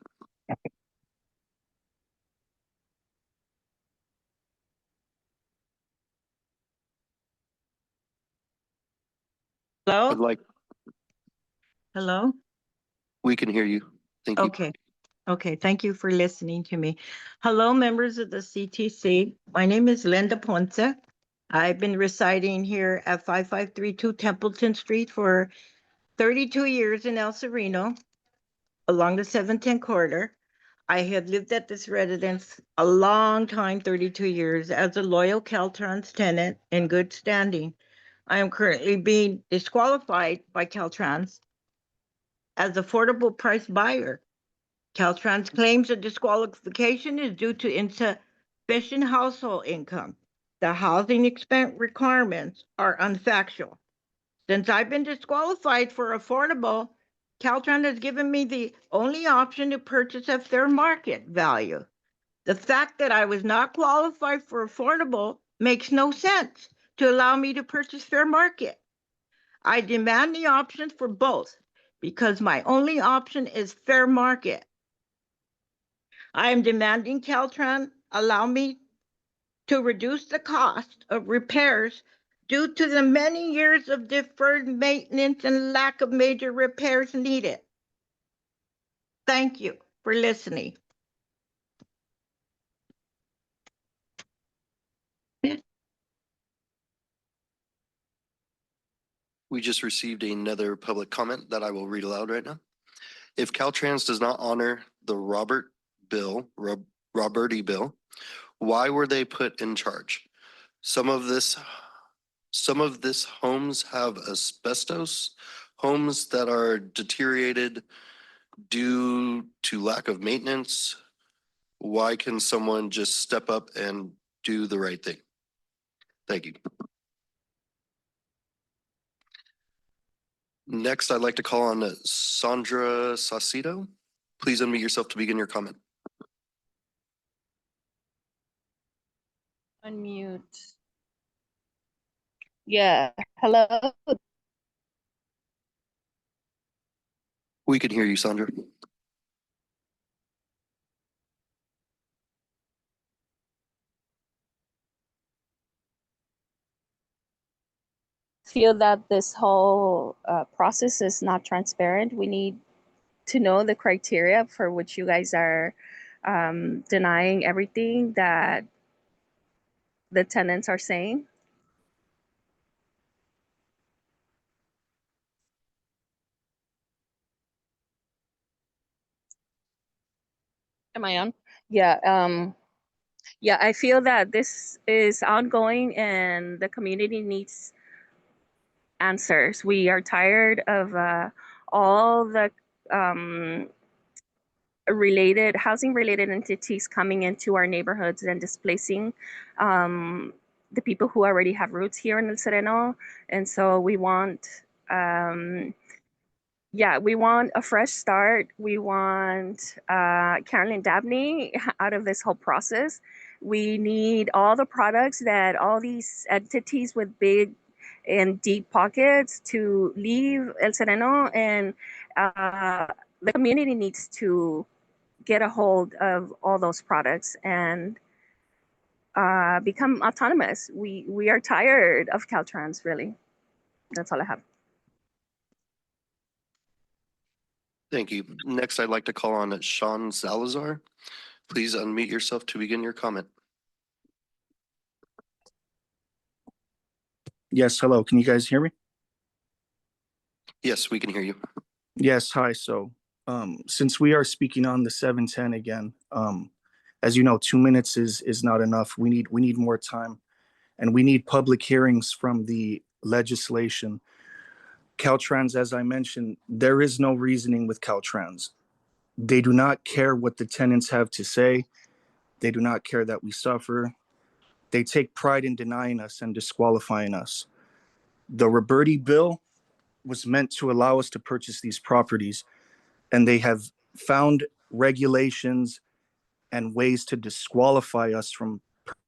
Speaker 11: Hello?
Speaker 3: I'd like,
Speaker 11: Hello?
Speaker 3: we can hear you. Thank you.
Speaker 11: Okay. Okay, thank you for listening to me. Hello, members of the CTC. My name is Linda Ponce. I've been residing here at 5532 Templeton Street for 32 years in El Sereno along the 710 corridor. I have lived at this residence a long time, 32 years, as a loyal Caltrans tenant in good standing. I am currently being disqualified by Caltrans as affordable price buyer. Caltrans claims the disqualification is due to insufficient household income. The housing expense requirements are unfactual. Since I've been disqualified for affordable, Caltrans has given me the only option to purchase at fair market value. The fact that I was not qualified for affordable makes no sense to allow me to purchase fair market. I demand the options for both because my only option is fair market. I am demanding Caltrans allow me to reduce the cost of repairs due to the many years of deferred maintenance and lack of major repairs needed. Thank you for listening.
Speaker 3: We just received another public comment that I will read aloud right now. If Caltrans does not honor the Roberti bill, why were they put in charge? Some of this homes have asbestos, homes that are deteriorated due to lack of maintenance. Why can someone just step up and do the right thing? Thank you. Next, I'd like to call on Sandra Saucedo. Please unmute yourself to begin your comment.
Speaker 13: Unmute. Yeah, hello.
Speaker 3: We can hear you, Sandra.
Speaker 13: Feel that this whole process is not transparent. We need to know the criteria for which you guys are denying everything that the tenants are saying. Am I on? Yeah. Yeah, I feel that this is ongoing and the community needs answers. We are tired of all the housing related entities coming into our neighborhoods and displacing the people who already have roots here in El Sereno. And so we want, we want a fresh start. We want Carolyn Dabney out of this whole process. We need all the products that all these entities with big and deep pockets to leave El Sereno, and the community needs to get a hold of all those products and become autonomous. We are tired of Caltrans, really. That's all I have.
Speaker 3: Thank you. Next, I'd like to call on Sean Salazar. Please unmute yourself to begin your comment.
Speaker 12: Yes, hello. Can you guys hear me?
Speaker 3: Yes, we can hear you.
Speaker 12: Yes, hi. So, since we are speaking on the 710 again, as you know, 2 minutes is not enough. We need more time, and we need public hearings from the legislation. Caltrans, as I mentioned, there is no reasoning with Caltrans. They do not care what the tenants have to say. They do not care that we suffer. They take pride in denying us and disqualifying us. The Roberti bill was meant to allow us to purchase these properties, and they have found regulations and ways to disqualify us from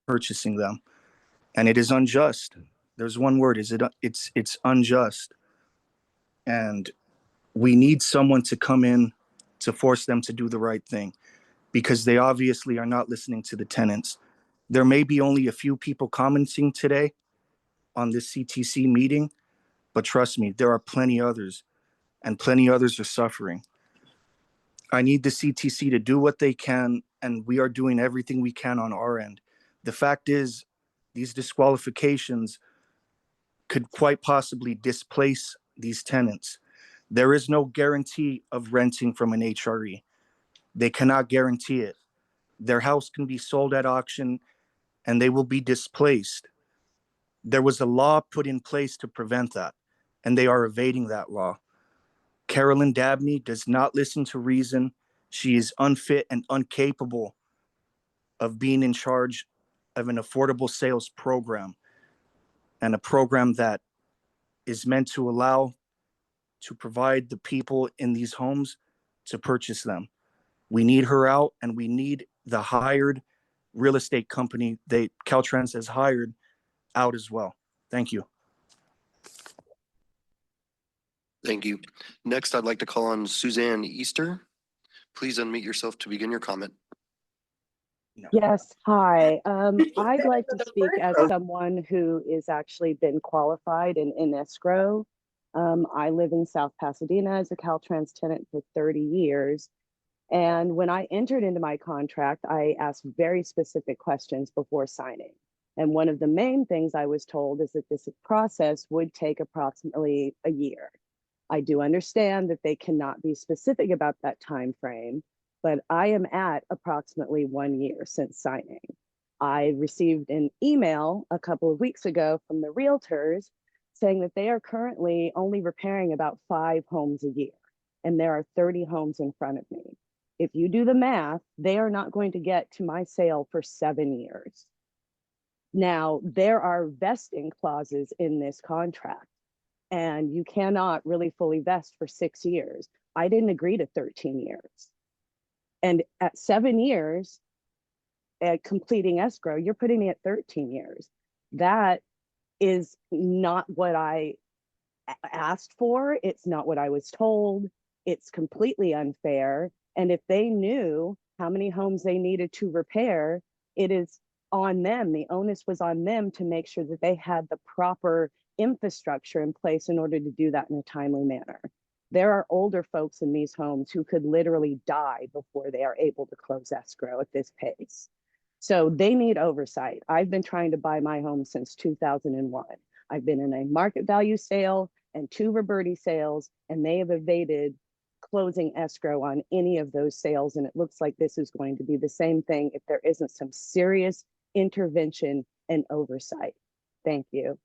Speaker 12: purchasing them. And it is unjust. There's one word, it's unjust. And we need someone to come in to force them to do the right thing, because they obviously are not listening to the tenants. There may be only a few people commenting today on this CTC meeting, but trust me, there are plenty others, and plenty others are suffering. I need the CTC to do what they can, and we are doing everything we can on our end. The fact is, these disqualifications could quite possibly displace these tenants. There is no guarantee of renting from an HRE. They cannot guarantee it. Their house can be sold at auction and they will be displaced. There was a law put in place to prevent that, and they are evading that law. Carolyn Dabney does not listen to reason. She is unfit and incapable of being in charge of an affordable sales program, and a program that is meant to allow to provide the people in these homes to purchase them. We need her out, and we need the hired real estate company Caltrans has hired out as well. Thank you.
Speaker 3: Thank you. Next, I'd like to call on Suzanne Easter. Please unmute yourself to begin your comment.
Speaker 14: Yes, hi. I'd like to speak as someone who is actually been qualified in escrow. I live in South Pasadena as a Caltrans tenant for 30 years. And when I entered into my contract, I asked very specific questions before signing. And one of the main things I was told is that this process would take approximately a year. I do understand that they cannot be specific about that time frame, but I am at approximately 1 year since signing. I received an email a couple of weeks ago from the realtors saying that they are currently only repairing about 5 homes a year, and there are 30 homes in front of me. If you do the math, they are not going to get to my sale for 7 years. Now, there are vesting clauses in this contract, and you cannot really fully vest for 6 years. I didn't agree to 13 years. And at 7 years, at completing escrow, you're putting me at 13 years. That is not what I asked for. It's not what I was told. It's completely unfair. And if they knew how many homes they needed to repair, it is on them. The onus was on them to make sure that they had the proper infrastructure in place in order to do that in a timely manner. There are older folks in these homes who could literally die before they are able to close escrow at this pace. So they need oversight. I've been trying to buy my home since 2001. I've been in a market value sale and 2 Roberti sales, and they have evaded closing escrow on any of those sales. And it looks like this is going to be the same thing if there isn't some serious intervention and oversight. Thank you.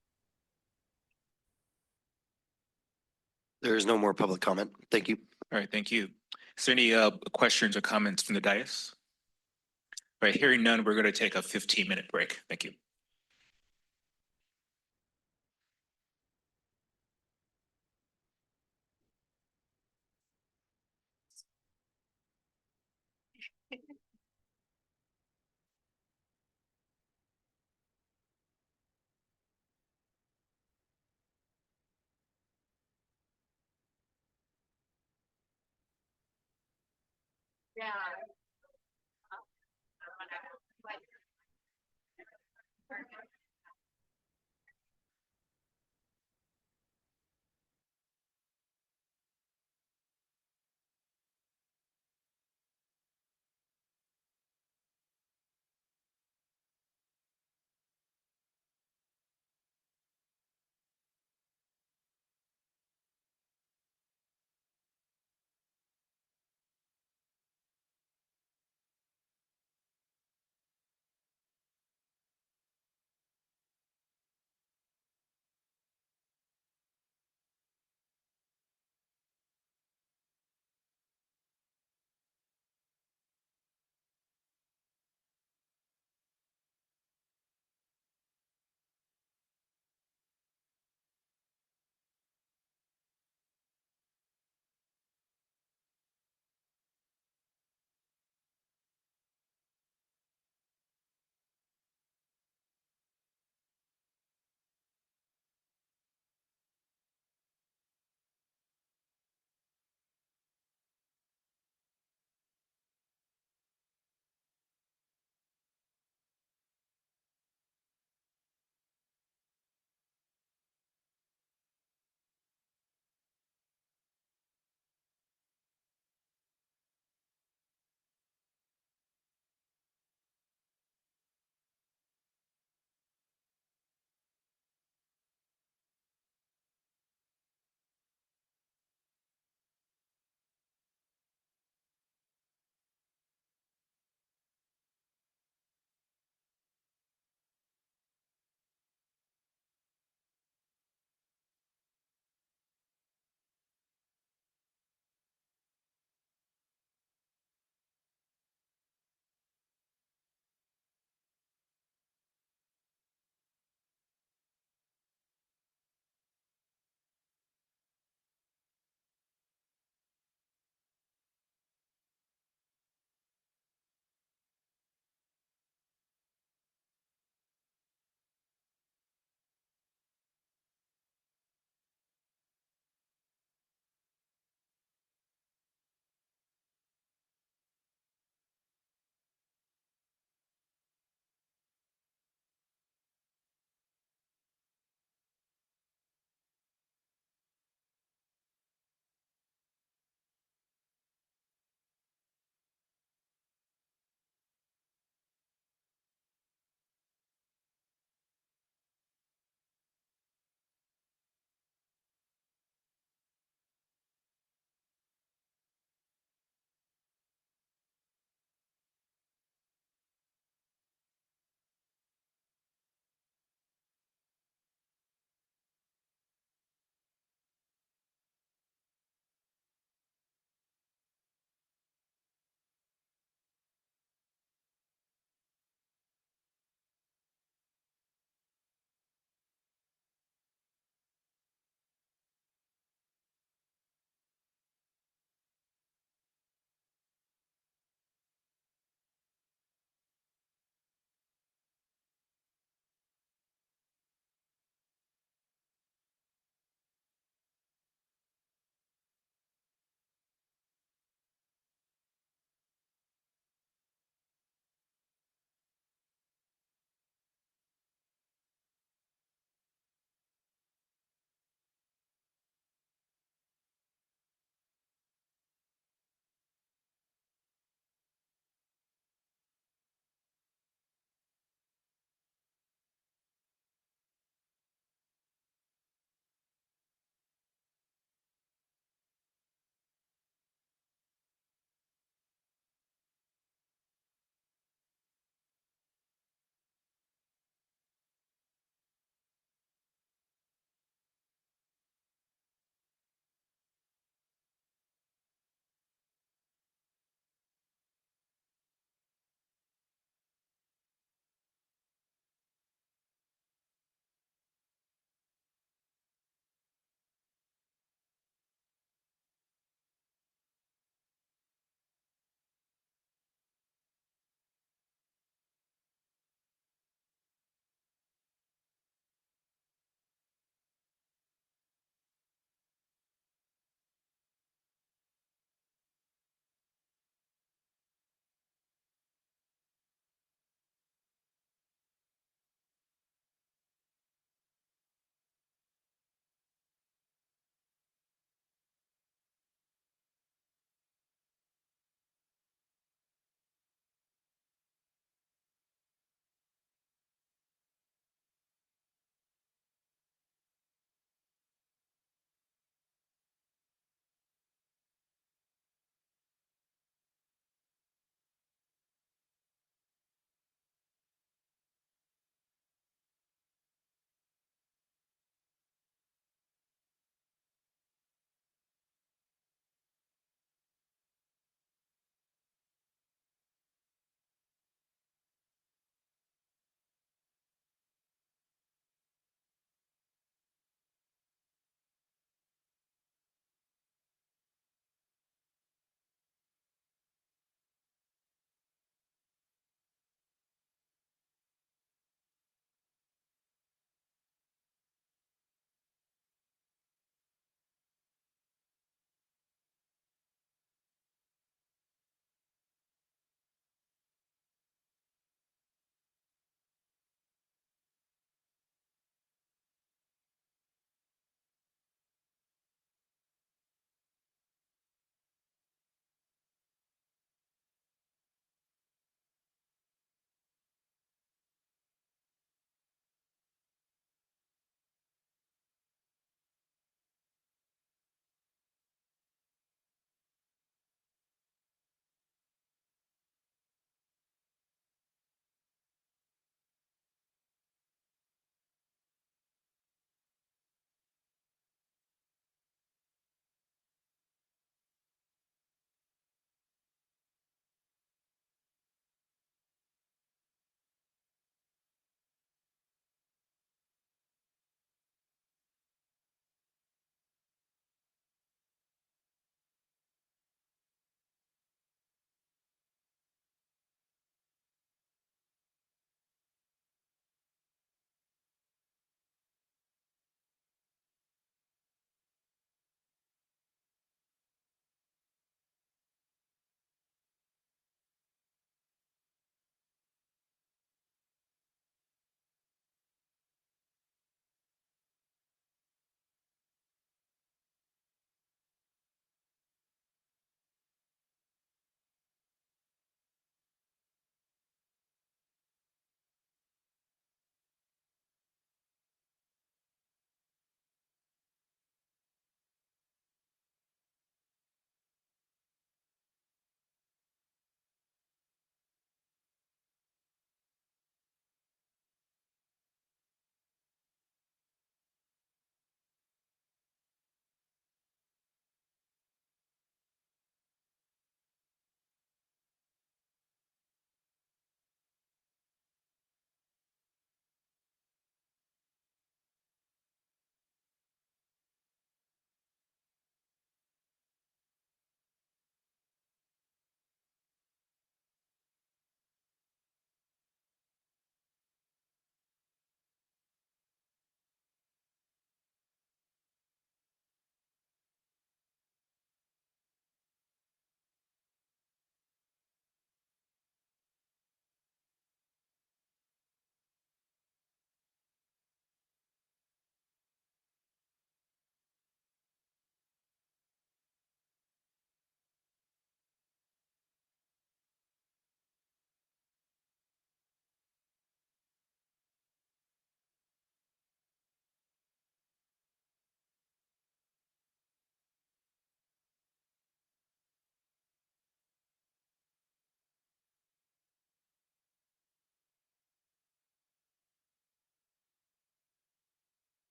Speaker 3: There is no more public comment. Thank you.
Speaker 1: All right, thank you. Is there any questions or comments from the dais? All right, hearing none, we're going to take a 15-minute break. Thank you.
Speaker 23: Yeah.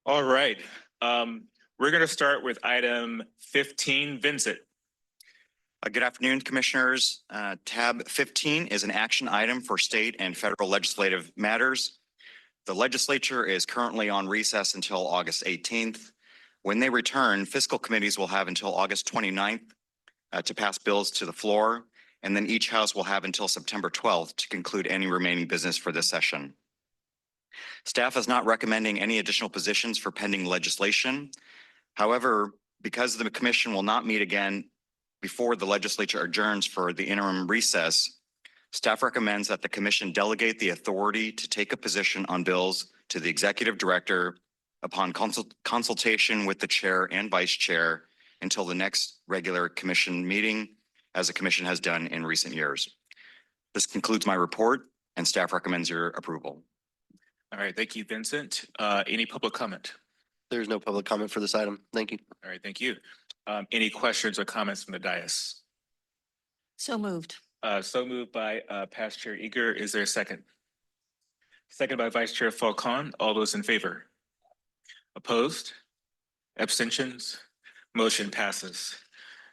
Speaker 1: All right, we're gonna start with item 15, Vincent.
Speaker 5: Good afternoon, Commissioners. Tab 15 is an action item for state and federal legislative matters. The legislature is currently on recess until August 18th. When they return, fiscal committees will have until August 29th to pass bills to the floor, and then each house will have until September 12th to conclude any remaining business for this session. Staff is not recommending any additional positions for pending legislation. However, because the commission will not meet again before the legislature adjourns for the interim recess, staff recommends that the commission delegate the authority to take a position on bills to the executive director upon consultation with the chair and vice chair until the next regular commission meeting, as the commission has done in recent years. This concludes my report, and staff recommends your approval.
Speaker 1: All right, thank you, Vincent. Any public comment?
Speaker 3: There's no public comment for this item. Thank you.
Speaker 1: All right, thank you. Any questions or comments from the dais?
Speaker 17: So moved.
Speaker 1: So moved by Past Chair Eager. Is there a second? Second by Vice Chair Falcon. All those in favor? Opposed? Abstentions? Motion passes.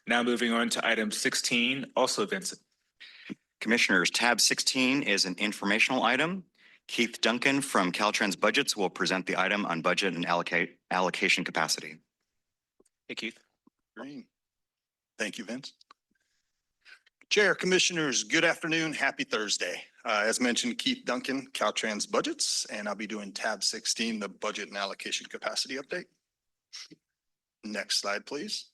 Speaker 1: Now moving on to item 16, also Vincent.
Speaker 5: Commissioners, tab 16 is an informational item. Keith Duncan from Caltrans Budgets will present the item on budget and allocation capacity.
Speaker 1: Hey, Keith.
Speaker 7: Great. Thank you, Vince. Chair, Commissioners, good afternoon. Happy Thursday. As mentioned, Keith Duncan, Caltrans Budgets, and I'll be doing tab 16, the budget and allocation capacity update. Next slide, please.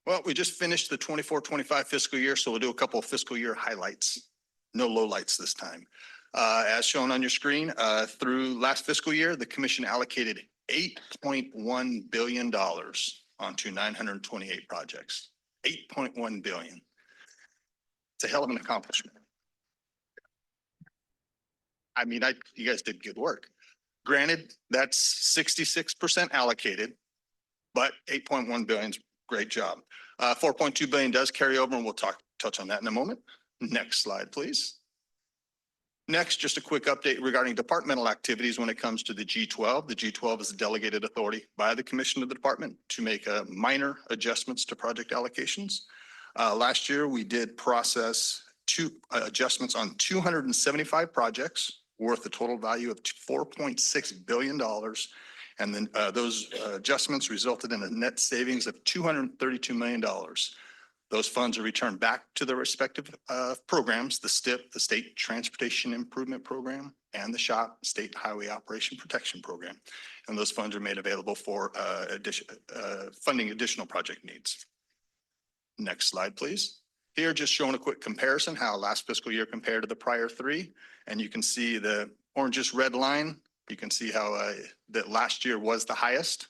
Speaker 7: Well, we just finished the 24-25 fiscal year, so we'll do a couple of fiscal year highlights. No lowlights this time. As shown on your screen, through last fiscal year, the commission allocated $8.1 billion onto 928 projects. 8.1 billion. It's a hell of an accomplishment. I mean, you guys did good work. Granted, that's 66% allocated, but 8.1 billion's great job. 4.2 billion does carry over, and we'll touch on that in a moment. Next slide, please. Next, just a quick update regarding departmental activities when it comes to the G12. The G12 is a delegated authority by the commission of the department to make minor adjustments to project allocations. Last year, we did process adjustments on 275 projects worth a total value of $4.6 billion. And then those adjustments resulted in a net savings of $232 million. Those funds are returned back to the respective programs, the STIP, the State Transportation Improvement Program, and the SHOP, State Highway Operation Protection Program. And those funds are made available for funding additional project needs. Next slide, please. Here, just showing a quick comparison, how last fiscal year compared to the prior three. And you can see the orangish red line. You can see how that last year was the highest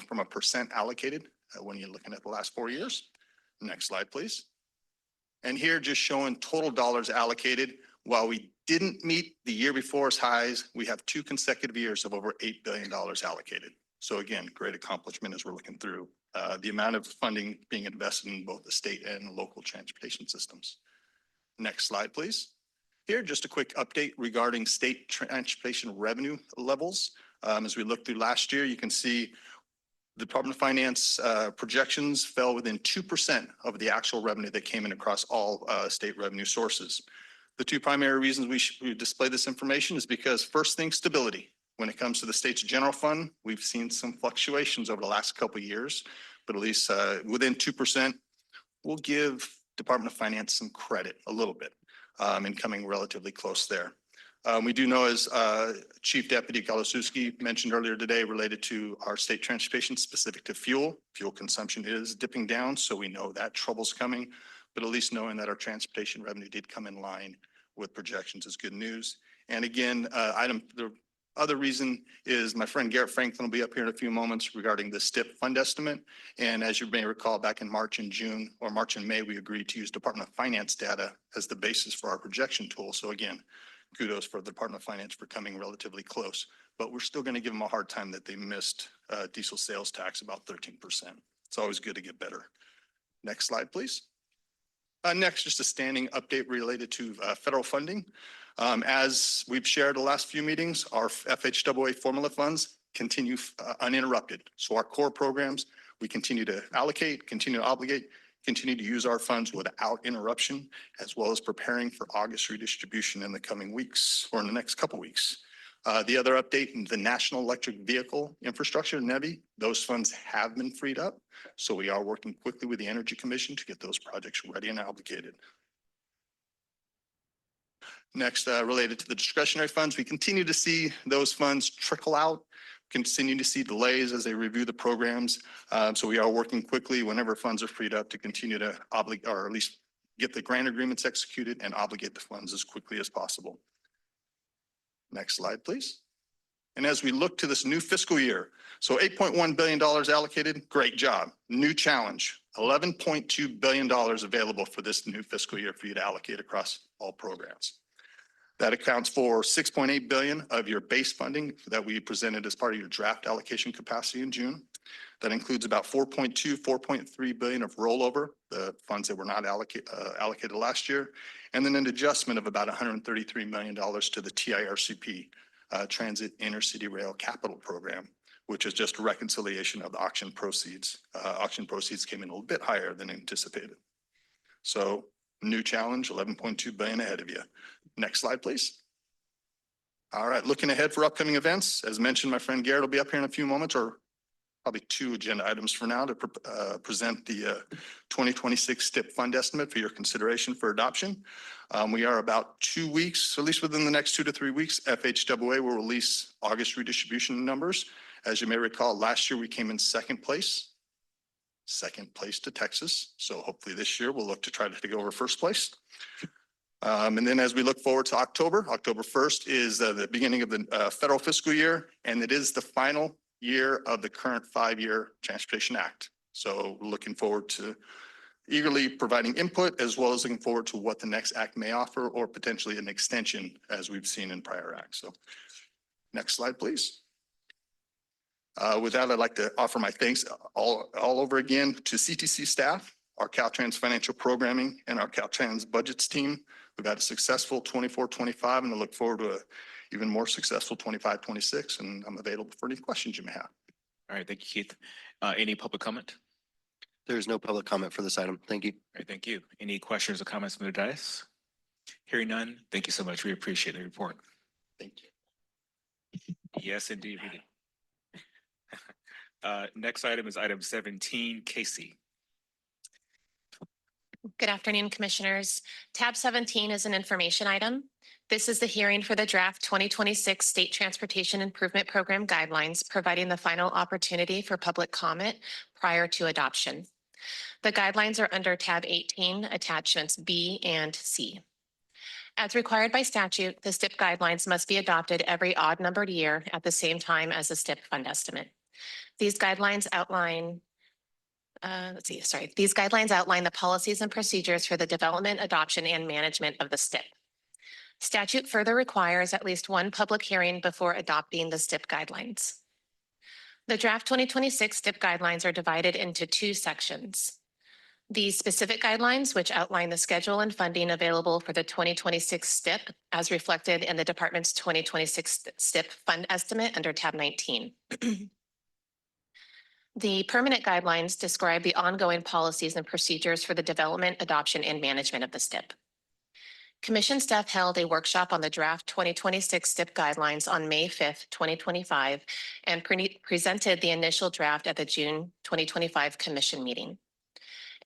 Speaker 7: from a percent allocated when you're looking at the last 4 years. Next slide, please. And here just showing total dollars allocated. While we didn't meet the year before's highs, we have 2 consecutive years of over $8 billion allocated. So again, great accomplishment as we're looking through the amount of funding being invested in both the state and local transportation systems. Next slide, please. Here, just a quick update regarding state transportation revenue levels. As we look through last year, you can see the Department of Finance projections fell within 2% of the actual revenue that came in across all state revenue sources. The 2 primary reasons we display this information is because first thing, stability. When it comes to the state's general fund, we've seen some fluctuations over the last couple of years, but at least within 2%, we'll give Department of Finance some credit a little bit in coming relatively close there. We do know, as Chief Deputy Galasuski mentioned earlier today, related to our state transportation specific to fuel consumption is dipping down. So we know that trouble's coming, but at least knowing that our transportation revenue did come in line with projections is good news. And again, the other reason is my friend Garrett Franklin will be up here in a few moments regarding the STIP fund estimate. And as you may recall, back in March and June or March and May, we agreed to use Department of Finance data as the basis for our projection tool. So again, kudos for the Department of Finance for coming relatively close, but we're still going to give them a hard time that they missed diesel sales tax about 13%. It's always good to get better. Next slide, please. Next, just a standing update related to federal funding. As we've shared the last few meetings, our FHWA formula funds continue uninterrupted. So our core programs, we continue to allocate, continue to obligate, continue to use our funds without interruption, as well as preparing for August redistribution in the coming weeks or in the next couple weeks. The other update in the National Electric Vehicle Infrastructure, NEVI, those funds have been freed up. So we are working quickly with the Energy Commission to get those projects ready and obligated. Next, related to the discretionary funds, we continue to see those funds trickle out, continue to see delays as they review the programs. So we are working quickly whenever funds are freed up to continue to obligate, or at least get the grant agreements executed and obligate the funds as quickly as possible. Next slide, please. And as we look to this new fiscal year, so $8.1 billion allocated, great job. New challenge, $11.2 billion available for this new fiscal year for you to allocate across all programs. That accounts for $6.8 billion of your base funding that we presented as part of your draft allocation capacity in June. That includes about $4.3 billion of rollover, the funds that were not allocated last year, and then an adjustment of about $133 million to the TIRCP, Transit Intercity Rail Capital Program, which is just a reconciliation of the auction proceeds. Auction proceeds came in a little bit higher than anticipated. So new challenge, $11.2 billion ahead of you. Next slide, please. All right, looking ahead for upcoming events. As mentioned, my friend Garrett will be up here in a few moments, or probably 2 agenda items for now, to present the 2026 STIP fund estimate for your consideration for adoption. We are about 2 weeks, at least within the next 2 to 3 weeks, FHWA will release August redistribution numbers. As you may recall, last year we came in second place to Texas. So hopefully this year we'll look to try to take over first place. And then as we look forward to October 1st is the beginning of the federal fiscal year, and it is the final year of the current 5-year Transportation Act. So we're looking forward to eagerly providing input, as well as looking forward to what the next act may offer, or potentially an extension as we've seen in prior acts. So next slide, please. With that, I'd like to offer my thanks all over again to CTC staff, our Caltrans financial programming, and our Caltrans budgets team. We've had a successful 24-25, and I look forward to a even more successful 25-26, and I'm available for any questions you may have.
Speaker 1: All right, thank you, Keith. Any public comment?
Speaker 3: There is no public comment for this item. Thank you.
Speaker 1: All right, thank you. Any questions or comments from the dais? Hearing none, thank you so much. We appreciate the report.
Speaker 3: Thank
Speaker 1: you. Yes, indeed, we do. Next item is item 17, Casey.
Speaker 6: Good afternoon, Commissioners. Tab 17 is an information item. This is the hearing for the draft 2026 State Transportation Improvement Program guidelines, providing the final opportunity for public comment prior to adoption. The guidelines are under Tab 18, attachments B and C. As required by statute, the STIP guidelines must be adopted every odd-numbered year at the same time as the STIP fund estimate. These guidelines outline These guidelines outline the policies and procedures for the development, adoption, and management of the STIP. Statute further requires at least one public hearing before adopting the STIP guidelines. The draft 2026 STIP guidelines are divided into 2 sections. The specific guidelines, which outline the schedule and funding available for the 2026 STIP, as reflected in the department's 2026 STIP fund estimate under tab 19. The permanent guidelines describe the ongoing policies and procedures for the development, adoption, and management of the STIP. Commission staff held a workshop on the draft 2026 STIP guidelines on May 5th, 2025, and presented the initial draft at the June 2025 commission meeting.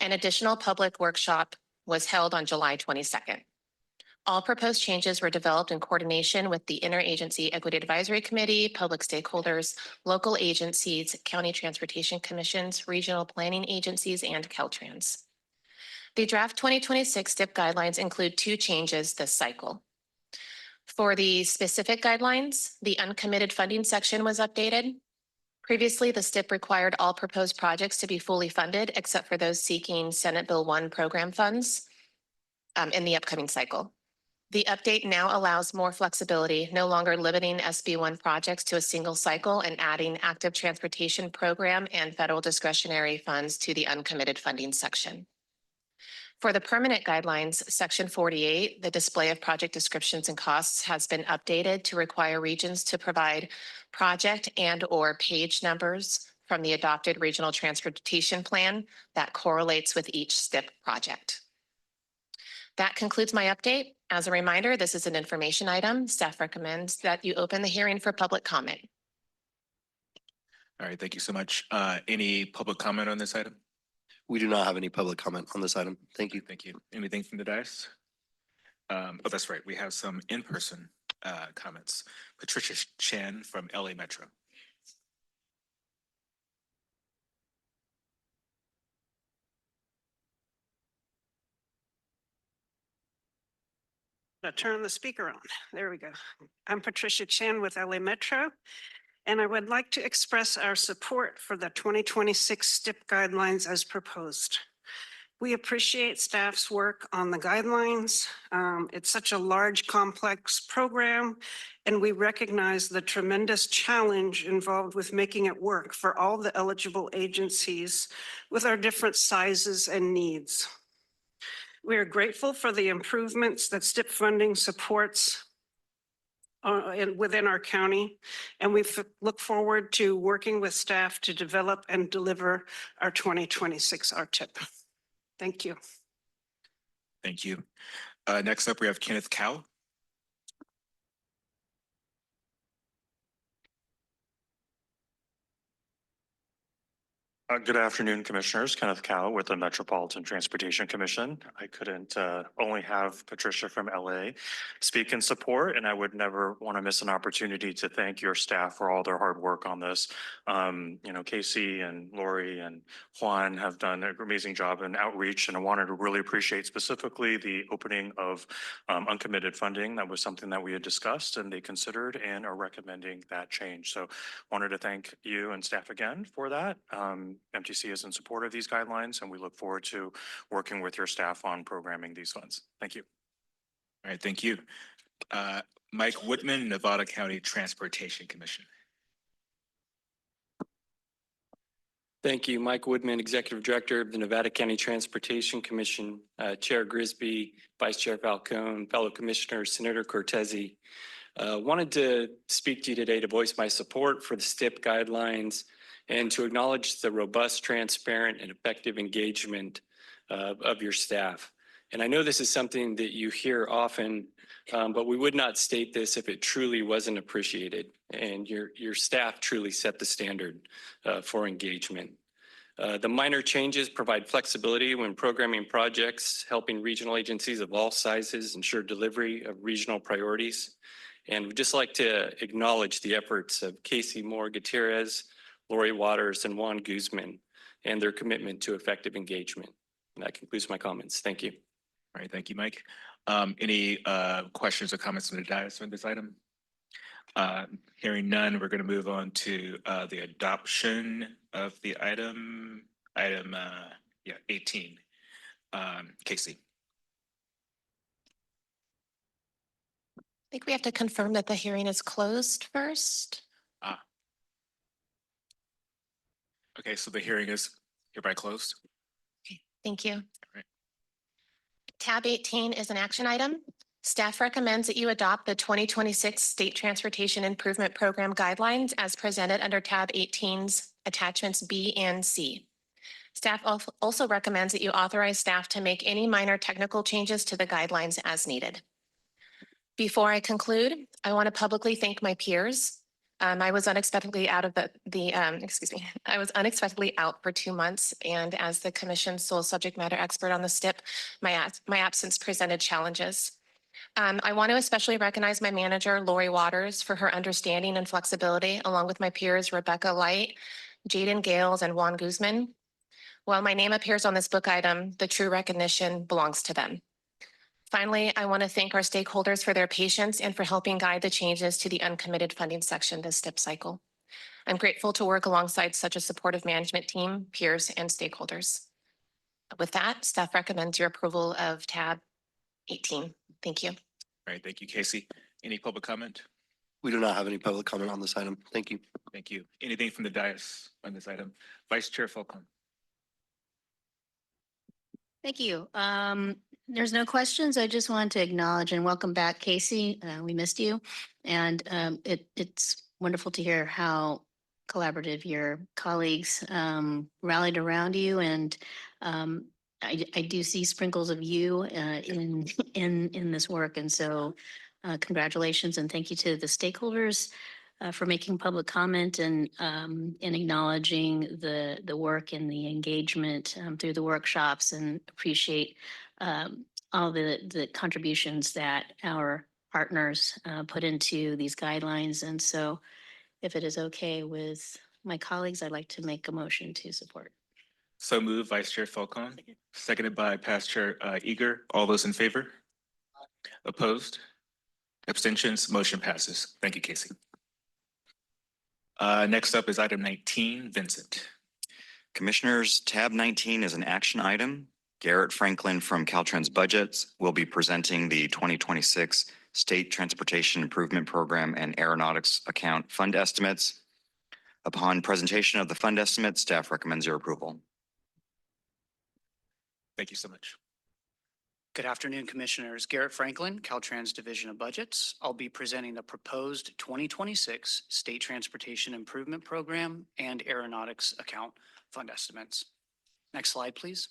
Speaker 6: An additional public workshop was held on July 22nd. All proposed changes were developed in coordination with the Interagency Equity Advisory Committee, public stakeholders, local agencies, county transportation commissions, regional planning agencies, and Caltrans. The draft 2026 STIP guidelines include 2 changes this cycle. For the specific guidelines, the uncommitted funding section was updated. Previously, the STIP required all proposed projects to be fully funded, except for those seeking Senate Bill 1 program funds in the upcoming cycle. The update now allows more flexibility, no longer limiting SB 1 projects to a single cycle and adding active transportation program and federal discretionary funds to the uncommitted funding section. For the permanent guidelines, section 48, the display of project descriptions and costs has been updated to require regions to provide project and/or page numbers from the adopted regional transportation plan that correlates with each STIP project. That concludes my update. As a reminder, this is an information item. Staff recommends that you open the hearing for public comment.
Speaker 1: All right, thank you so much. Any public comment on this item?
Speaker 3: We do not have any public comment on this item. Thank you.
Speaker 1: Thank you. Anything from the dais? Oh, that's right. We have some in-person comments. Patricia Chan from LA Metro.
Speaker 15: Now turn the speaker on. There we go. I'm Patricia Chan with LA Metro, and I would like to express our support for the 2026 STIP guidelines as proposed. We appreciate staff's work on the guidelines. It's such a large, complex program, and we recognize the tremendous challenge involved with making it work for all the eligible agencies with our different sizes and needs. We are grateful for the improvements that STIP funding supports within our county, and we look forward to working with staff to develop and deliver our 2026 RTIP. Thank you.
Speaker 1: Thank you. Next up, we have Kenneth Cow.
Speaker 16: Good afternoon, Commissioners. Kenneth Cow with the Metropolitan Transportation Commission. I couldn't only have Patricia from LA speak in support, and I would never want to miss an opportunity to thank your staff for all their hard work on this. Casey and Lori and Juan have done an amazing job in outreach, and I wanted to really appreciate specifically the opening of uncommitted funding. That was something that we had discussed and they considered and are recommending that change. So wanted to thank you and staff again for that. MTC is in support of these guidelines, and we look forward to working with your staff on programming these funds. Thank you.
Speaker 1: All right, thank you. Mike Whitman, Nevada County Transportation Commission.
Speaker 19: Thank you. Mike Woodman, Executive Director of the Nevada County Transportation Commission, Chair Grisby, Vice Chair Falcone, fellow Commissioners, Senator Cortese. Wanted to speak to you today to voice my support for the STIP guidelines and to acknowledge the robust, transparent, and effective engagement of your staff. And I know this is something that you hear often, but we would not state this if it truly wasn't appreciated. And your staff truly set the standard for engagement. The minor changes provide flexibility when programming projects, helping regional agencies of all sizes ensure delivery of regional priorities. And we'd just like to acknowledge the efforts of Casey Moore Gutierrez, Lori Waters, and Juan Guzman, and their commitment to effective engagement. And that concludes my comments. Thank you.
Speaker 1: All right, thank you, Mike. Any questions or comments from the dais on this item? Hearing none, we're going to move on to the adoption of the item 18. Casey.
Speaker 6: I think we have to confirm that the hearing is closed first.
Speaker 1: Okay, so the hearing is hereby closed.
Speaker 6: Okay, thank you.
Speaker 1: All right.
Speaker 6: Tab 18 is an action item. Staff recommends that you adopt the 2026 State Transportation Improvement Program guidelines as presented under Tab 18's attachments B and C. Staff also recommends that you authorize staff to make any minor technical changes to the guidelines as needed. Before I conclude, I want to publicly thank my peers. I was unexpectedly out of I was unexpectedly out for 2 months, and as the Commission's sole subject matter expert on the STIP, my absence presented challenges. I want to especially recognize my manager, Lori Waters, for her understanding and flexibility, along with my peers, Rebecca Light, Jaden Gales, and Juan Guzman. While my name appears on this book item, the true recognition belongs to them. Finally, I want to thank our stakeholders for their patience and for helping guide the changes to the uncommitted funding section this STIP cycle. I'm grateful to work alongside such a supportive management team, peers, and stakeholders. With that, staff recommends your approval of tab 18. Thank you.
Speaker 1: All right, thank you, Casey. Any public comment?
Speaker 3: We do not have any public comment on this item. Thank you.
Speaker 1: Thank you. Anything from the dais on this item? Vice Chair Falcone.
Speaker 18: Thank you. There's no questions. I just wanted to acknowledge and welcome back, Casey. We missed you. And it's wonderful to hear how collaborative your colleagues rallied around you. And I do see sprinkles of you in this work. And so congratulations and thank you to the stakeholders for making public comment and acknowledging the work and the engagement through the workshops, and appreciate all the contributions that our partners put into these guidelines. And so if it is okay with my colleagues, I'd like to make a motion to support.
Speaker 1: So moved, Vice Chair Falcone, seconded by Past Chair Eager. All those in favor? Opposed? Abstentions? Motion passes. Thank you, Casey. Next up is item 19, Vincent.
Speaker 5: Commissioners, tab 19 is an action item. Garrett Franklin from Caltrans Budgets will be presenting the 2026 State Transportation Improvement Program and Aeronautics Account Fund Estimates. Upon presentation of the fund estimate, staff recommends your approval.
Speaker 1: Thank you so much.
Speaker 20: Good afternoon, Commissioners. Garrett Franklin, Caltrans Division of Budgets. I'll be presenting the proposed 2026 State Transportation Improvement Program and Aeronautics Account Fund Estimates. Next slide, please.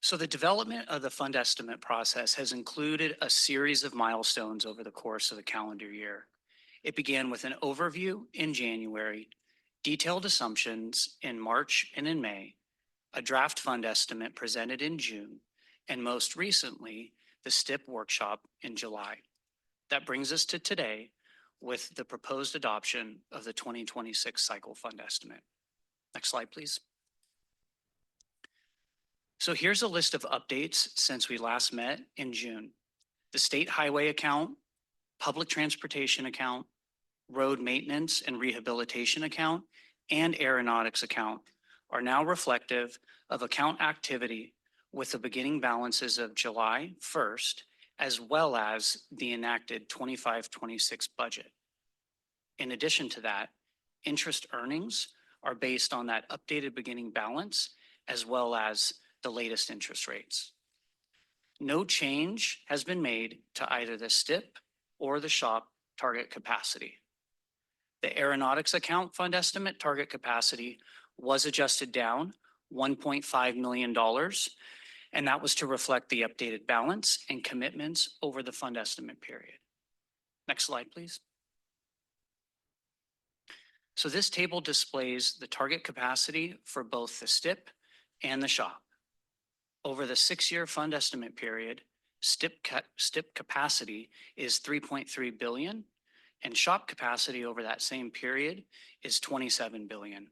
Speaker 20: So the development of the fund estimate process has included a series of milestones over the course of the calendar year. It began with an overview in January, detailed assumptions in March and in May, a draft fund estimate presented in June, and most recently, the STIP workshop in July. That brings us to today with the proposed adoption of the 2026 cycle fund estimate. Next slide, please. So here's a list of updates since we last met in June. The state highway account, public transportation account, road maintenance and rehabilitation account, and aeronautics account are now reflective of account activity with the beginning balances of July 1st, as well as the enacted 25-26 budget. In addition to that, interest earnings are based on that updated beginning balance, as well as the latest interest rates. No change has been made to either the STIP or the SHOP target capacity. The aeronautics account fund estimate target capacity was adjusted down $1.5 million, and that was to reflect the updated balance and commitments over the fund estimate period. Next slide, please. So this table displays the target capacity for both the STIP and the SHOP. Over the 6-year fund estimate period, STIP capacity is $3.3 billion, and SHOP capacity over that same period is $27 billion.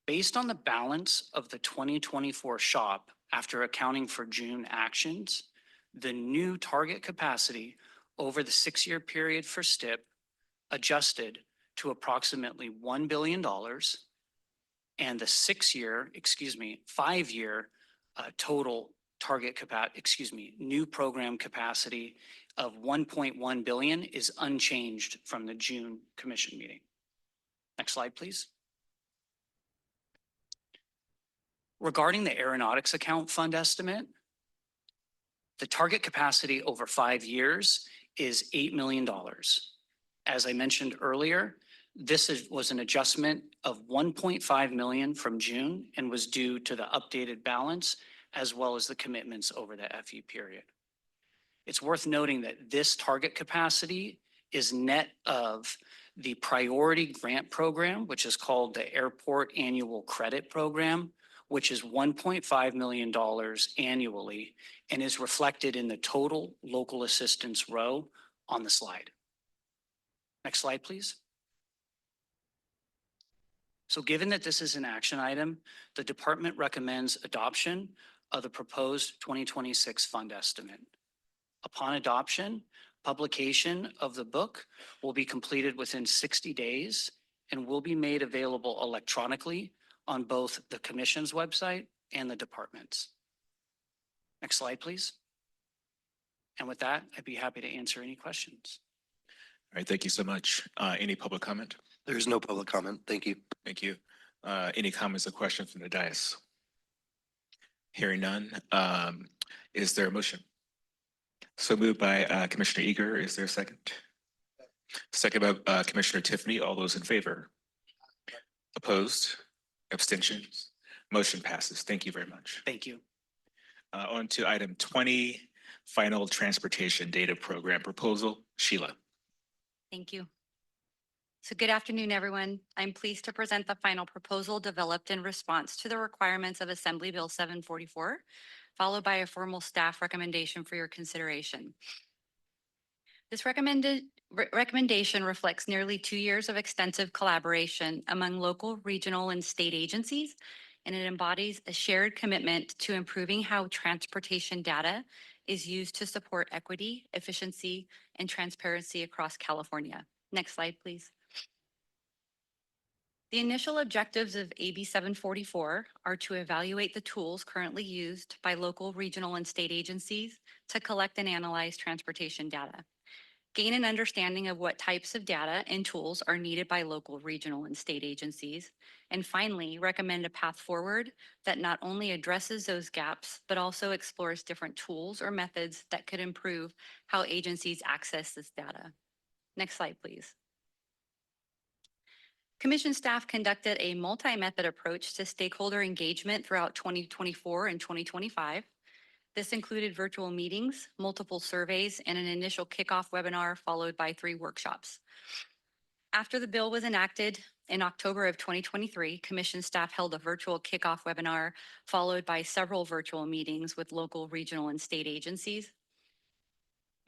Speaker 20: Based on the balance of the 2024 SHOP after accounting for June actions, the new target capacity over the 6-year period for STIP adjusted to approximately $1 billion, and the 5-year total target new program capacity of $1.1 billion is unchanged from the June commission meeting. Next slide, please. Regarding the aeronautics account fund estimate, the target capacity over 5 years is $8 million. As I mentioned earlier, this was an adjustment of $1.5 million from June and was due to the updated balance as well as the commitments over the FE period. It's worth noting that this target capacity is net of the priority grant program, which is called the Airport Annual Credit Program, which is $1.5 million annually and is reflected in the total local assistance row on the slide. Next slide, please. So given that this is an action item, the department recommends adoption of the proposed 2026 fund estimate. Upon adoption, publication of the book will be completed within 60 days and will be made available electronically on both the commission's website and the department's. Next slide, please. And with that, I'd be happy to answer any questions.
Speaker 1: All right, thank you so much. Any public comment?
Speaker 3: There's no public comment. Thank you.
Speaker 1: Thank you. Any comments or questions from the dais? Hearing none, is there a motion? So moved by Commissioner Eager. Is there a second? Second by Commissioner Tiffany. All those in favor? Opposed? Abstentions? Motion passes. Thank you very much.
Speaker 20: Thank you.
Speaker 1: On to item 20, Final Transportation Data Program Proposal. Sheila.
Speaker 4: Thank you. So good afternoon, everyone. I'm pleased to present the final proposal developed in response to the requirements of Assembly Bill 744, followed by a formal staff recommendation for your consideration. This recommendation reflects nearly 2 years of extensive collaboration among local, regional, and state agencies, and it embodies a shared commitment to improving how transportation data is used to support equity, efficiency, and transparency across California. Next slide, please. The initial objectives of AB 744 are to evaluate the tools currently used by local, regional, and state agencies to collect and analyze transportation data, gain an understanding of what types of data and tools are needed by local, regional, and state agencies, and finally, recommend a path forward that not only addresses those gaps, but also explores different tools or methods that could improve how agencies access this data. Next slide, please. Commission staff conducted a multi-method approach to stakeholder engagement throughout 2024 and 2025. This included virtual meetings, multiple surveys, and an initial kickoff webinar followed by 3 workshops. After the bill was enacted in October of 2023, Commission staff held a virtual kickoff webinar followed by several virtual meetings with local, regional, and state agencies.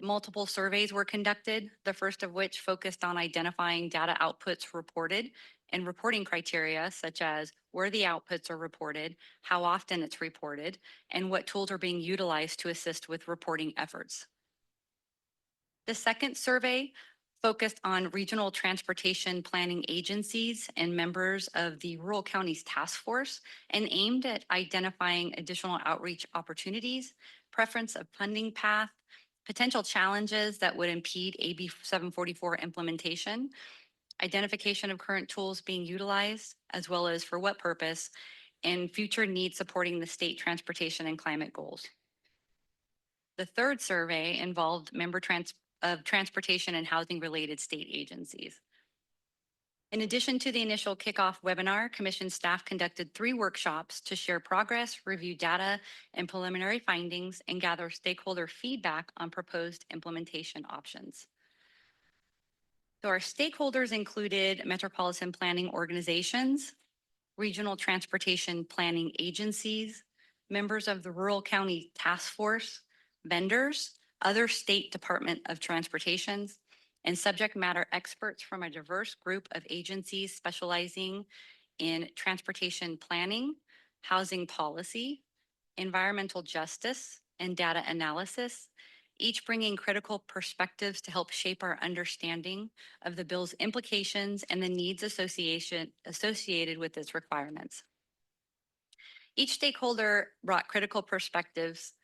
Speaker 4: Multiple surveys were conducted, the first of which focused on identifying data outputs reported and reporting criteria such as where the outputs are reported, how often it's reported, and what tools are being utilized to assist with reporting efforts. The second survey focused on regional transportation planning agencies and members of the Rural Counties Task Force and aimed at identifying additional outreach opportunities, preference of funding path, potential challenges that would impede AB 744 implementation, identification of current tools being utilized, as well as for what purpose, and future needs supporting the state transportation and climate goals. The third survey involved of transportation and housing related state agencies. In addition to the initial kickoff webinar, Commission staff conducted 3 workshops to share progress, review data and preliminary findings, and gather stakeholder feedback on proposed implementation options. So our stakeholders included metropolitan planning organizations, regional transportation planning agencies, members of the Rural County Task Force, vendors, other state Department of Transportations, and subject matter experts from a diverse group of agencies specializing in transportation planning, housing policy, environmental justice, and data analysis, each bringing critical perspectives to help shape our understanding of the bill's implications and the needs associated with its requirements. Each stakeholder brought critical perspectives,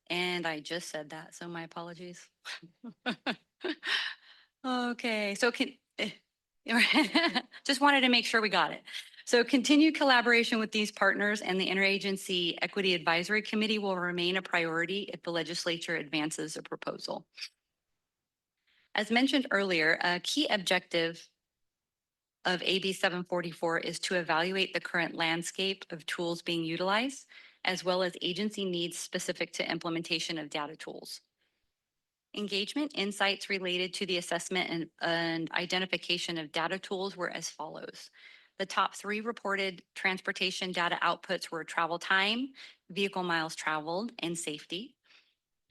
Speaker 4: and I just said that, so my apologies. Okay, so just wanted to make sure we got it. So continued collaboration with these partners and the Interagency Equity Advisory Committee will remain a priority if the legislature advances a proposal. As mentioned earlier, a key objective of AB 744 is to evaluate the current landscape of tools being utilized, as well as agency needs specific to implementation of data tools. Engagement insights related to the assessment and identification of data tools were as follows. The top 3 reported transportation data outputs were travel time, vehicle miles traveled, and safety.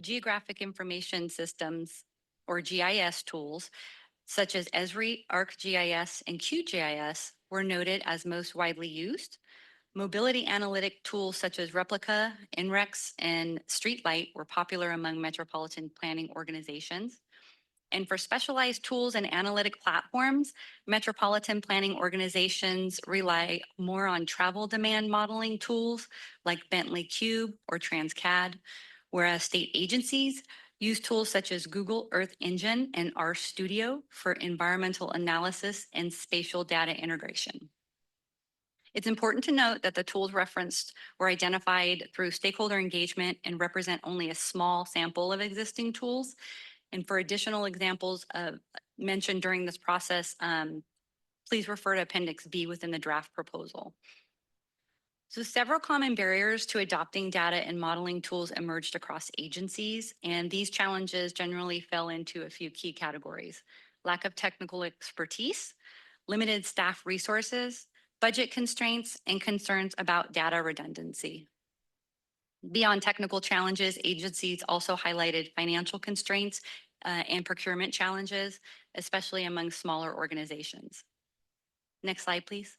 Speaker 4: Geographic information systems, or GIS tools, such as Esri, ArcGIS, and QGIS were noted as most widely used. Mobility analytic tools such as Replica, NREX, and Streetlight were popular among metropolitan planning organizations. And for specialized tools and analytic platforms, metropolitan planning organizations rely more on travel demand modeling tools like Bentley Cube or Transcad, whereas state agencies use tools such as Google Earth Engine and RStudio for environmental analysis and spatial data integration. It's important to note that the tools referenced were identified through stakeholder engagement and represent only a small sample of existing tools. And for additional examples mentioned during this process, please refer to Appendix B within the draft proposal. So several common barriers to adopting data and modeling tools emerged across agencies, and these challenges generally fell into a few key categories: lack of technical expertise, limited staff resources, budget constraints, and concerns about data redundancy. Beyond technical challenges, agencies also highlighted financial constraints and procurement challenges, especially among smaller organizations. Next slide, please.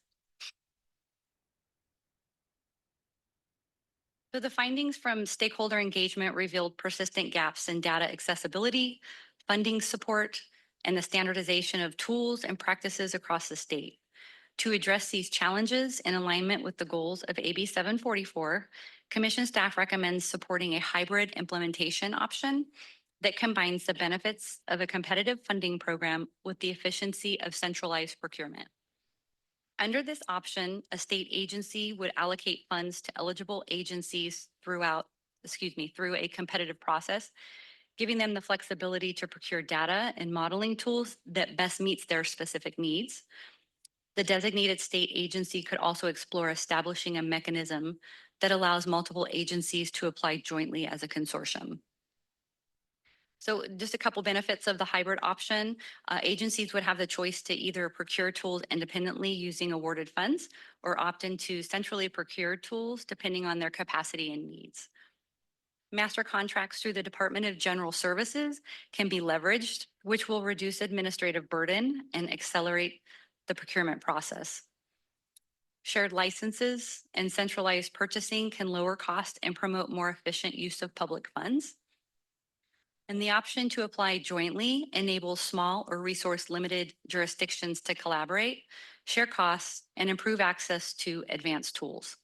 Speaker 4: So the findings from stakeholder engagement revealed persistent gaps in data accessibility, funding support, and the standardization of tools and practices across the state. To address these challenges in alignment with the goals of AB 744, Commission staff recommends supporting a hybrid implementation option that combines the benefits of a competitive funding program with the efficiency of centralized procurement. Under this option, a state agency would allocate funds to eligible agencies through a competitive process, giving them the flexibility to procure data and modeling tools that best meets their specific needs. The designated state agency could also explore establishing a mechanism that allows multiple agencies to apply jointly as a consortium. So just a couple benefits of the hybrid option. Agencies would have the choice to either procure tools independently using awarded funds or opt into centrally procured tools depending on their capacity and needs. Master contracts through the Department of General Services can be leveraged, which will reduce administrative burden and accelerate the procurement process. Shared licenses and centralized purchasing can lower cost and promote more efficient use of public funds. And the option to apply jointly enables small or resource-limited jurisdictions to collaborate, share costs, and improve access to advanced tools.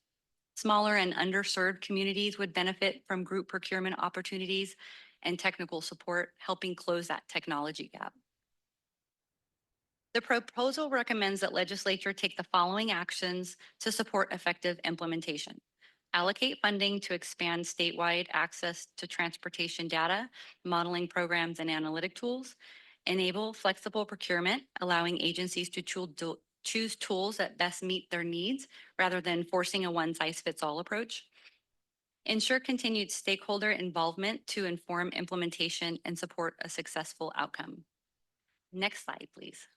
Speaker 4: Smaller and underserved communities would benefit from group procurement opportunities and technical support, helping close that technology gap. The proposal recommends that legislature take the following actions to support effective implementation. Allocate funding to expand statewide access to transportation data, modeling programs, and analytic tools. Enable flexible procurement, allowing agencies to choose tools that best meet their needs rather than forcing a one-size-fits-all approach. Ensure continued stakeholder involvement to inform implementation and support a successful outcome. Next slide, please.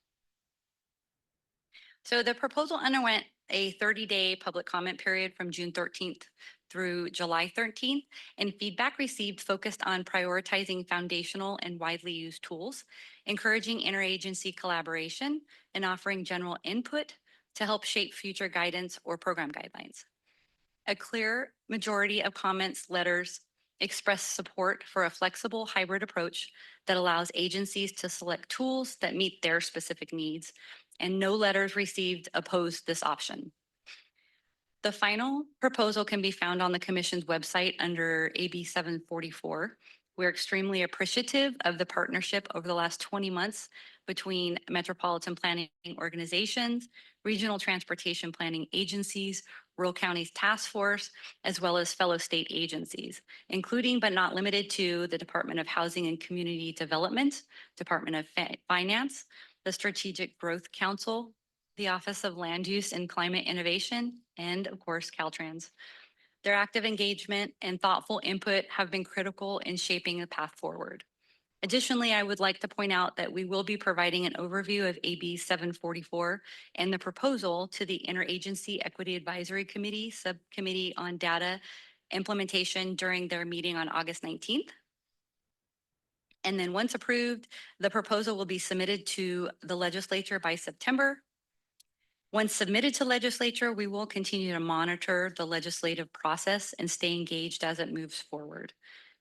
Speaker 4: So the proposal underwent a 30-day public comment period from June 13th through July 13th, and feedback received focused on prioritizing foundational and widely used tools, encouraging interagency collaboration, and offering general input to help shape future guidance or program guidelines. A clear majority of comments letters expressed support for a flexible hybrid approach that allows agencies to select tools that meet their specific needs, and no letters received opposed this option. The final proposal can be found on the Commission's website under AB 744. We're extremely appreciative of the partnership over the last 20 months between metropolitan planning organizations, regional transportation planning agencies, rural counties task force, as well as fellow state agencies, including but not limited to the Department of Housing and Community Development, Department of Finance, the Strategic Growth Council, the Office of Land Use and Climate Innovation, and of course, Caltrans. Their active engagement and thoughtful input have been critical in shaping the path forward. Additionally, I would like to point out that we will be providing an overview of AB 744 and the proposal to the Interagency Equity Advisory Committee Subcommittee on Data Implementation during their meeting on August 19th. And then once approved, the proposal will be submitted to the legislature by September. Once submitted to legislature, we will continue to monitor the legislative process and stay engaged as it moves forward.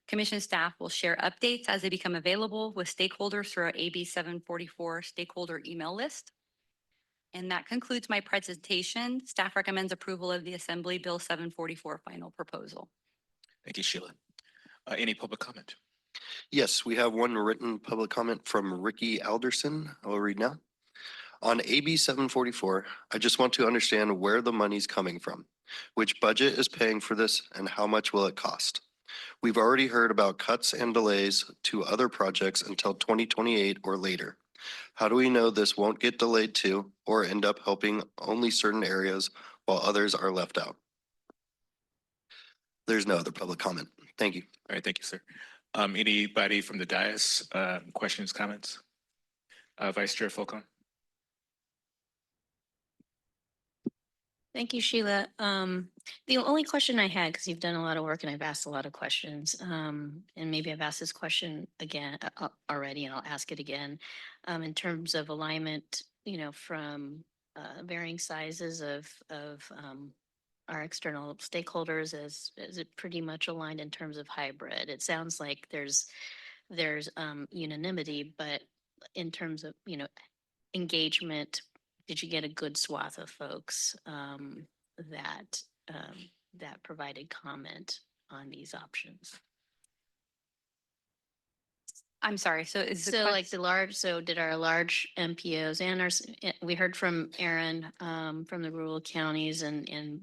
Speaker 4: Commission staff will share updates as they become available with stakeholders through our AB 744 stakeholder email list. And that concludes my presentation. Staff recommends approval of the Assembly Bill 744 final proposal.
Speaker 1: Thank you, Sheila. Any public comment?
Speaker 3: Yes, we have one written public comment from Ricky Alderson. I will read now. On AB 744, I just want to understand where the money's coming from. Which budget is paying for this and how much will it cost? We've already heard about cuts and delays to other projects until 2028 or later. How do we know this won't get delayed too or end up helping only certain areas while others are left out? There's no other public comment. Thank you.
Speaker 1: All right, thank you, sir. Anybody from the dais, questions, comments? Vice Chair Falcone.
Speaker 18: Thank you, Sheila. The only question I had, because you've done a lot of work and I've asked a lot of questions, and maybe I've asked this question again already, and I'll ask it again. In terms of alignment, from varying sizes of our external stakeholders, is it pretty much aligned in terms of hybrid? It sounds like there's unanimity, but in terms of engagement, did you get a good swath of folks that provided comment on these options?
Speaker 4: I'm sorry, so is the
Speaker 18: So like so did our large MPOs and we heard from Aaron from the rural counties, and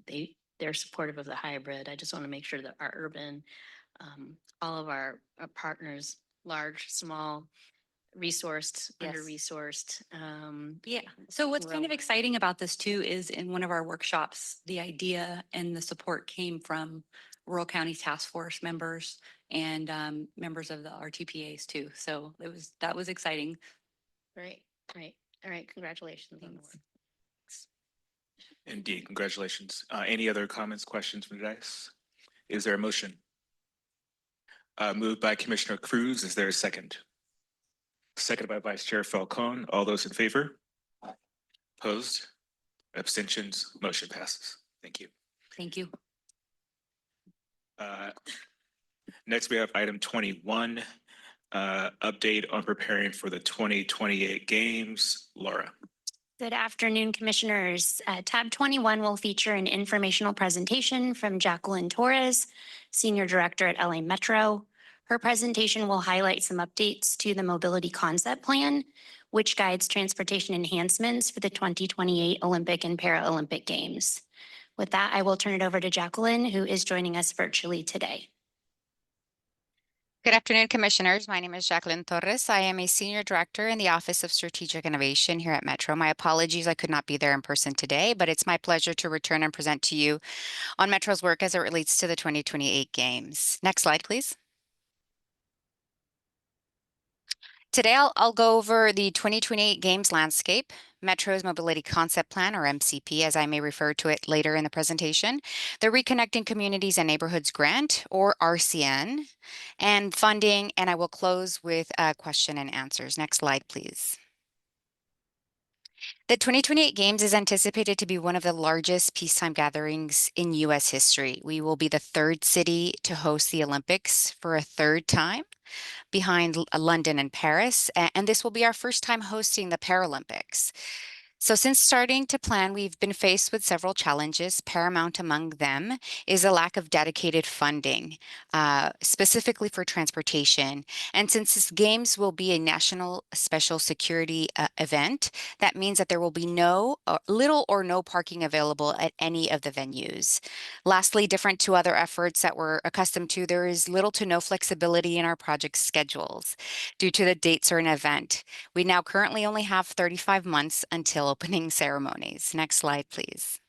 Speaker 18: they're supportive of the hybrid. I just want to make sure that our urban, all of our partners, large, small, resourced,
Speaker 4: Yes.
Speaker 18: under-resourced.
Speaker 4: Yeah. So what's kind of
Speaker 18: rural-
Speaker 4: exciting about this too is in one of our workshops, the idea and the support came from rural county task force members and members of the RTPAs too. So that was exciting.
Speaker 18: Right, right. All right, congratulations on the work.
Speaker 1: Indeed, congratulations. Any other comments, questions from the dais? Is there a motion? Moved by Commissioner Cruz. Is there a second? Seconded by Vice Chair Falcone. All those in favor? Opposed? Abstentions? Motion passes. Thank you.
Speaker 4: Thank you.
Speaker 1: Next, we have item 21, update on preparing for the 2028 games. Laura.
Speaker 8: Good afternoon, Commissioners. Tab 21 will feature an informational presentation from Jacqueline Torres, Senior Director at LA Metro. Her presentation will highlight some updates to the Mobility Concept Plan, which guides transportation enhancements for the 2028 Olympic and Paralympic Games. With that, I will turn it over to Jacqueline, who is joining us virtually today.
Speaker 21: Good afternoon, Commissioners. My name is Jacqueline Torres. I am a Senior Director in the Office of Strategic Innovation here at Metro. My apologies, I could not be there in person today, but it's my pleasure to return and present to you on Metro's work as it relates to the 2028 Games. Next slide, please. Today, I'll go over the 2028 Games landscape, Metro's Mobility Concept Plan, or MCP, as I may refer to it later in the presentation, the Reconnecting Communities and Neighborhoods Grant, or RCN, and funding, and I will close with question and answers. Next slide, please. The 2028 Games is anticipated to be one of the largest peacetime gatherings in U.S. history. We will be the third city to host the Olympics for a third time, behind London and Paris, and this will be our first time hosting the Paralympics. So since starting to plan, we've been faced with several challenges. Paramount among them is a lack of dedicated funding, specifically for transportation. And since this Games will be a national special security event, that means that there will be little or no parking available at any of the venues. Lastly, different to other efforts that we're accustomed to, there is little to no flexibility in our project schedules due to the dates or an event. We now currently only have 35 months until opening ceremonies. Next slide, please.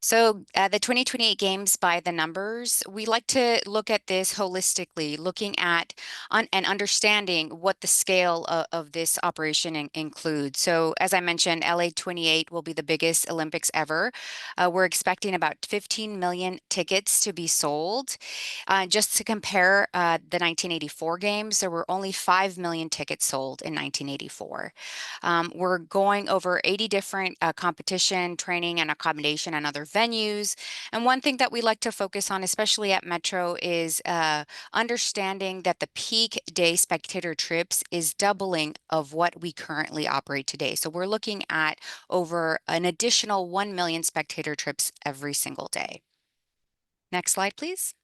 Speaker 21: So the 2028 Games by the numbers, we like to look at this holistically, looking at and understanding what the scale of this operation includes. So as I mentioned, LA 28 will be the biggest Olympics ever. We're expecting about 15 million tickets to be sold. Just to compare the 1984 Games, there were only 5 million tickets sold in 1984. We're going over 80 different competition, training, and accommodation and other venues. And one thing that we like to focus on, especially at Metro, is understanding that the peak day spectator trips is doubling of what we currently operate today. So we're looking at over an additional 1 million spectator trips every single day. Next slide, please.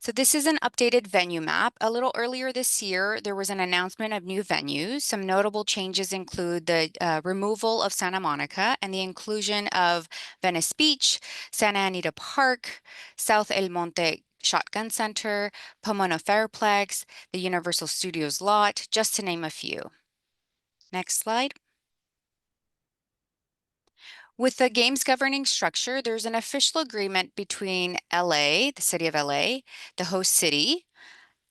Speaker 21: So this is an updated venue map. A little earlier this year, there was an announcement of new venues. Some notable changes include the removal of Santa Monica and the inclusion of Venice Beach, Santa Anita Park, South El Monte Shotgun Center, Pomona Fairplex, the Universal Studios lot, just to name a few. Next slide. With the games governing structure, there's an official agreement between LA, the city of LA, the host city,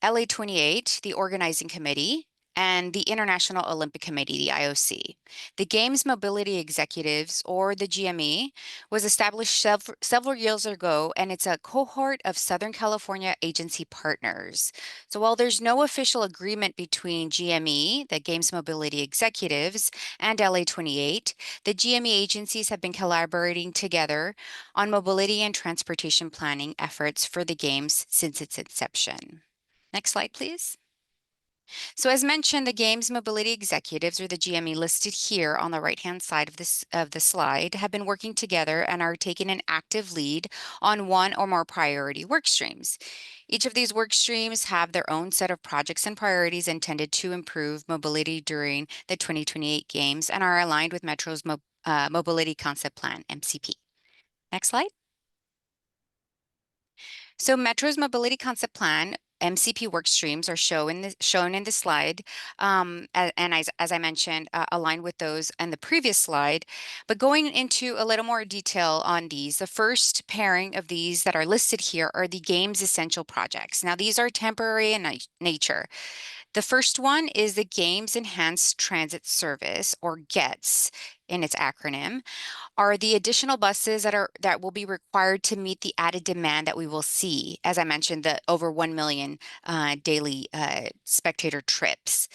Speaker 21: LA 28, the organizing committee, and the International Olympic Committee, the IOC. The Games Mobility Executives, or the GME, was established several years ago, and it's a cohort of Southern California agency partners. So while there's no official agreement between GME, the Games Mobility Executives, and LA 28, the GME agencies have been collaborating together on mobility and transportation planning efforts for the Games since its inception. Next slide, please. So as mentioned, the Games Mobility Executives, or the GME, listed here on the right-hand side of the slide, have been working together and are taking an active lead on one or more priority work streams. Each of these work streams have their own set of projects and priorities intended to improve mobility during the 2028 Games and are aligned with Metro's Mobility Concept Plan, MCP. Next slide. So Metro's Mobility Concept Plan, MCP work streams are shown in the slide, and as I mentioned, aligned with those in the previous slide. But going into a little more detail on these, the first pairing of these that are listed here are the Games Essential Projects. Now, these are temporary in nature. The first one is the Games Enhanced Transit Service, or GETS in its acronym, are the additional buses that will be required to meet the added demand that we will see. As I mentioned, the over 1 million daily spectator trips.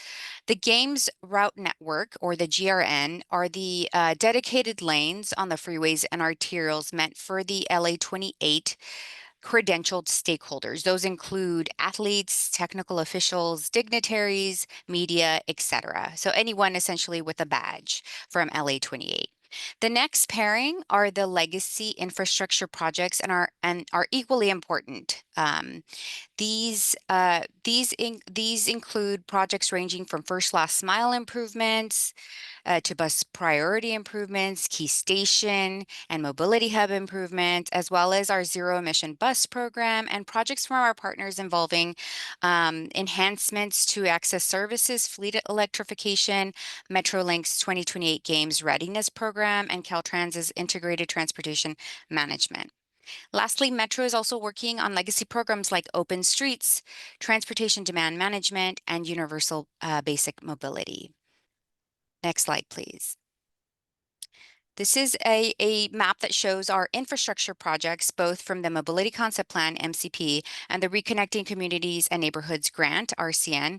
Speaker 21: The Games Route Network, or the GRN, are the dedicated lanes on the freeways and arterials meant for the LA 28 credentialed stakeholders. Those include athletes, technical officials, dignitaries, media, etc. So anyone essentially with a badge from LA 28. The next pairing are the legacy infrastructure projects and are equally important. These include projects ranging from first last mile improvements to bus priority improvements, key station and mobility hub improvements, as well as our zero emission bus program and projects from our partners involving enhancements to access services, fleet electrification, Metrolink's 2028 Games Readiness Program, and Caltrans's Integrated Transportation Management. Lastly, Metro is also working on legacy programs like Open Streets, Transportation Demand Management, and Universal Basic Mobility. Next slide, please. This is a map that shows our infrastructure projects, both from the Mobility Concept Plan, MCP, and the Reconnecting Communities and Neighborhoods Grant, RCN.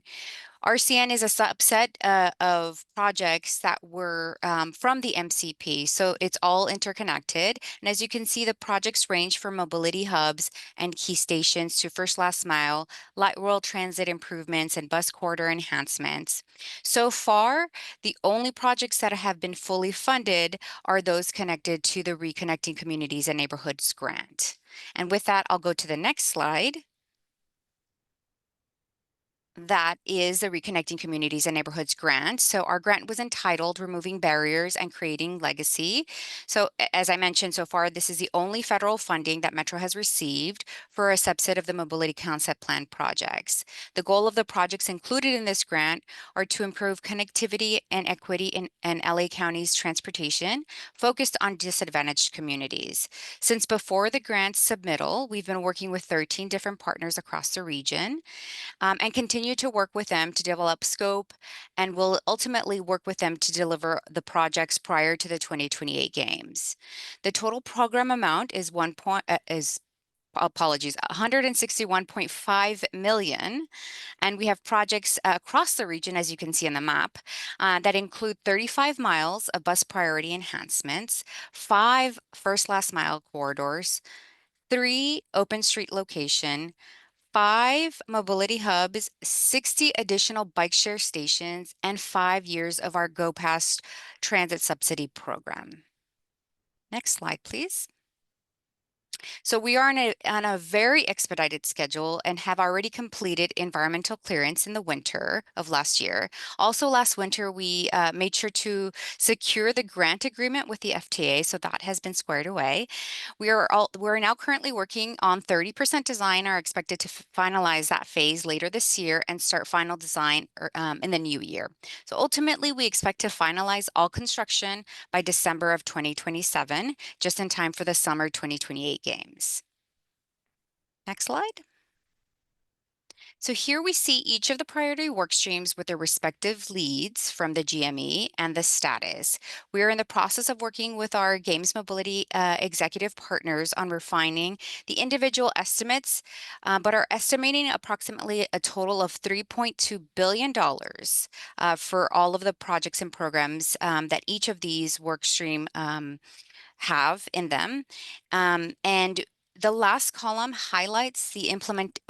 Speaker 21: RCN is a subset of projects that were from the MCP, so it's all interconnected. And as you can see, the projects range from mobility hubs and key stations to first last mile, light rail transit improvements, and bus corridor enhancements. So far, the only projects that have been fully funded are those connected to the Reconnecting Communities and Neighborhoods Grant. And with that, I'll go to the next slide. That is the Reconnecting Communities and Neighborhoods Grant. So our grant was entitled Removing Barriers and Creating Legacy. So as I mentioned so far, this is the only federal funding that Metro has received for a subset of the Mobility Concept Plan projects. The goal of the projects included in this grant are to improve connectivity and equity in LA County's transportation, focused on disadvantaged communities. Since before the grant submittal, we've been working with 13 different partners across the region and continue to work with them to develop scope, and will ultimately work with them to deliver the projects prior to the 2028 Games. The total program amount is 161.5 million. And we have projects across the region, as you can see on the map, that include 35 miles of bus priority enhancements, 5 first last mile corridors, 3 open street location, 5 mobility hubs, 60 additional bike share stations, and 5 years of our Go Past transit subsidy program. Next slide, please. So we are on a very expedited schedule and have already completed environmental clearance in the winter of last year. Also last winter, we made sure to secure the grant agreement with the FTA, so that has been squared away. We're now currently working on 30% design, are expected to finalize that phase later this year and start final design in the new year. So ultimately, we expect to finalize all construction by December of 2027, just in time for the summer 2028 games. Next slide. So here we see each of the priority work streams with their respective leads from the GME and the status. We are in the process of working with our Games Mobility executive partners on refining the individual estimates, but are estimating approximately a total of $3.2 billion for all of the projects and programs that each of these work stream have in them. And the last column highlights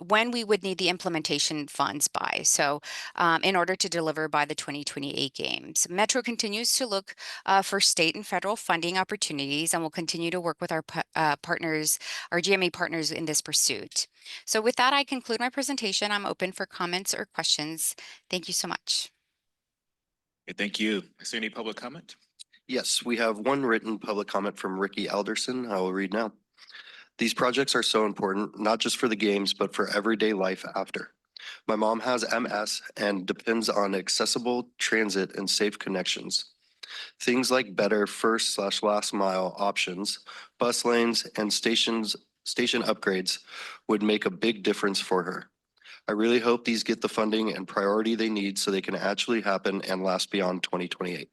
Speaker 21: when we would need the implementation funds by. So in order to deliver by the 2028 games. Metro continues to look for state and federal funding opportunities and will continue to work with our partners, our GME partners in this pursuit. So with that, I conclude my presentation. I'm open for comments or questions. Thank you so much.
Speaker 1: Okay, thank you. Is there any public comment?
Speaker 3: Yes, we have one written public comment from Ricky Alderson. I will read now. These projects are so important, not just for the games, but for everyday life after. My mom has MS and depends on accessible transit and safe connections. Things like better first/last mile options, bus lanes, and station upgrades would make a big difference for her. I really hope these get the funding and priority they need so they can actually happen and last beyond 2028.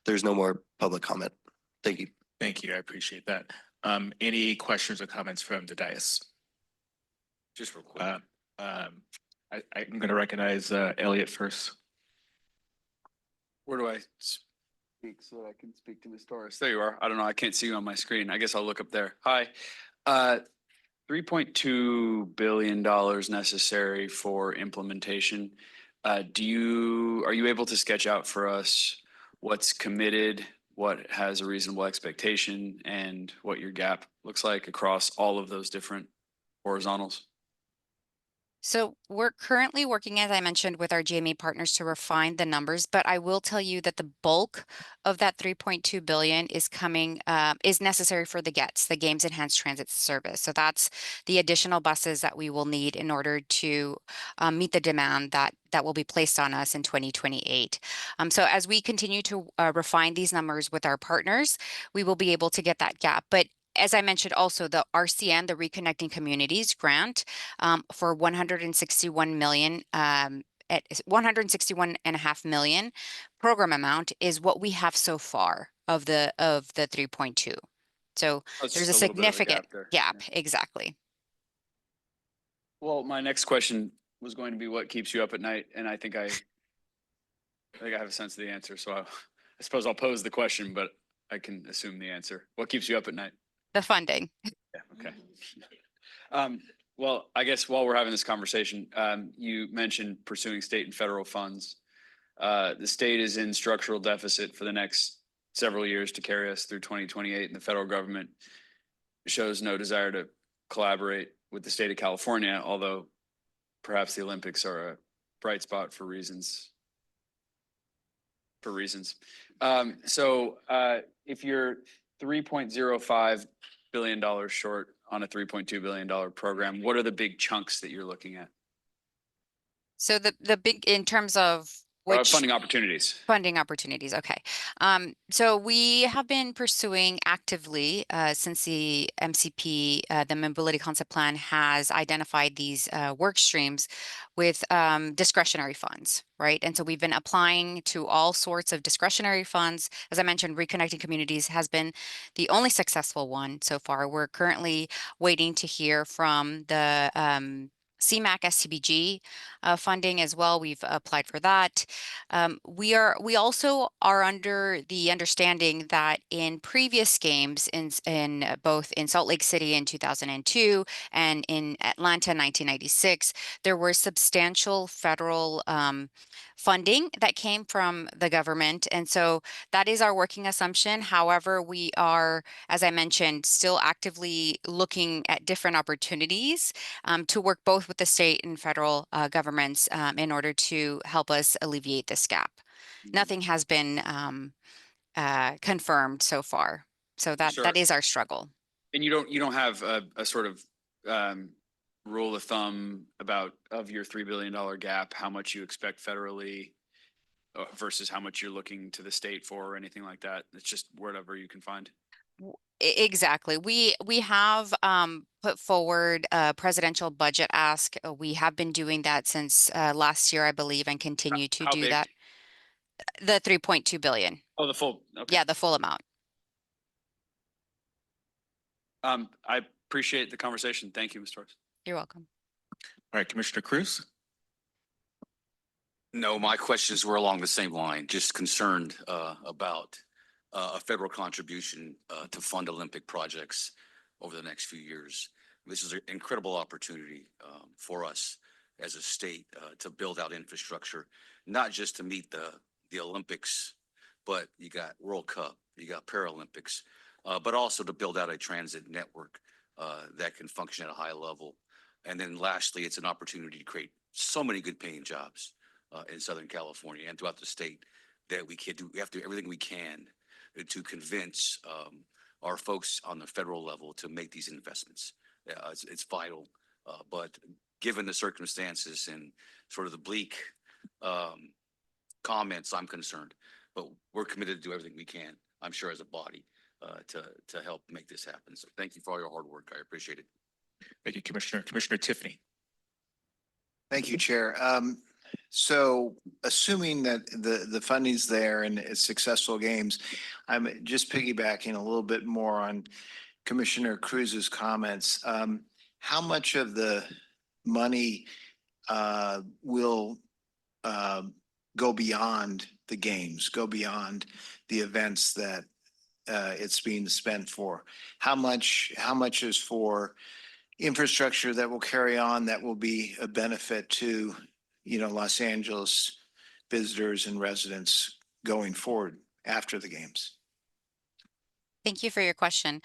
Speaker 3: There's no more public comment. Thank you.
Speaker 1: Thank you. I appreciate that. Any questions or comments from the dais?
Speaker 2: Just real quick.
Speaker 1: I'm going to recognize Elliot first.
Speaker 2: Where do I speak so that I can speak to Ms. Torres? There you are. I don't know. I can't see you on my screen. I guess I'll look up there. Hi. $3.2 billion necessary for implementation. Are you able to sketch out for us what's committed, what has a reasonable expectation, and what your gap looks like across all of those different horizontals?
Speaker 21: So we're currently working, as I mentioned, with our GME partners to refine the numbers, but I will tell you that the bulk of that 3.2 billion is necessary for the GETS, the Games Enhanced Transit Service. So that's the additional buses that we will need in order to meet the demand that will be placed on us in 2028. So as we continue to refine these numbers with our partners, we will be able to get that gap. But as I mentioned, also the RCN, the Reconnecting Communities grant for 161 million, at 161.5 million program amount is what we have so far of the 3.2. So there's a significant gap. Exactly.
Speaker 2: Well, my next question was going to be what keeps you up at night, and I think I have a sense of the answer. So I suppose I'll pose the question, but I can assume the answer. What keeps you up at night?
Speaker 21: The funding.
Speaker 2: Yeah, okay. Well, I guess while we're having this conversation, you mentioned pursuing state and federal funds. The state is in structural deficit for the next several years to carry us through 2028, and the federal government shows no desire to collaborate with the state of California, although perhaps the Olympics are a bright spot for reasons. So if you're $3.05 billion short on a $3.2 billion program, what are the big chunks that you're looking at?
Speaker 21: So the big, in terms of which
Speaker 2: funding opportunities.
Speaker 21: Funding opportunities. Okay. So we have been pursuing actively since the MCP, the Mobility Concept Plan, has identified these work streams with discretionary funds, right? And so we've been applying to all sorts of discretionary funds. As I mentioned, Reconnecting Communities has been the only successful one so far. We're currently waiting to hear from the CMAQ STBG funding as well. We've applied for that. We also are under the understanding that in previous games in both in Salt Lake City in 2002 and in Atlanta in 1996, there were substantial federal funding that came from the government. And so that is our working assumption. However, we are, as I mentioned, still actively looking at different opportunities to work both with the state and federal governments in order to help us alleviate this gap. Nothing has been confirmed so far. So that is our struggle.
Speaker 2: And you don't have a sort of rule of thumb about of your $3 billion gap, how much you expect federally versus how much you're looking to the state for or anything like that. It's just whatever you can find.
Speaker 21: Exactly. We have put forward a presidential budget ask. We have been doing that since last year, I believe, and continue to do that. The 3.2 billion.
Speaker 2: Oh, the full. Okay.
Speaker 21: Yeah, the full amount.
Speaker 2: I appreciate the conversation. Thank you, Ms. Torres.
Speaker 21: You're welcome.
Speaker 1: All right, Commissioner Cruz.
Speaker 9: No, my questions were along the same line, just concerned about a federal contribution to fund Olympic projects over the next few years. This is an incredible opportunity for us as a state to build out infrastructure, not just to meet the Olympics, but you got World Cup, you got Paralympics, but also to build out a transit network that can function at a high level. And then lastly, it's an opportunity to create so many good paying jobs in Southern California and throughout the state that we have to do everything we can to convince our folks on the federal level to make these investments. It's vital, but given the circumstances and sort of the bleak comments, I'm concerned. But we're committed to do everything we can, I'm sure, as a body to help make this happen. So thank you for all your hard work. I appreciate it.
Speaker 1: Thank you, Commissioner. Commissioner Tiffany.
Speaker 10: Thank you, Chair. So assuming that the funding's there and it's successful games, I'm just piggybacking a little bit more on Commissioner Cruz's comments. How much of the money will go beyond the games, go beyond the events that it's being spent for? How much is for infrastructure that will carry on, that will be a benefit to, Los Angeles visitors and residents going forward after the games?
Speaker 21: Thank you for your question.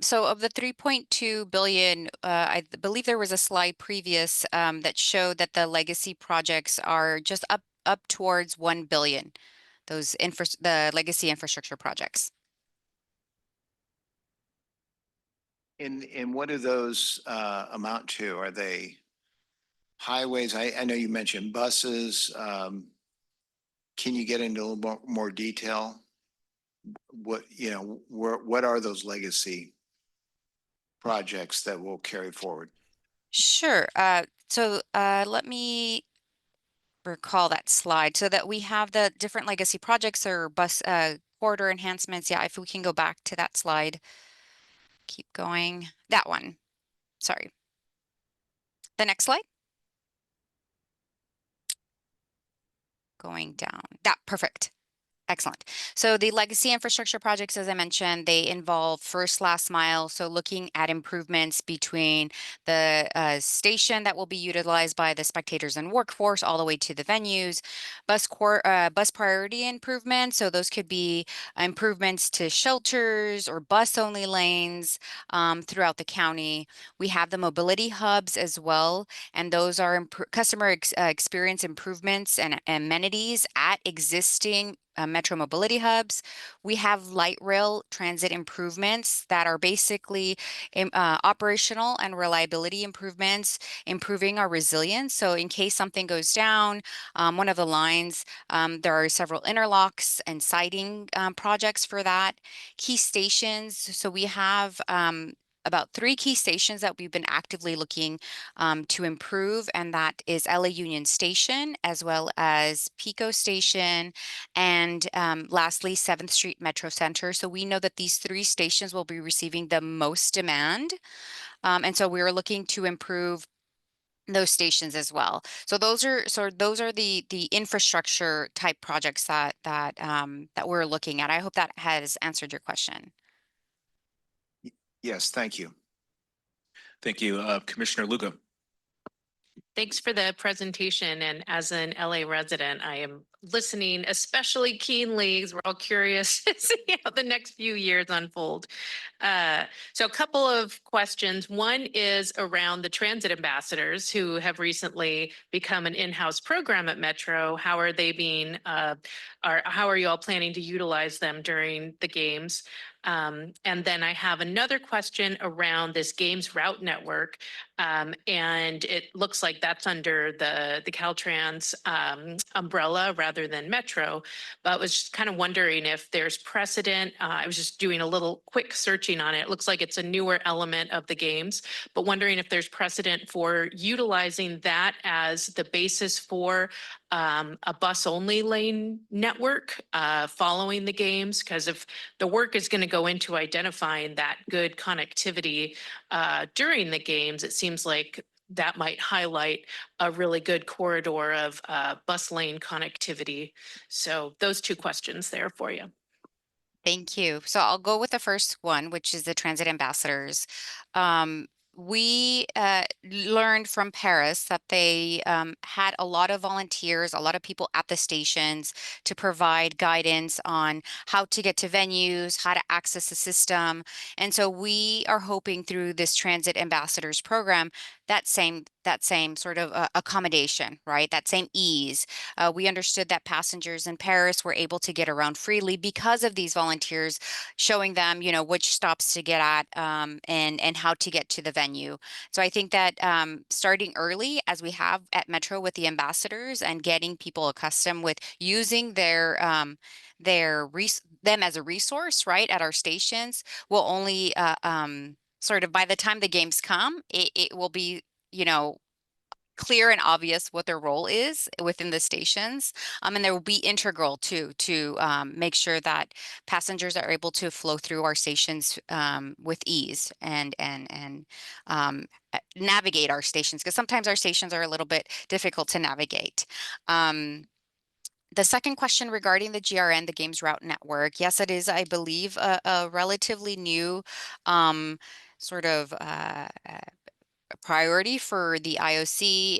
Speaker 21: So of the 3.2 billion, I believe there was a slide previous that showed that the legacy projects are just up towards 1 billion, the legacy infrastructure projects.
Speaker 10: And what do those amount to? Are they highways? I know you mentioned buses. Can you get into a little more detail? What are those legacy projects that will carry forward?
Speaker 21: Sure. So let me recall that slide so that we have the different legacy projects or bus corridor enhancements. Yeah, if we can go back to that slide. Keep going. That one. Sorry. The next slide. Going down. That, perfect. Excellent. So the legacy infrastructure projects, as I mentioned, they involve first, last mile. So looking at improvements between the station that will be utilized by the spectators and workforce all the way to the venues, bus priority improvements. So those could be improvements to shelters or bus only lanes throughout the county. We have the mobility hubs as well. And those are customer experience improvements and amenities at existing metro mobility hubs. We have light rail transit improvements that are basically operational and reliability improvements, improving our resilience. So in case something goes down, one of the lines, there are several interlocks and siding projects for that. Key stations. So we have about 3 key stations that we've been actively looking to improve, and that is LA Union Station, as well as Pico Station, and lastly, 7th Street Metro Center. So we know that these 3 stations will be receiving the most demand. And so we're looking to improve those stations as well. So those are the infrastructure type projects that we're looking at. I hope that has answered your question.
Speaker 10: Yes, thank you.
Speaker 1: Thank you. Commissioner Lugo.
Speaker 11: Thanks for the presentation. And as an LA resident, I am listening especially keenly because we're all curious to see how the next few years unfold. So a couple of questions. One is around the transit ambassadors who have recently become an in-house program at Metro. How are they being, how are you all planning to utilize them during the games? And then I have another question around this games route network. And it looks like that's under the Caltrans umbrella rather than Metro. But was just kind of wondering if there's precedent. I was just doing a little quick searching on it. It looks like it's a newer element of the games, but wondering if there's precedent for utilizing that as the basis for a bus-only lane network following the games. Because if the work is going to go into identifying that good connectivity during the games, it seems like that might highlight a really good corridor of bus lane connectivity. So those two questions there for you.
Speaker 21: Thank you. So I'll go with the first one, which is the transit ambassadors. We learned from Paris that they had a lot of volunteers, a lot of people at the stations to provide guidance on how to get to venues, how to access the system. And so we are hoping through this transit ambassadors program, that same sort of accommodation, right? That same ease. We understood that passengers in Paris were able to get around freely because of these volunteers showing them, you know, which stops to get at and how to get to the venue. So I think that starting early, as we have at Metro with the ambassadors, and getting people accustomed with using them as a resource, right, at our stations, will only sort of, by the time the games come, it will be, you know, clear and obvious what their role is within the stations. And they will be integral to make sure that passengers are able to flow through our stations with ease and navigate our stations, because sometimes our stations are a little bit difficult to navigate. The second question regarding the GRN, the Games Route Network, yes, it is, I believe, a relatively new sort of priority for the IOC,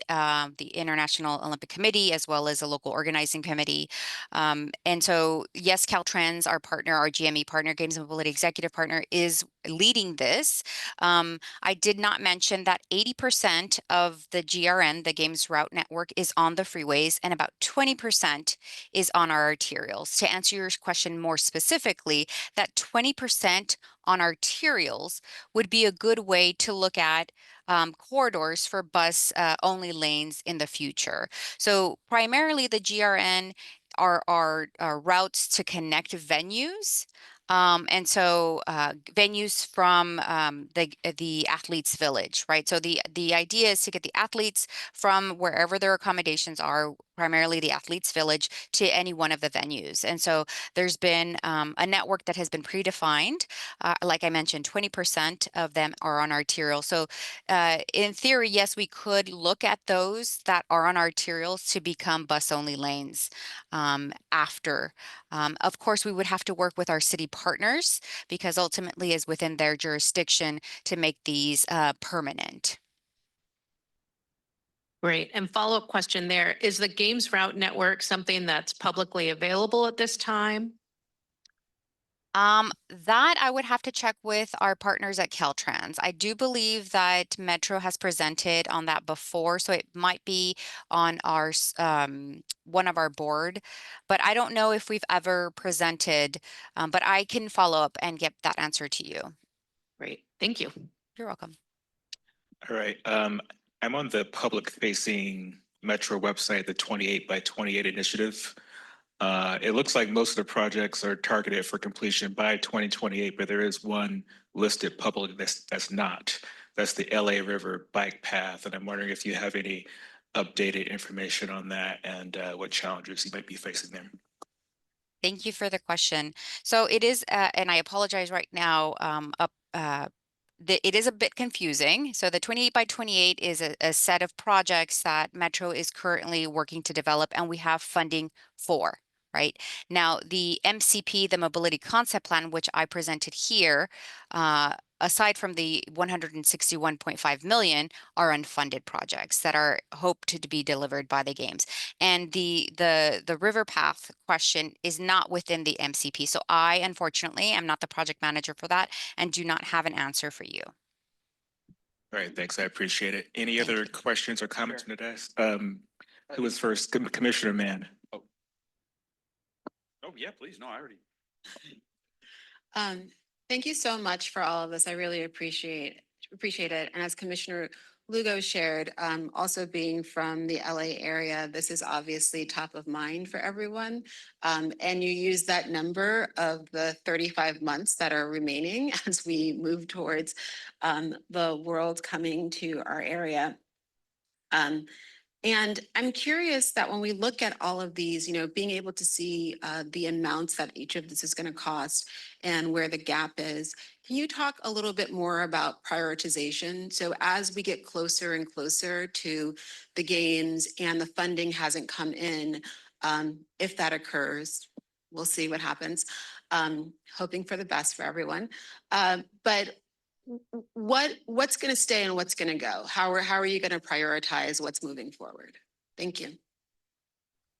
Speaker 21: the International Olympic Committee, as well as a local organizing committee. And so, yes, Caltrans, our partner, our GME partner, Games Mobility Executive Partner, is leading this. I did not mention that 80% of the GRN, the Games Route Network, is on the freeways, and about 20% is on our arterials. To answer your question more specifically, that 20% on arterials would be a good way to look at corridors for bus only lanes in the future. So primarily the GRN are routes to connect venues. And so venues from the athletes village, right? So the idea is to get the athletes from wherever their accommodations are, primarily the athletes village, to any one of the venues. And so there's been a network that has been predefined. Like I mentioned, 20% of them are on arterial. So in theory, yes, we could look at those that are on arterials to become bus only lanes after. Of course, we would have to work with our city partners, because ultimately is within their jurisdiction to make these permanent.
Speaker 11: Great. And follow-up question there, is the Games Route Network something that's publicly available at this time?
Speaker 21: That I would have to check with our partners at Caltrans. I do believe that Metro has presented on that before, so it might be on our one of our board, but I don't know if we've ever presented, but I can follow up and get that answer to you.
Speaker 11: Great. Thank you.
Speaker 21: You're welcome.
Speaker 1: All right. I'm on the public facing Metro website, the 28 by 28 initiative. It looks like most of the projects are targeted for completion by 2028, but there is one listed public that's not. That's the LA River Bike Path. And I'm wondering if you have any updated information on that and what challenges you might be facing there.
Speaker 21: Thank you for the question. So it is, and I apologize right now, it is a bit confusing. So the 28 by 28 is a set of projects that Metro is currently working to develop, and we have funding for. Right now, the MCP, the Mobility Concept Plan, which I presented here, aside from the 161.5 million, are unfunded projects that are hoped to be delivered by the games. And the river path question is not within the MCP. So I, unfortunately, am not the project manager for that and do not have an answer for you.
Speaker 1: All right, thanks. I appreciate it. Any other questions or comments from the desk? Who was first? Commissioner Mann.
Speaker 2: Oh, yeah, please. No, I already.
Speaker 12: Thank you so much for all of this. I really appreciate it. And as Commissioner Lugo shared, also being from the LA area, this is obviously top of mind for everyone. And you use that number of the 35 months that are remaining as we move towards the world coming to our area. And I'm curious that when we look at all of these, being able to see the amounts that each of this is going to cost and where the gap is, can you talk a little bit more about prioritization? So as we get closer and closer to the games and the funding hasn't come in, if that occurs, we'll see what happens. Hoping for the best for everyone. But what's going to stay and what's going to go? How are you going to prioritize what's moving forward? Thank you.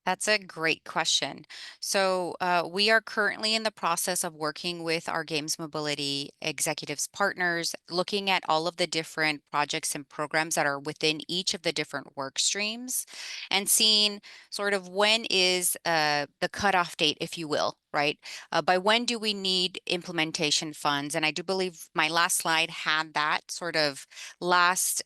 Speaker 21: That's a great question. So we are currently in the process of working with our Games Mobility executives partners, looking at all of the different projects and programs that are within each of the different work streams and seeing sort of when is the cutoff date, if you will, right? By when do we need implementation funds? And I do believe my last slide had that sort of last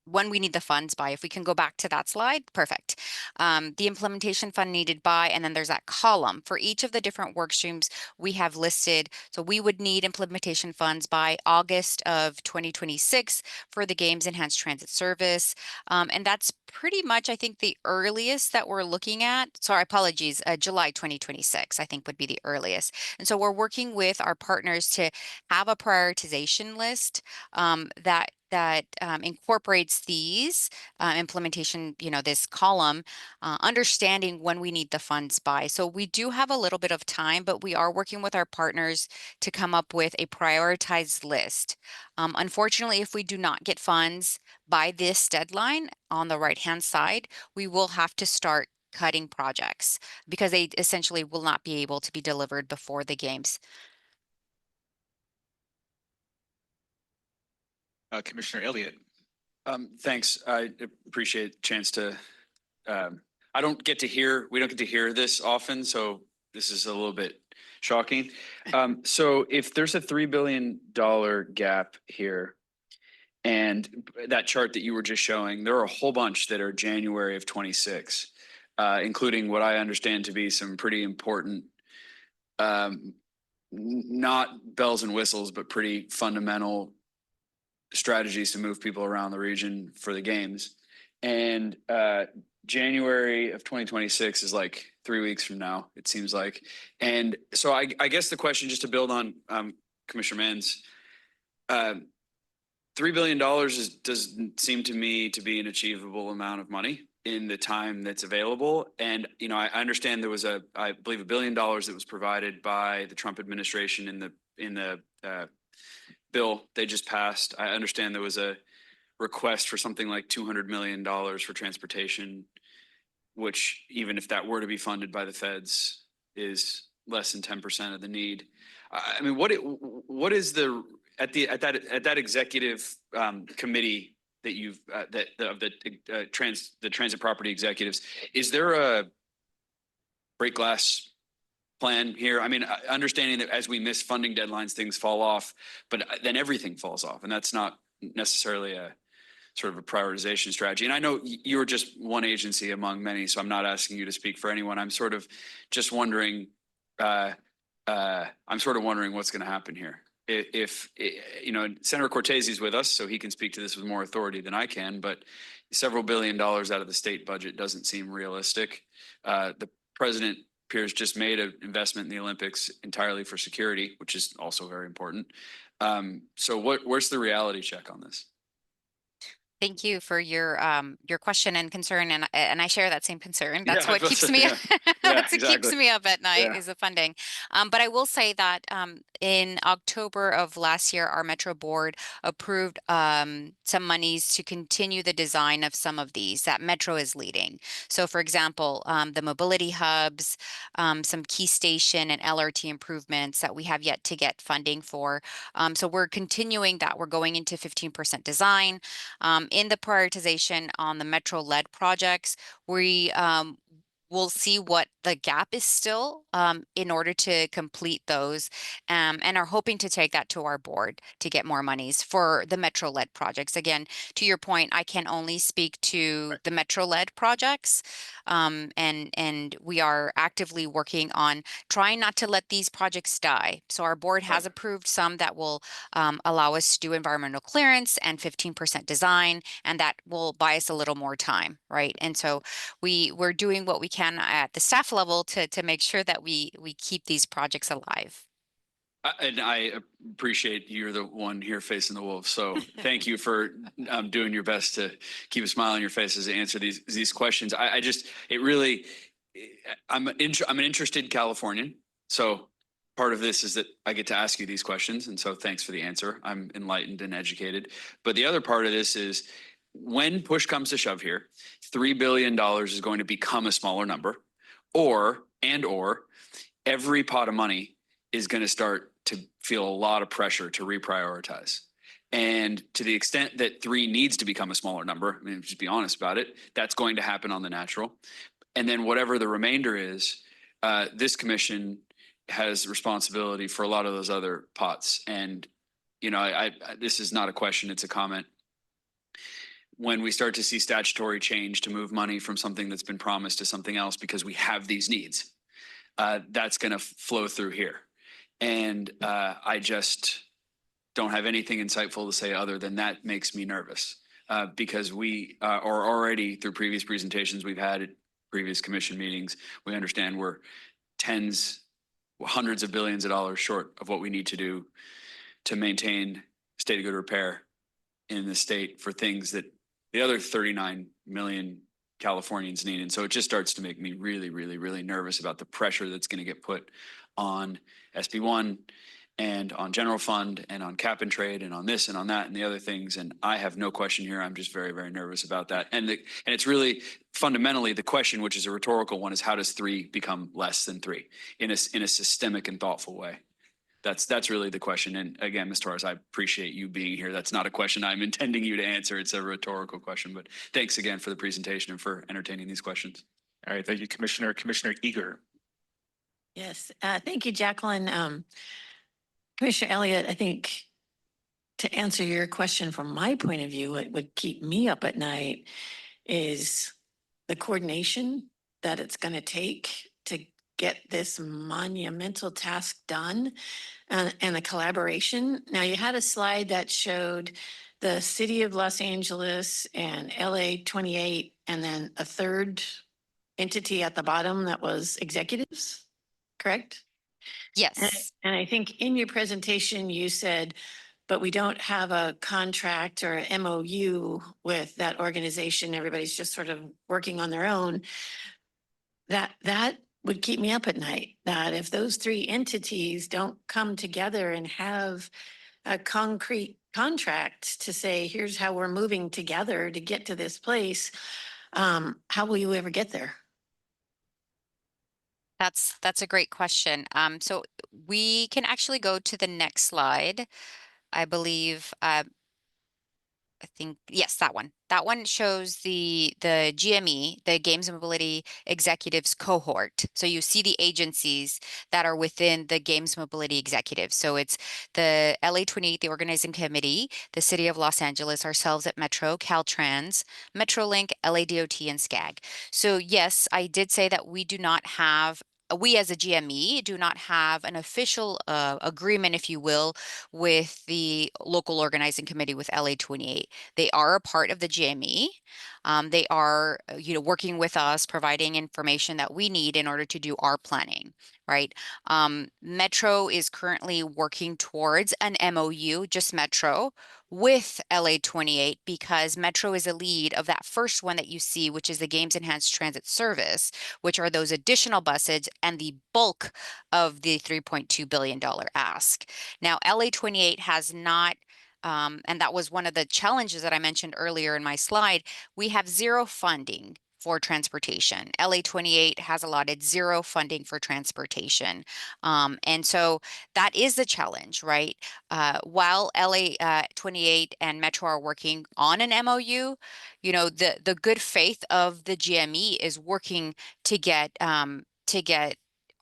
Speaker 21: when we need the funds by. If we can go back to that slide, perfect. The implementation fund needed by, and then there's that column for each of the different work streams we have listed. So we would need implementation funds by August of 2026 for the Games Enhanced Transit Service. And that's pretty much, I think, the earliest that we're looking at. Sorry, apologies, July 2026, I think would be the earliest. And so we're working with our partners to have a prioritization list that incorporates these implementation, this column, understanding when we need the funds by. So we do have a little bit of time, but we are working with our partners to come up with a prioritized list. Unfortunately, if we do not get funds by this deadline on the right-hand side, we will have to start cutting projects because they essentially will not be able to be delivered before the games.
Speaker 1: Commissioner Elliott.
Speaker 2: Thanks. I appreciate the chance to, we don't get to hear this often, so this is a little bit shocking. So if there's a $3 billion gap here, and that chart that you were just showing, there are a whole bunch that are January of 26, including what I understand to be some pretty important, not bells and whistles, but pretty fundamental strategies to move people around the region for the games. And January of 2026 is like 3 weeks from now, it seems like. And so I guess the question, just to build on Commissioner Mann's, $3 billion doesn't seem to me to be an achievable amount of money in the time that's available. And, I understand there was I believe $1 billion that was provided by the Trump administration in the bill they just passed. I understand there was a request for something like $200 million for transportation, which even if that were to be funded by the feds is less than 10% of the need. I mean, what is at that executive committee that you've the transit property executives, is there a break glass plan here? I mean, understanding that as we miss funding deadlines, things fall off, but then everything falls off, and that's not necessarily a sort of a prioritization strategy. And I know you're just one agency among many, so I'm not asking you to speak for anyone. I'm sort of just wondering, what's going to happen here. If Senator Cortese is with us, so he can speak to this with more authority than I can, but several $1 billion out of the state budget doesn't seem realistic. The president appears just made an investment in the Olympics entirely for security, which is also very important. So where's the reality check on this?
Speaker 21: Thank you for your question and concern, and I share that same concern. That's
Speaker 2: Yeah,
Speaker 21: what keeps me
Speaker 2: yeah. Yeah,
Speaker 21: that's what keeps
Speaker 2: exactly.
Speaker 21: me up at night
Speaker 2: Yeah.
Speaker 21: is the funding. But I will say that in October of last year, our Metro board approved some monies to continue the design of some of these that Metro is leading. So, for example, the mobility hubs, some key station and LRT improvements that we have yet to get funding for. So we're continuing that. We're going into 15% design. In the prioritization on the Metro-led projects, we we'll see what the gap is still in order to complete those, and are hoping to take that to our board to get more monies for the Metro-led projects. Again, to your point, I can only speak to the Metro-led projects, and we are actively working on trying not to let these projects die. So our board has approved some that will allow us to do environmental clearance and 15% design, and that will buy us a little more time, right? And so we're doing what we can at the staff level to make sure that we keep these projects alive.
Speaker 2: And I appreciate you're the one here facing the wolves. So thank you for doing your best to keep a smile on your face as I answer these questions. I just, it really, I'm an interested Californian. So part of this is that I get to ask you these questions. And so thanks for the answer. I'm enlightened and educated. But the other part of this is when push comes to shove here, $3 billion is going to become a smaller number, or every pot of money is going to start to feel a lot of pressure to reprioritize. And to the extent that 3 needs to become a smaller number, I mean, just be honest about it, that's going to happen on the natural. And then whatever the remainder is, this commission has responsibility for a lot of those other pots. And, you know, I this is not a question, it's a comment. When we start to see statutory change to move money from something that's been promised to something else because we have these needs, that's going to flow through here. And I just don't have anything insightful to say other than that makes me nervous because we are already, through previous presentations we've had at previous commission meetings, we understand we're hundreds of billions of dollars short of what we need to do to maintain state of good repair in the state for things that the other 39 million Californians need. And so it just starts to make me really, really, really nervous about the pressure that's going to get put on SB1 and on general fund and on cap and trade and on this and on that and the other things. And I have no question here. I'm just very, very nervous about that. And it's really fundamentally the question, which is a rhetorical one, is how does 3 become less than 3 in a systemic and thoughtful way? That's really the question. And again, Ms. Torres, I appreciate you being here. That's not a question I'm intending you to answer. It's a rhetorical question, but thanks again for the presentation and for entertaining these questions.
Speaker 1: All right, thank you, Commissioner. Commissioner Eager.
Speaker 13: Yes, thank you, Jacqueline. Commissioner Elliott, I think to answer your question from my point of view, what would keep me up at night is the coordination that it's going to take to get this monumental task done and the collaboration. Now, you had a slide that showed the city of Los Angeles and LA 28, and then a third entity at the bottom that was executives, correct?
Speaker 21: Yes.
Speaker 13: And I think in your presentation, you said, but we don't have a contract or MOU with that organization. Everybody's just sort of working on their own. That would keep me up at night, that if those 3 entities don't come together and have a concrete contract to say, here's how we're moving together to get to this place, how will you ever get there?
Speaker 21: That's a great question. So we can actually go to the next slide. I believe, I think, yes, that one. That one shows the GME, the Games and Mobility Executives cohort. So you see the agencies that are within the Games Mobility Executives. So it's the LA 28, the organizing committee, the City of Los Angeles, ourselves at Metro, Caltrans, Metrolink, LADOT, and SCAG. So yes, I did say that we do not have we as a GME do not have an official agreement, if you will, with the local organizing committee with LA 28. They are a part of the GME. They are, working with us, providing information that we need in order to do our planning, right? Metro is currently working towards an MOU, just Metro, with LA 28 because Metro is a lead of that first one that you see, which is the Games Enhanced Transit Service, which are those additional buses and the bulk of the $3.2 billion ask. Now, LA 28 has not, and that was one of the challenges that I mentioned earlier in my slide, we have zero funding for transportation. LA 28 has allotted zero funding for transportation. And so that is the challenge, right? While LA 28 and Metro are working on an MOU, you know, the good faith of the GME is working to get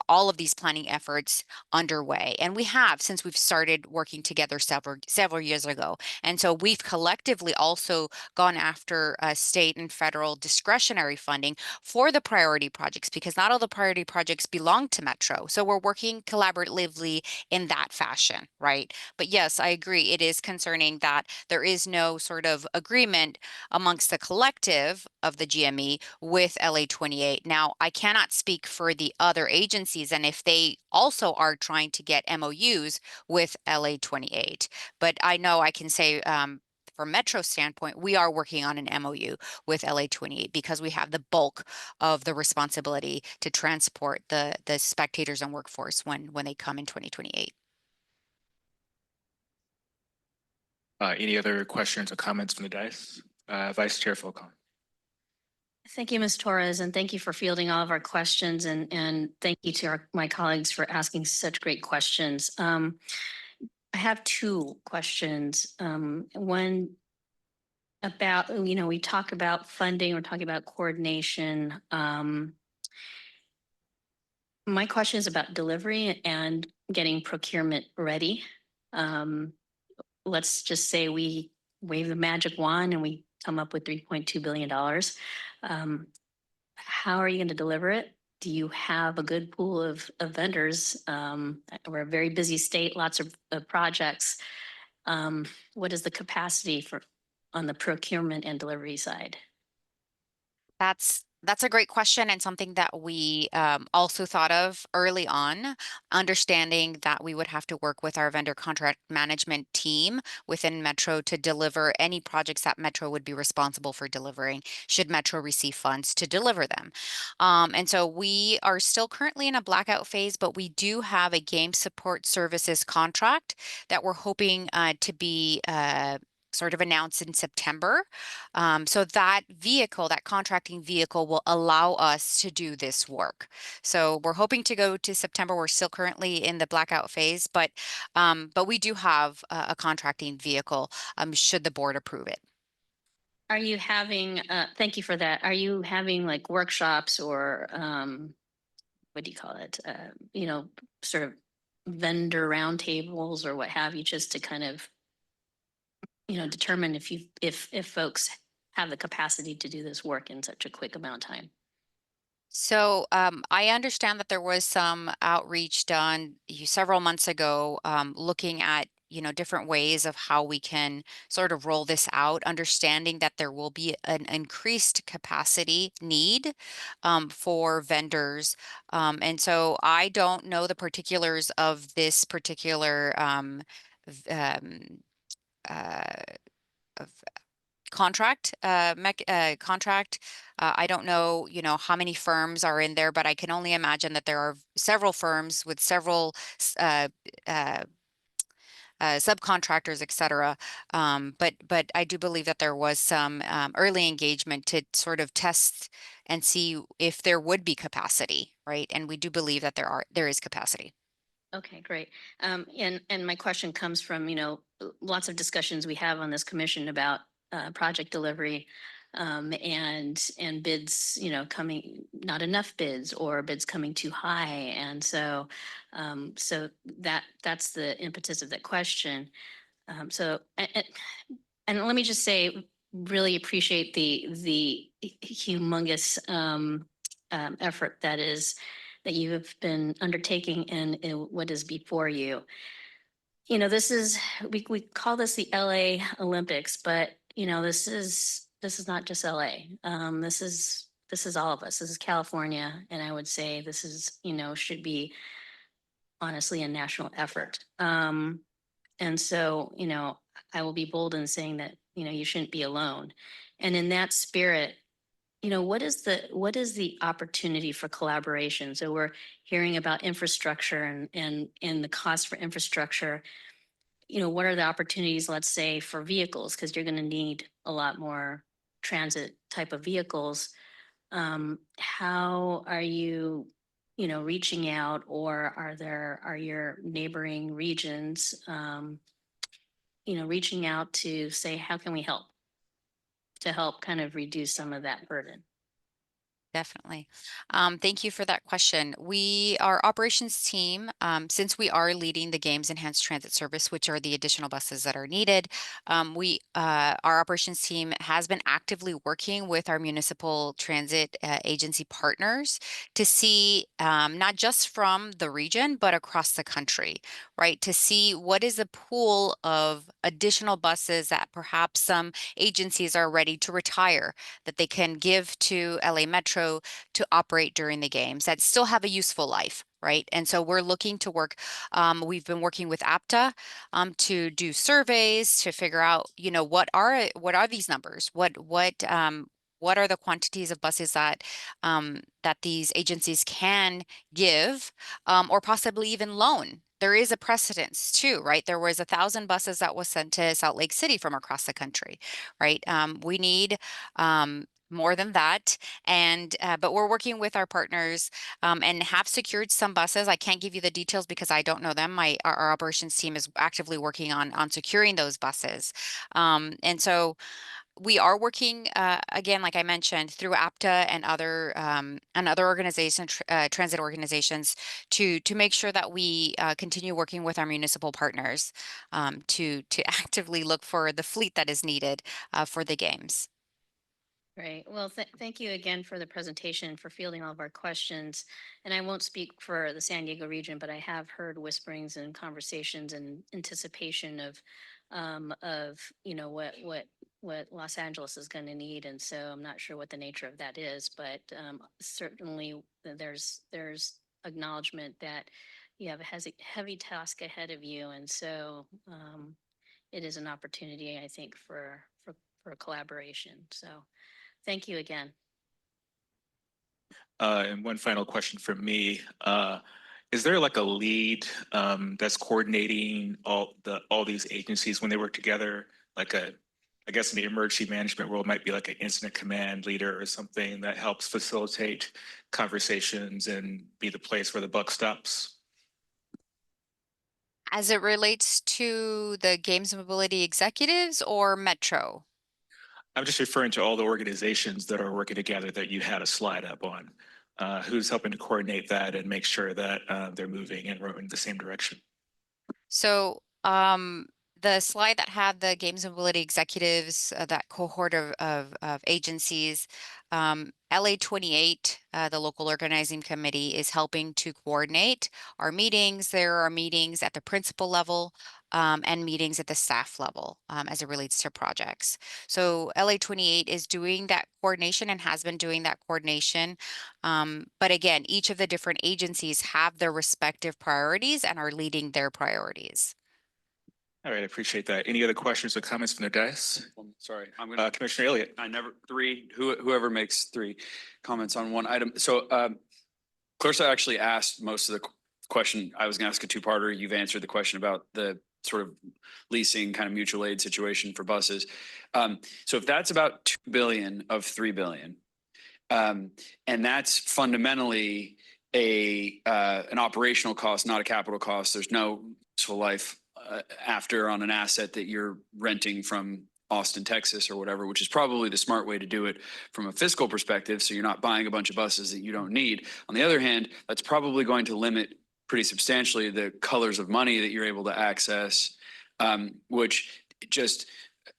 Speaker 21: all of these planning efforts underway. And we have since we've started working together several years ago. And so we've collectively also gone after state and federal discretionary funding for the priority projects because not all the priority projects belong to Metro. So we're working collaboratively in that fashion, right? But yes, I agree. It is concerning that there is no sort of agreement amongst the collective of the GME with LA 28. Now, I cannot speak for the other agencies and if they also are trying to get MOUs with LA 28. But I know I can say from Metro standpoint, we are working on an MOU with LA 28 because we have the bulk of the responsibility to transport the spectators and workforce when they come in 2028.
Speaker 1: Any other questions or comments from the dais? Vice Chair Falcone.
Speaker 18: Thank you, Ms. Torres, and thank you for fielding all of our questions and thank you to my colleagues for asking such great questions. I have two questions. One about, you know, we talk about funding, we're talking about coordination. My question is about delivery and getting procurement ready. Let's just say we wave the magic wand and we come up with $3.2 billion. How are you going to deliver it? Do you have a good pool of vendors? We're a very busy state, lots of projects. What is the capacity for on the procurement and delivery side?
Speaker 21: That's a great question and something that we also thought of early on, understanding that we would have to work with our vendor contract management team within Metro to deliver any projects that Metro would be responsible for delivering should Metro receive funds to deliver them. And so we are still currently in a blackout phase, but we do have a game support services contract that we're hoping to be sort of announced in September. So that vehicle, that contracting vehicle will allow us to do this work. So we're hoping to go to September. We're still currently in the blackout phase, but we do have a contracting vehicle should the board approve it.
Speaker 18: Are you having, thank you for that. Are you having like workshops or what do you call it? You know, sort of vendor roundtables or what have you, just to kind of, you know, determine if folks have the capacity to do this work in such a quick amount of time?
Speaker 21: So I understand that there was some outreach done several months ago looking at, you know, different ways of how we can sort of roll this out, understanding that there will be an increased capacity need for vendors. And so I don't know the particulars of this particular of contract contract. I don't know, you know, how many firms are in there, but I can only imagine that there are several firms with several subcontractors, et cetera. But I do believe that there was some early engagement to sort of test and see if there would be capacity, right? And we do believe that there is capacity.
Speaker 18: Okay, great. And my question comes from, you know, lots of discussions we have on this commission about project delivery and bids, you know, coming, not enough bids or bids coming too high. And so that's the impetus of that question. And let me just say, really appreciate the humongous effort that you have been undertaking in what is before you. You know, this is, we call this the LA Olympics, but you know, this is not just LA. This is this is all of us. This is California. And I would say this is, should be honestly a national effort. And so, I will be bold in saying that, you shouldn't be alone. And in that spirit, what is the opportunity for collaboration? So we're hearing about infrastructure and the cost for infrastructure. What are the opportunities, let's say, for vehicles? Because you're going to need a lot more transit type of vehicles. How are you, reaching out, or are your neighboring regions, reaching out to say, how can we help to help kind of reduce some of that burden?
Speaker 21: Definitely. Thank you for that question. Our operations team, since we are leading the Games Enhanced Transit Service, which are the additional buses that are needed, our operations team has been actively working with our municipal transit agency partners to see, not just from the region, but across the country, right? To see what is the pool of additional buses that perhaps some agencies are ready to retire, that they can give to LA Metro to operate during the games that still have a useful life, right? And so we're looking to work, we've been working with APTA to do surveys to figure out, what are these numbers? What are the quantities of buses that these agencies can give, or possibly even loan? There is a precedence too, right? There was 1,000 buses that was sent to Salt Lake City from across the country, right? We need more than that. And but we're working with our partners and have secured some buses. I can't give you the details because I don't know them. Our operations team is actively working on securing those buses. And so we are working again, like I mentioned, through APTA and other organizations, transit organizations, to make sure that we continue working with our municipal partners to actively look for the fleet that is needed for the games.
Speaker 18: Great. Well, thank you again for the presentation, for fielding all of our questions. And I won't speak for the San Diego region, but I have heard whisperings and conversations and anticipation of what Los Angeles is going to need. And so I'm not sure what the nature of that is, but certainly there's acknowledgement that you have a heavy task ahead of you. And so it is an opportunity, I think, for collaboration. So thank you again.
Speaker 1: And one final question from me. Is there like a lead that's coordinating all these agencies when they work together? Like I guess in the emergency management world might be like an incident command leader or something that helps facilitate conversations and be the place where the buck stops?
Speaker 21: As it relates to the Games Mobility executives or Metro?
Speaker 1: I'm just referring to all the organizations that are working together that you had a slide up on. Who's helping to coordinate that and make sure that they're moving and rowing in the same direction?
Speaker 21: So the slide that had the Games Mobility executives, that cohort of agencies, LA 28, the local organizing committee, is helping to coordinate our meetings. There are meetings at the principal level and meetings at the staff level as it relates to projects. So LA 28 is doing that coordination and has been doing that coordination. But again, each of the different agencies have their respective priorities and are leading their priorities.
Speaker 1: All right, I appreciate that. Any other questions or comments from the dais?
Speaker 2: Sorry, I'm gonna,
Speaker 1: Commissioner Elliott.
Speaker 2: whoever makes three comments on one item. So Clarissa actually asked most of the question. I was gonna ask a two-parter. You've answered the question about the sort of leasing kind of mutual aid situation for buses. So if that's about 2 billion of 3 billion, and that's fundamentally an operational cost, not a capital cost. There's no useful life after on an asset that you're renting from Austin, Texas or whatever, which is probably the smart way to do it from a fiscal perspective. So you're not buying a bunch of buses that you don't need. On the other hand, that's probably going to limit pretty substantially the colors of money that you're able to access, which just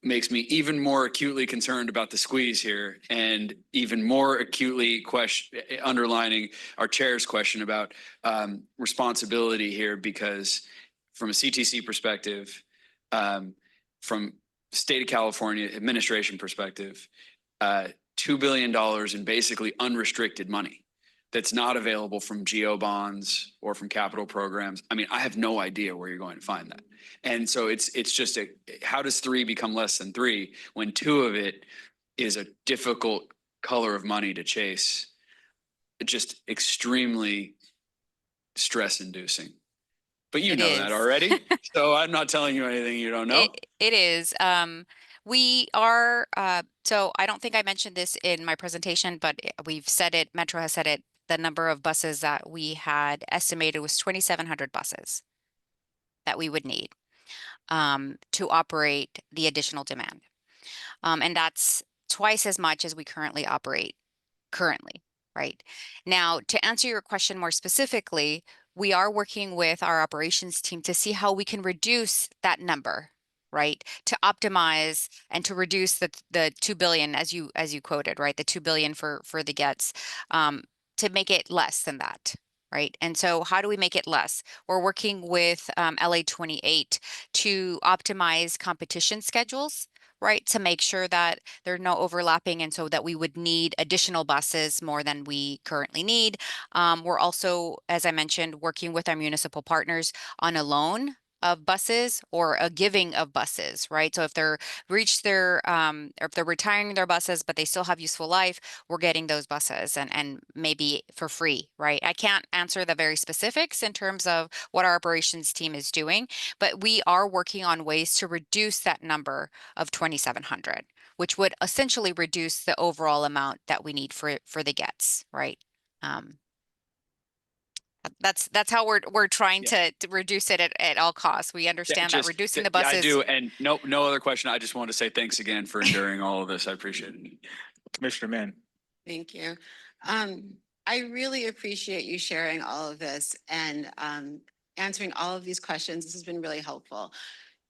Speaker 2: makes me even more acutely concerned about the squeeze here, and even more acutely underlining our chair's question about responsibility here, because from a CTC perspective, from state of California administration perspective, $2 billion in basically unrestricted money that's not available from geo bonds or from capital programs. I mean, I have no idea where you're going to find that. And so it's just how does 3 become less than 3 when 2 of it is a difficult color of money to chase? Just extremely stress inducing. But you
Speaker 21: It
Speaker 2: know that
Speaker 21: is.
Speaker 2: already. So I'm not telling you anything you don't know.
Speaker 21: It is. We are, so I don't think I mentioned this in my presentation, but we've said it, Metro has said it, the number of buses that we had estimated was 2,700 buses that we would need to operate the additional demand. And that's twice as much as we currently operate right? Now, to answer your question more specifically, we are working with our operations team to see how we can reduce that number, right? To optimize and to reduce the 2 billion as you quoted, right? The 2 billion for the gets, to make it less than that. Right. And so how do we make it less? We're working with LA 28 to optimize competition schedules, right? To make sure that there's no overlapping and so that we would need additional buses more than we currently need. We're also, as I mentioned, working with our municipal partners on a loan of buses or a giving of buses, right? So if they're reached their, or if they're retiring their buses, but they still have useful life, we're getting those buses and maybe for free, right? I can't answer the very specifics in terms of what our operations team is doing, but we are working on ways to reduce that number of 2,700, which would essentially reduce the overall amount that we need for the gets, right? That's how we're trying to reduce it at all costs. We understand that reducing the buses.
Speaker 2: I do. And no other question. I just want to say thanks again for enduring all of this. I appreciate it.
Speaker 1: Commissioner Mann.
Speaker 12: Thank you. I really appreciate you sharing all of this and answering all of these questions. This has been really helpful.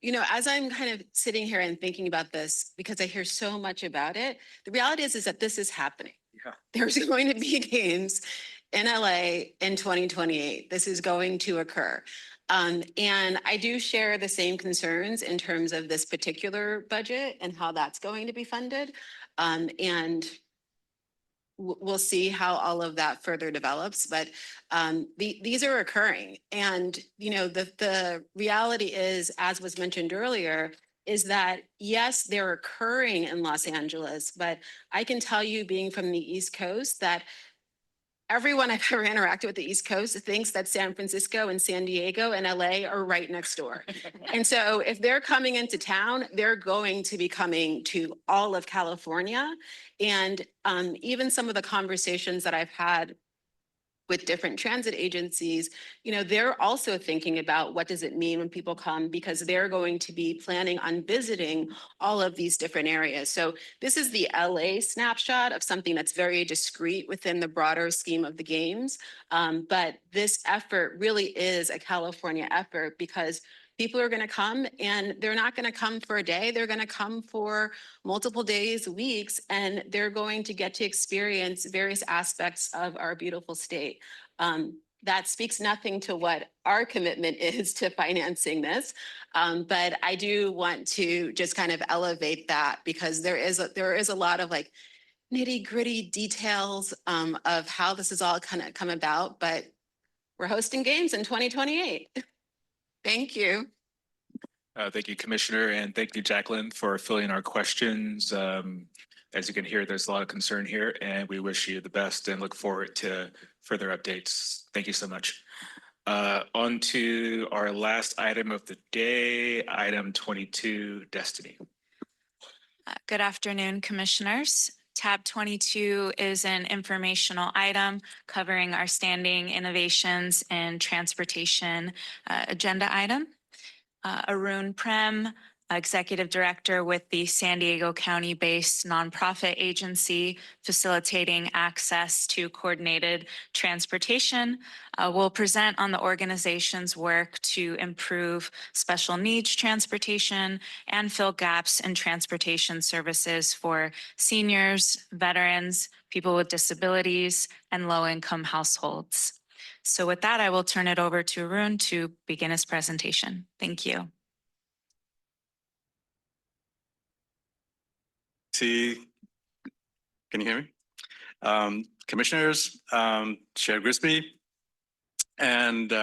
Speaker 12: You know, as I'm kind of sitting here and thinking about this, because I hear so much about it, the reality is that this is happening.
Speaker 2: Yeah.
Speaker 12: There's going to be games in LA in 2028. This is going to occur. And I do share the same concerns in terms of this particular budget and how that's going to be funded. And we'll see how all of that further develops, but these are occurring. And, you know, the reality is, as was mentioned earlier, is that yes, they're occurring in Los Angeles, but I can tell you, being from the East Coast, that everyone I've ever interacted with the East Coast thinks that San Francisco and San Diego and LA are right next door. And so if they're coming into town, they're going to be coming to all of California. And even some of the conversations that I've had with different transit agencies, you know, they're also thinking about what does it mean when people come, because they're going to be planning on visiting all of these different areas. So this is the LA snapshot of something that's very discrete within the broader scheme of the games. But this effort really is a California effort, because people are going to come, and they're not going to come for a day. They're going to come for multiple days, weeks, and they're going to get to experience various aspects of our beautiful state. That speaks nothing to what our commitment is to financing this. But I do want to just kind of elevate that, because there is a lot of like nitty gritty details of how this is all kind of come about. But we're hosting games in 2028. Thank you.
Speaker 1: Thank you, Commissioner, and thank you, Jacqueline, for filling our questions. As you can hear, there's a lot of concern here, and we wish you the best and look forward to further updates. Thank you so much. On to our last item of the day, item 22, Destiny.
Speaker 14: Good afternoon, Commissioners. Tab 22 is an informational item covering our standing innovations and transportation agenda item. Arun Prem, Executive Director with the San Diego County-based nonprofit agency facilitating access to coordinated transportation, will present on the organization's work to improve special needs transportation and fill gaps in transportation services for seniors, veterans, people with disabilities, and low-income households. So with that, I will turn it over to Arun to begin his presentation. Thank you.
Speaker 17: Can you hear me? Commissioners, Chair Grisby, and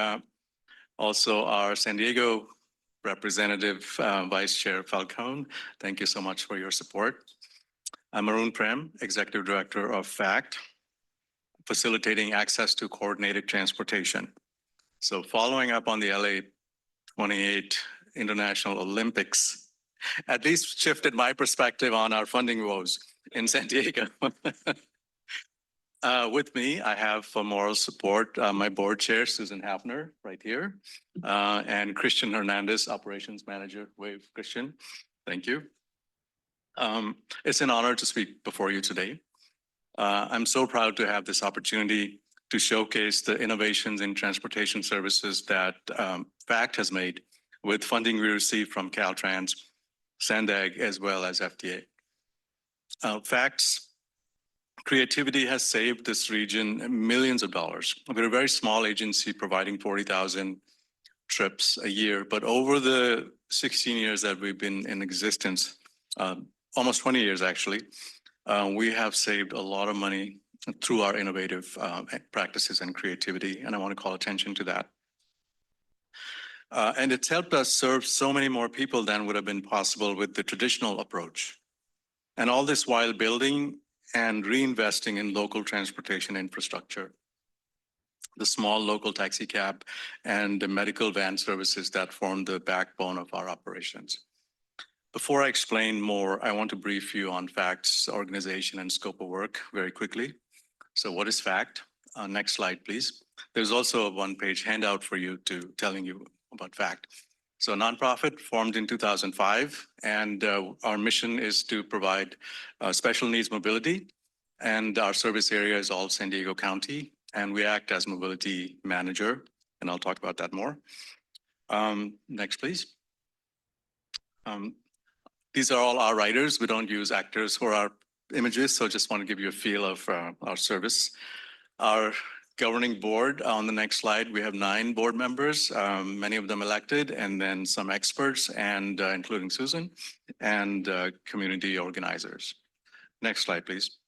Speaker 17: also our San Diego representative, Vice Chair Falcone. Thank you so much for your support. I'm Arun Prem, Executive Director of FACT, facilitating access to coordinated transportation. So following up on the LA 28 International Olympics, at least shifted my perspective on our funding woes in San Diego. With me, I have for moral support, my board chair, Susan Hafner, right here, and Christian Hernandez, operations manager. Wave, Christian. Thank you. It's an honor to speak before you today. I'm so proud to have this opportunity to showcase the innovations in transportation services that FACT has made with funding we received from Caltrans, SANDAG, as well as FDA. FACT's creativity has saved this region millions of dollars. We're a very small agency providing 40,000 trips a year, but over the 16 years that we've been in existence, almost 20 years actually, we have saved a lot of money through our innovative practices and creativity, and I want to call attention to that. And it's helped us serve so many more people than would have been possible with the traditional approach. And all this while building and reinvesting in local transportation infrastructure, the small local taxi cab and the medical van services that form the backbone of our operations. Before I explain more, I want to brief you on FACT's organization and scope of work very quickly. So what is FACT? Next slide, please. There's also a one-page handout for you telling you about FACT. So a nonprofit formed in 2005, and our mission is to provide special needs mobility, and our service area is all San Diego County, and we act as mobility manager, and I'll talk about that more. Next, please. These are all our writers. We don't use actors for our images, so just want to give you a feel of our service. Our governing board, on the next slide, we have 9 board members, many of them elected, and then some experts, and including Susan, and community organizers. Next slide, please.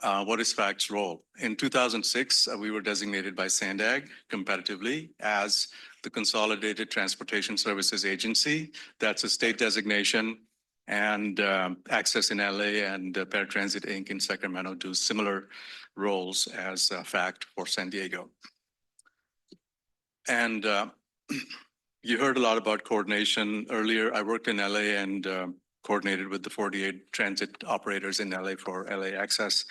Speaker 17: What is FACT's role? In 2006, we were designated by SANDAG competitively as the Consolidated Transportation Services Agency. That's a state designation, and Access in LA and Paratransit Inc. in Sacramento do similar roles as FACT for San Diego. And you heard a lot about coordination earlier. I worked in LA and coordinated with the 48 transit operators in LA for LA Access.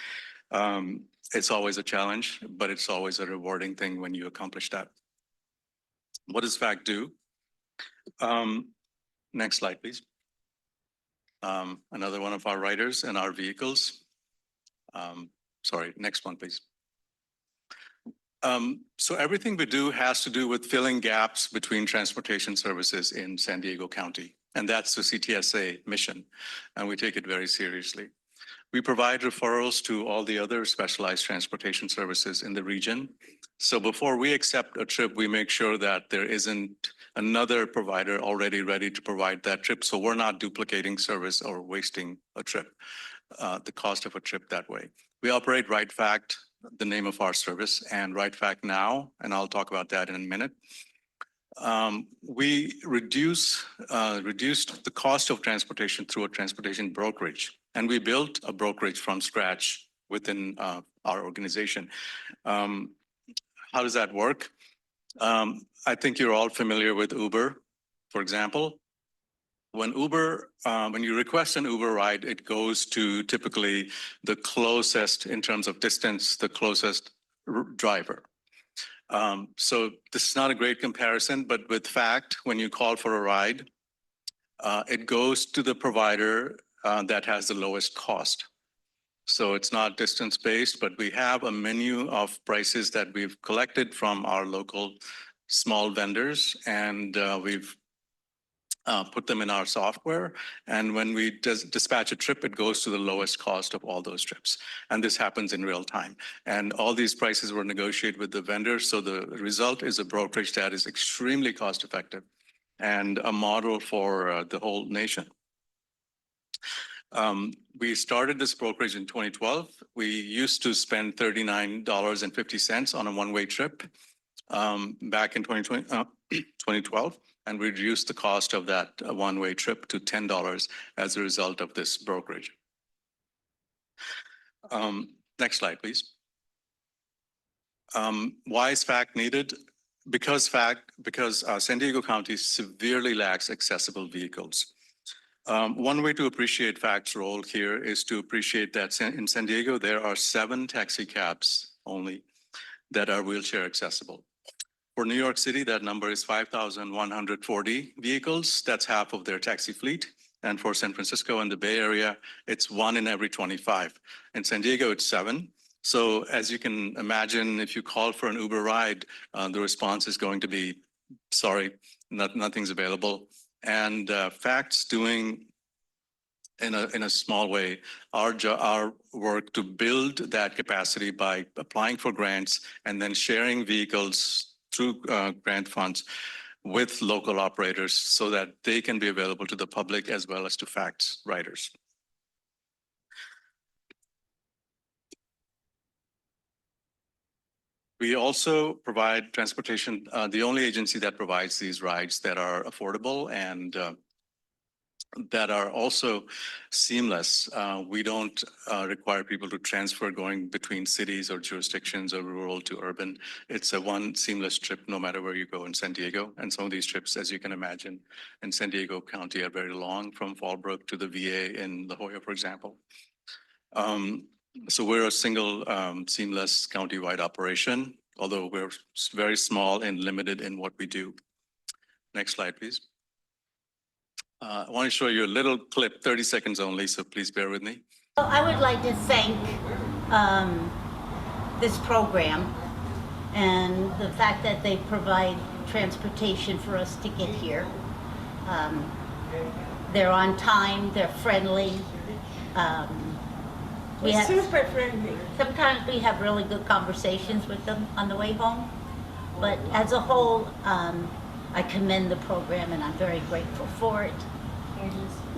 Speaker 17: It's always a challenge, but it's always a rewarding thing when you accomplish that. What does FACT do? Next slide, please. Another one of our riders and our vehicles. Sorry, next one, please. So everything we do has to do with filling gaps between transportation services in San Diego County, and that's the CTSA mission, and we take it very seriously. We provide referrals to all the other specialized transportation services in the region. So before we accept a trip, we make sure that there isn't another provider already ready to provide that trip, so we're not duplicating service or wasting a trip, the cost of a trip that way. We operate RideFact, the name of our service, and RideFact Now, and I'll talk about that in a minute. We reduced the cost of transportation through a transportation brokerage, and we built a brokerage from scratch within our organization. How does that work? I think you're all familiar with Uber, for example. When you request an Uber ride, it goes to typically the closest, in terms of distance, the closest driver. So this is not a great comparison, but with FACT, when you call for a ride, it goes to the provider that has the lowest cost. So it's not distance-based, but we have a menu of prices that we've collected from our local small vendors, and we've put them in our software. And when we dispatch a trip, it goes to the lowest cost of all those trips. And this happens in real time. And all these prices were negotiated with the vendors. So the result is a brokerage that is extremely cost-effective and a model for the whole nation. We started this brokerage in 2012. We used to spend $39.50 on a one-way trip back in 2012, and we reduced the cost of that one-way trip to $10 as a result of this brokerage. Next slide, please. Why is FACT needed? Because San Diego County severely lacks accessible vehicles. One way to appreciate FACT's role here is to appreciate that in San Diego, there are 7 taxi cabs only that are wheelchair accessible. For New York City, that number is 5,140 vehicles. That's half of their taxi fleet. And for San Francisco and the Bay Area, it's 1 in every 25. In San Diego, it's 7. So as you can imagine, if you call for an Uber ride, the response is going to be, sorry, nothing's available. And FACT's doing in a small way our work to build that capacity by applying for grants and then sharing vehicles through grant funds with local operators so that they can be available to the public as well as to FACT's riders. We also provide transportation, the only agency that provides these rides that are affordable and that are also seamless. We don't require people to transfer going between cities or jurisdictions or rural to urban. It's a one seamless trip no matter where you go in San Diego. And some of these trips, as you can imagine, in San Diego County are very long, from Fallbrook to the VA in La Jolla, for example. So we're a single seamless countywide operation, although we're very small and limited in what we do. Next slide, please. I want to show you a little clip, 30 seconds only, so please bear with me.
Speaker 7: I would like to thank this program and the fact that they provide transportation for us to get here. They're on time, they're friendly. Super friendly. Sometimes we have really good conversations with them on the way home, but as a whole, I commend the program and I'm very grateful for it.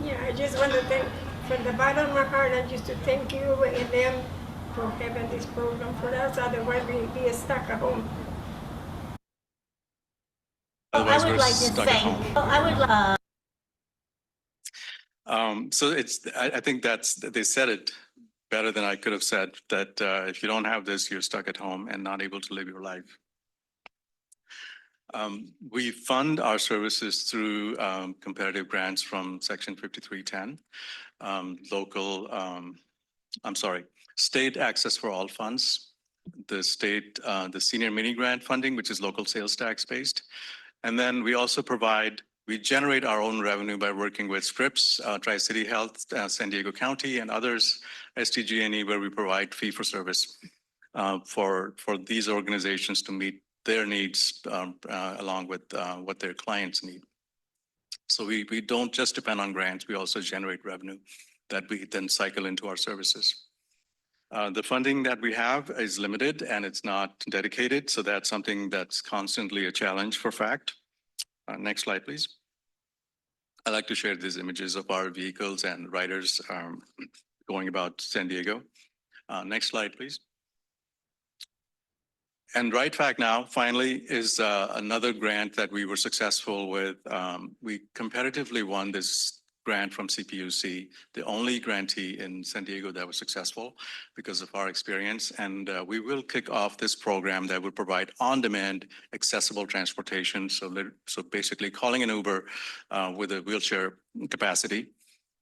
Speaker 22: Yeah, I just want to thank, from the bottom of my heart, I just to thank you and them for having this program for us, otherwise we'd be stuck at home.
Speaker 17: Otherwise,
Speaker 7: I would
Speaker 17: we're
Speaker 7: like to
Speaker 17: stuck at
Speaker 7: thank,
Speaker 17: home.
Speaker 7: I would
Speaker 17: So I think they said it better than I could have said, that if you don't have this, you're stuck at home and not able to live your life. We fund our services through competitive grants from Section 5310, state access for all funds, the state, the senior mini grant funding, which is local sales tax based. And then we also we generate our own revenue by working with Scripps, Tri-City Health, San Diego County, and others, SDG&E, where we provide fee for service for these organizations to meet their needs along with what their clients need. So we don't just depend on grants, we also generate revenue that we then cycle into our services. The funding that we have is limited and it's not dedicated, so that's something that's constantly a challenge for FACT. Next slide, please. I'd like to share these images of our vehicles and riders going about San Diego. Next slide, please. And Ride FACT Now, finally, is another grant that we were successful with. We competitively won this grant from CPUC, the only grantee in San Diego that was successful because of our experience. And we will kick off this program that will provide on-demand accessible transportation. So basically calling an Uber with a wheelchair capacity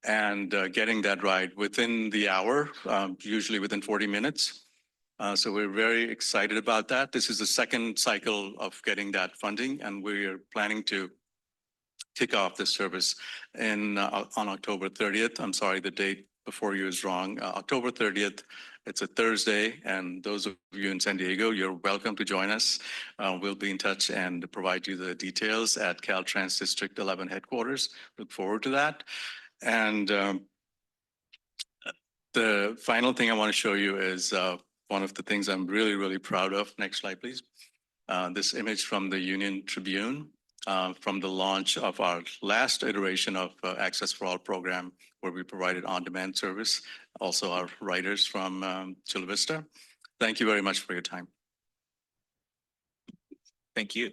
Speaker 17: and getting that ride within the hour, usually within 40 minutes. So we're very excited about that. This is the second cycle of getting that funding, and we're planning to kick off this service on October 30th. I'm sorry, the date before you is wrong. October 30th, it's a Thursday, and those of you in San Diego, you're welcome to join us. We'll be in touch and provide you the details at Caltrans District 11 headquarters. Look forward to that. And the final thing I want to show you is one of the things I'm really, really proud of. Next slide, please. This image from the Union Tribune. from the launch of our last iteration of Access for All program, where we provided on-demand service, also our writers from Chula Vista. Thank you very much for your time.
Speaker 1: Thank you.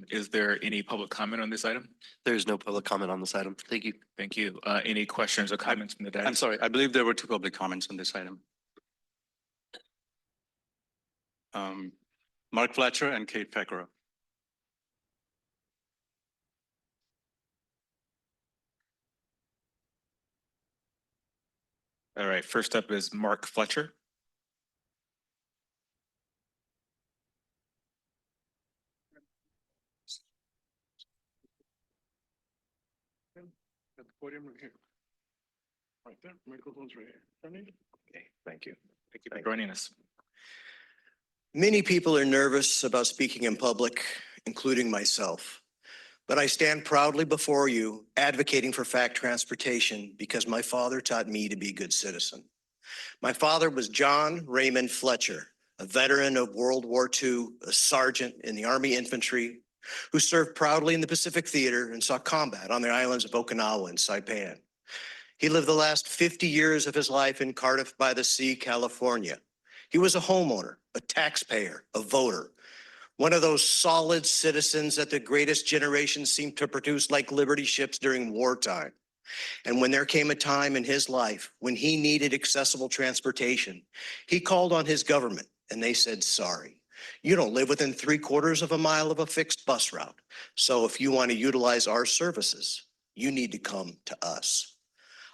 Speaker 1: Is there any public comment on this item?
Speaker 3: There's no public comment on this item. Thank you.
Speaker 1: Thank you. Any questions or comments from the dais?
Speaker 17: I'm sorry, I believe there were 2 public comments on this item. Mark Fletcher and Kate Pecora.
Speaker 1: All right, first up is Mark Fletcher.
Speaker 15: At the podium right here. Right there, microphone's right here.
Speaker 1: Okay, thank you. Thank you for joining us.
Speaker 16: Many people are nervous about speaking in public, including myself. But I stand proudly before you advocating for FACT transportation because my father taught me to be a good citizen. My father was John Raymond Fletcher, a veteran of World War II, a sergeant in the Army Infantry, who served proudly in the Pacific Theater and saw combat on the islands of Okinawa and Saipan. He lived the last 50 years of his life in Cardiff by the Sea, California. He was a homeowner, a taxpayer, a voter, one of those solid citizens that the greatest generation seemed to produce like Liberty ships during wartime. And when there came a time in his life when he needed accessible transportation, he called on his government and they said, sorry, you don't live within 3/4 of a mile of a fixed bus route. So if you want to utilize our services, you need to come to us.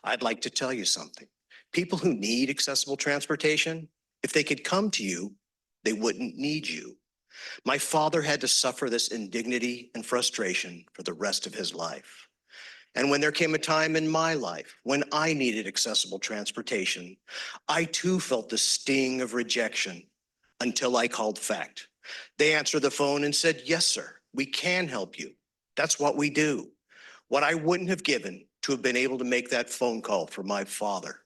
Speaker 16: I'd like to tell you something. People who need accessible transportation, if they could come to you, they wouldn't need you. My father had to suffer this indignity and frustration for the rest of his life. And when there came a time in my life when I needed accessible transportation, I too felt the sting of rejection until I called FACT. They answered the phone and said, yes, sir, we can help you. That's what we do. What I wouldn't have given to have been able to make that phone call for my father.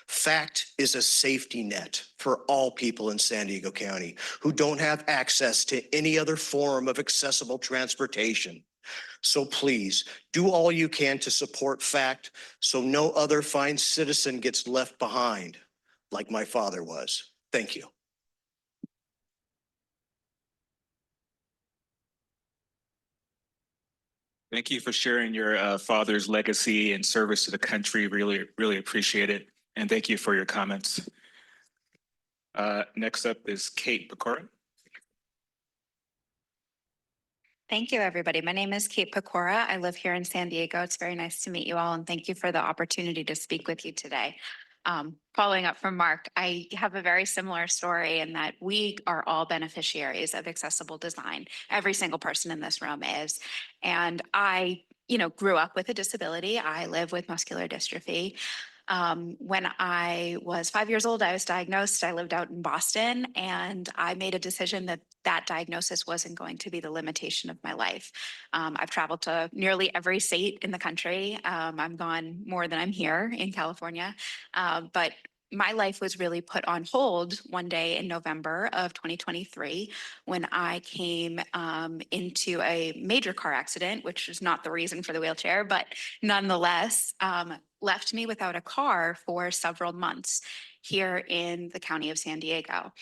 Speaker 16: FACT is a safety net for all people in San Diego County who don't have access to any other form of accessible transportation. So please do all you can to support FACT so no other fine citizen gets left behind like my father was. Thank you.
Speaker 1: Thank you for sharing your father's legacy and service to the country. Really appreciate it. And thank you for your comments. Next up is Kate Pecora.
Speaker 23: Thank you, everybody. My name is Kate Pecora. I live here in San Diego. It's very nice to meet you all, and thank you for the opportunity to speak with you today. Following up from Mark, I have a very similar story in that we are all beneficiaries of accessible design. Every single person in this room is. And I, grew up with a disability. I live with muscular dystrophy. When I was 5 years old, I was diagnosed. I lived out in Boston, and I made a decision that that diagnosis wasn't going to be the limitation of my life. I've traveled to nearly every state in the country. I'm gone more than I'm here in California. But my life was really put on hold one day in November of 2023 when I came into a major car accident, which is not the reason for the wheelchair, but nonetheless, left me without a car for several months here in the county of San Diego.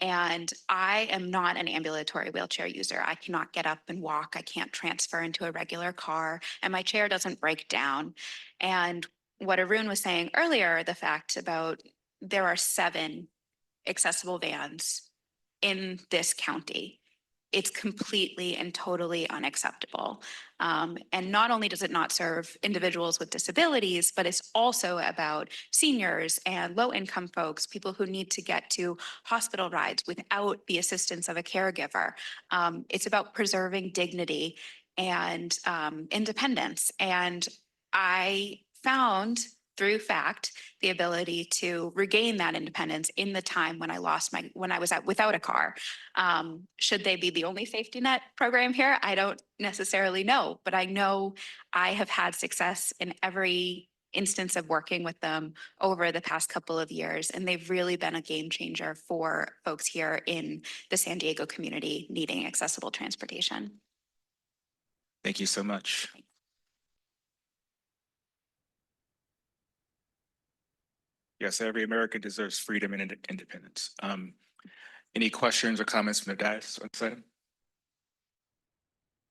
Speaker 23: And I am not an ambulatory wheelchair user. I cannot get up and walk. I can't transfer into a regular car, and my chair doesn't break down. And what Arun was saying earlier, the fact about there are 7 accessible vans in this county. It's completely and totally unacceptable. And not only does it not serve individuals with disabilities, but it's also about seniors and low-income folks, people who need to get to hospital rides without the assistance of a caregiver. It's about preserving dignity and independence. And I found through FACT the ability to regain that independence in the time when I was without a car. Should they be the only safety net program here? I don't necessarily know, but I know I have had success in every instance of working with them over the past couple of years, and they've really been a game changer for folks here in the San Diego community needing accessible transportation.
Speaker 1: Thank you so much. Yes, every American deserves freedom and independence. Any questions or comments from the dais on this item?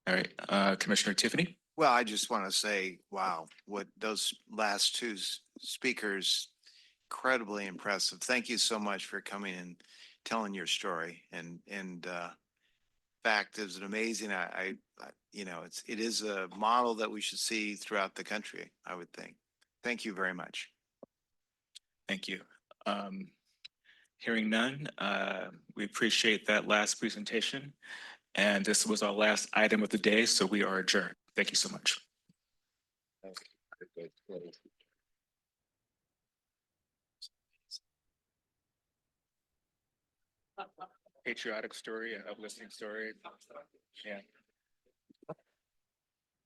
Speaker 1: All right, Commissioner Tiffany?
Speaker 10: Well, I just want to say, wow, what those last two speakers, incredibly impressive. Thank you so much for coming and telling your story. And fact is amazing. You know, it is a model that we should see throughout the country, I would think. Thank you very much.
Speaker 1: Thank you. Hearing none, we appreciate that last presentation. And this was our last item of the day, so we are adjourned. Thank you so much. Patriotic story, an uplifting story. Yeah.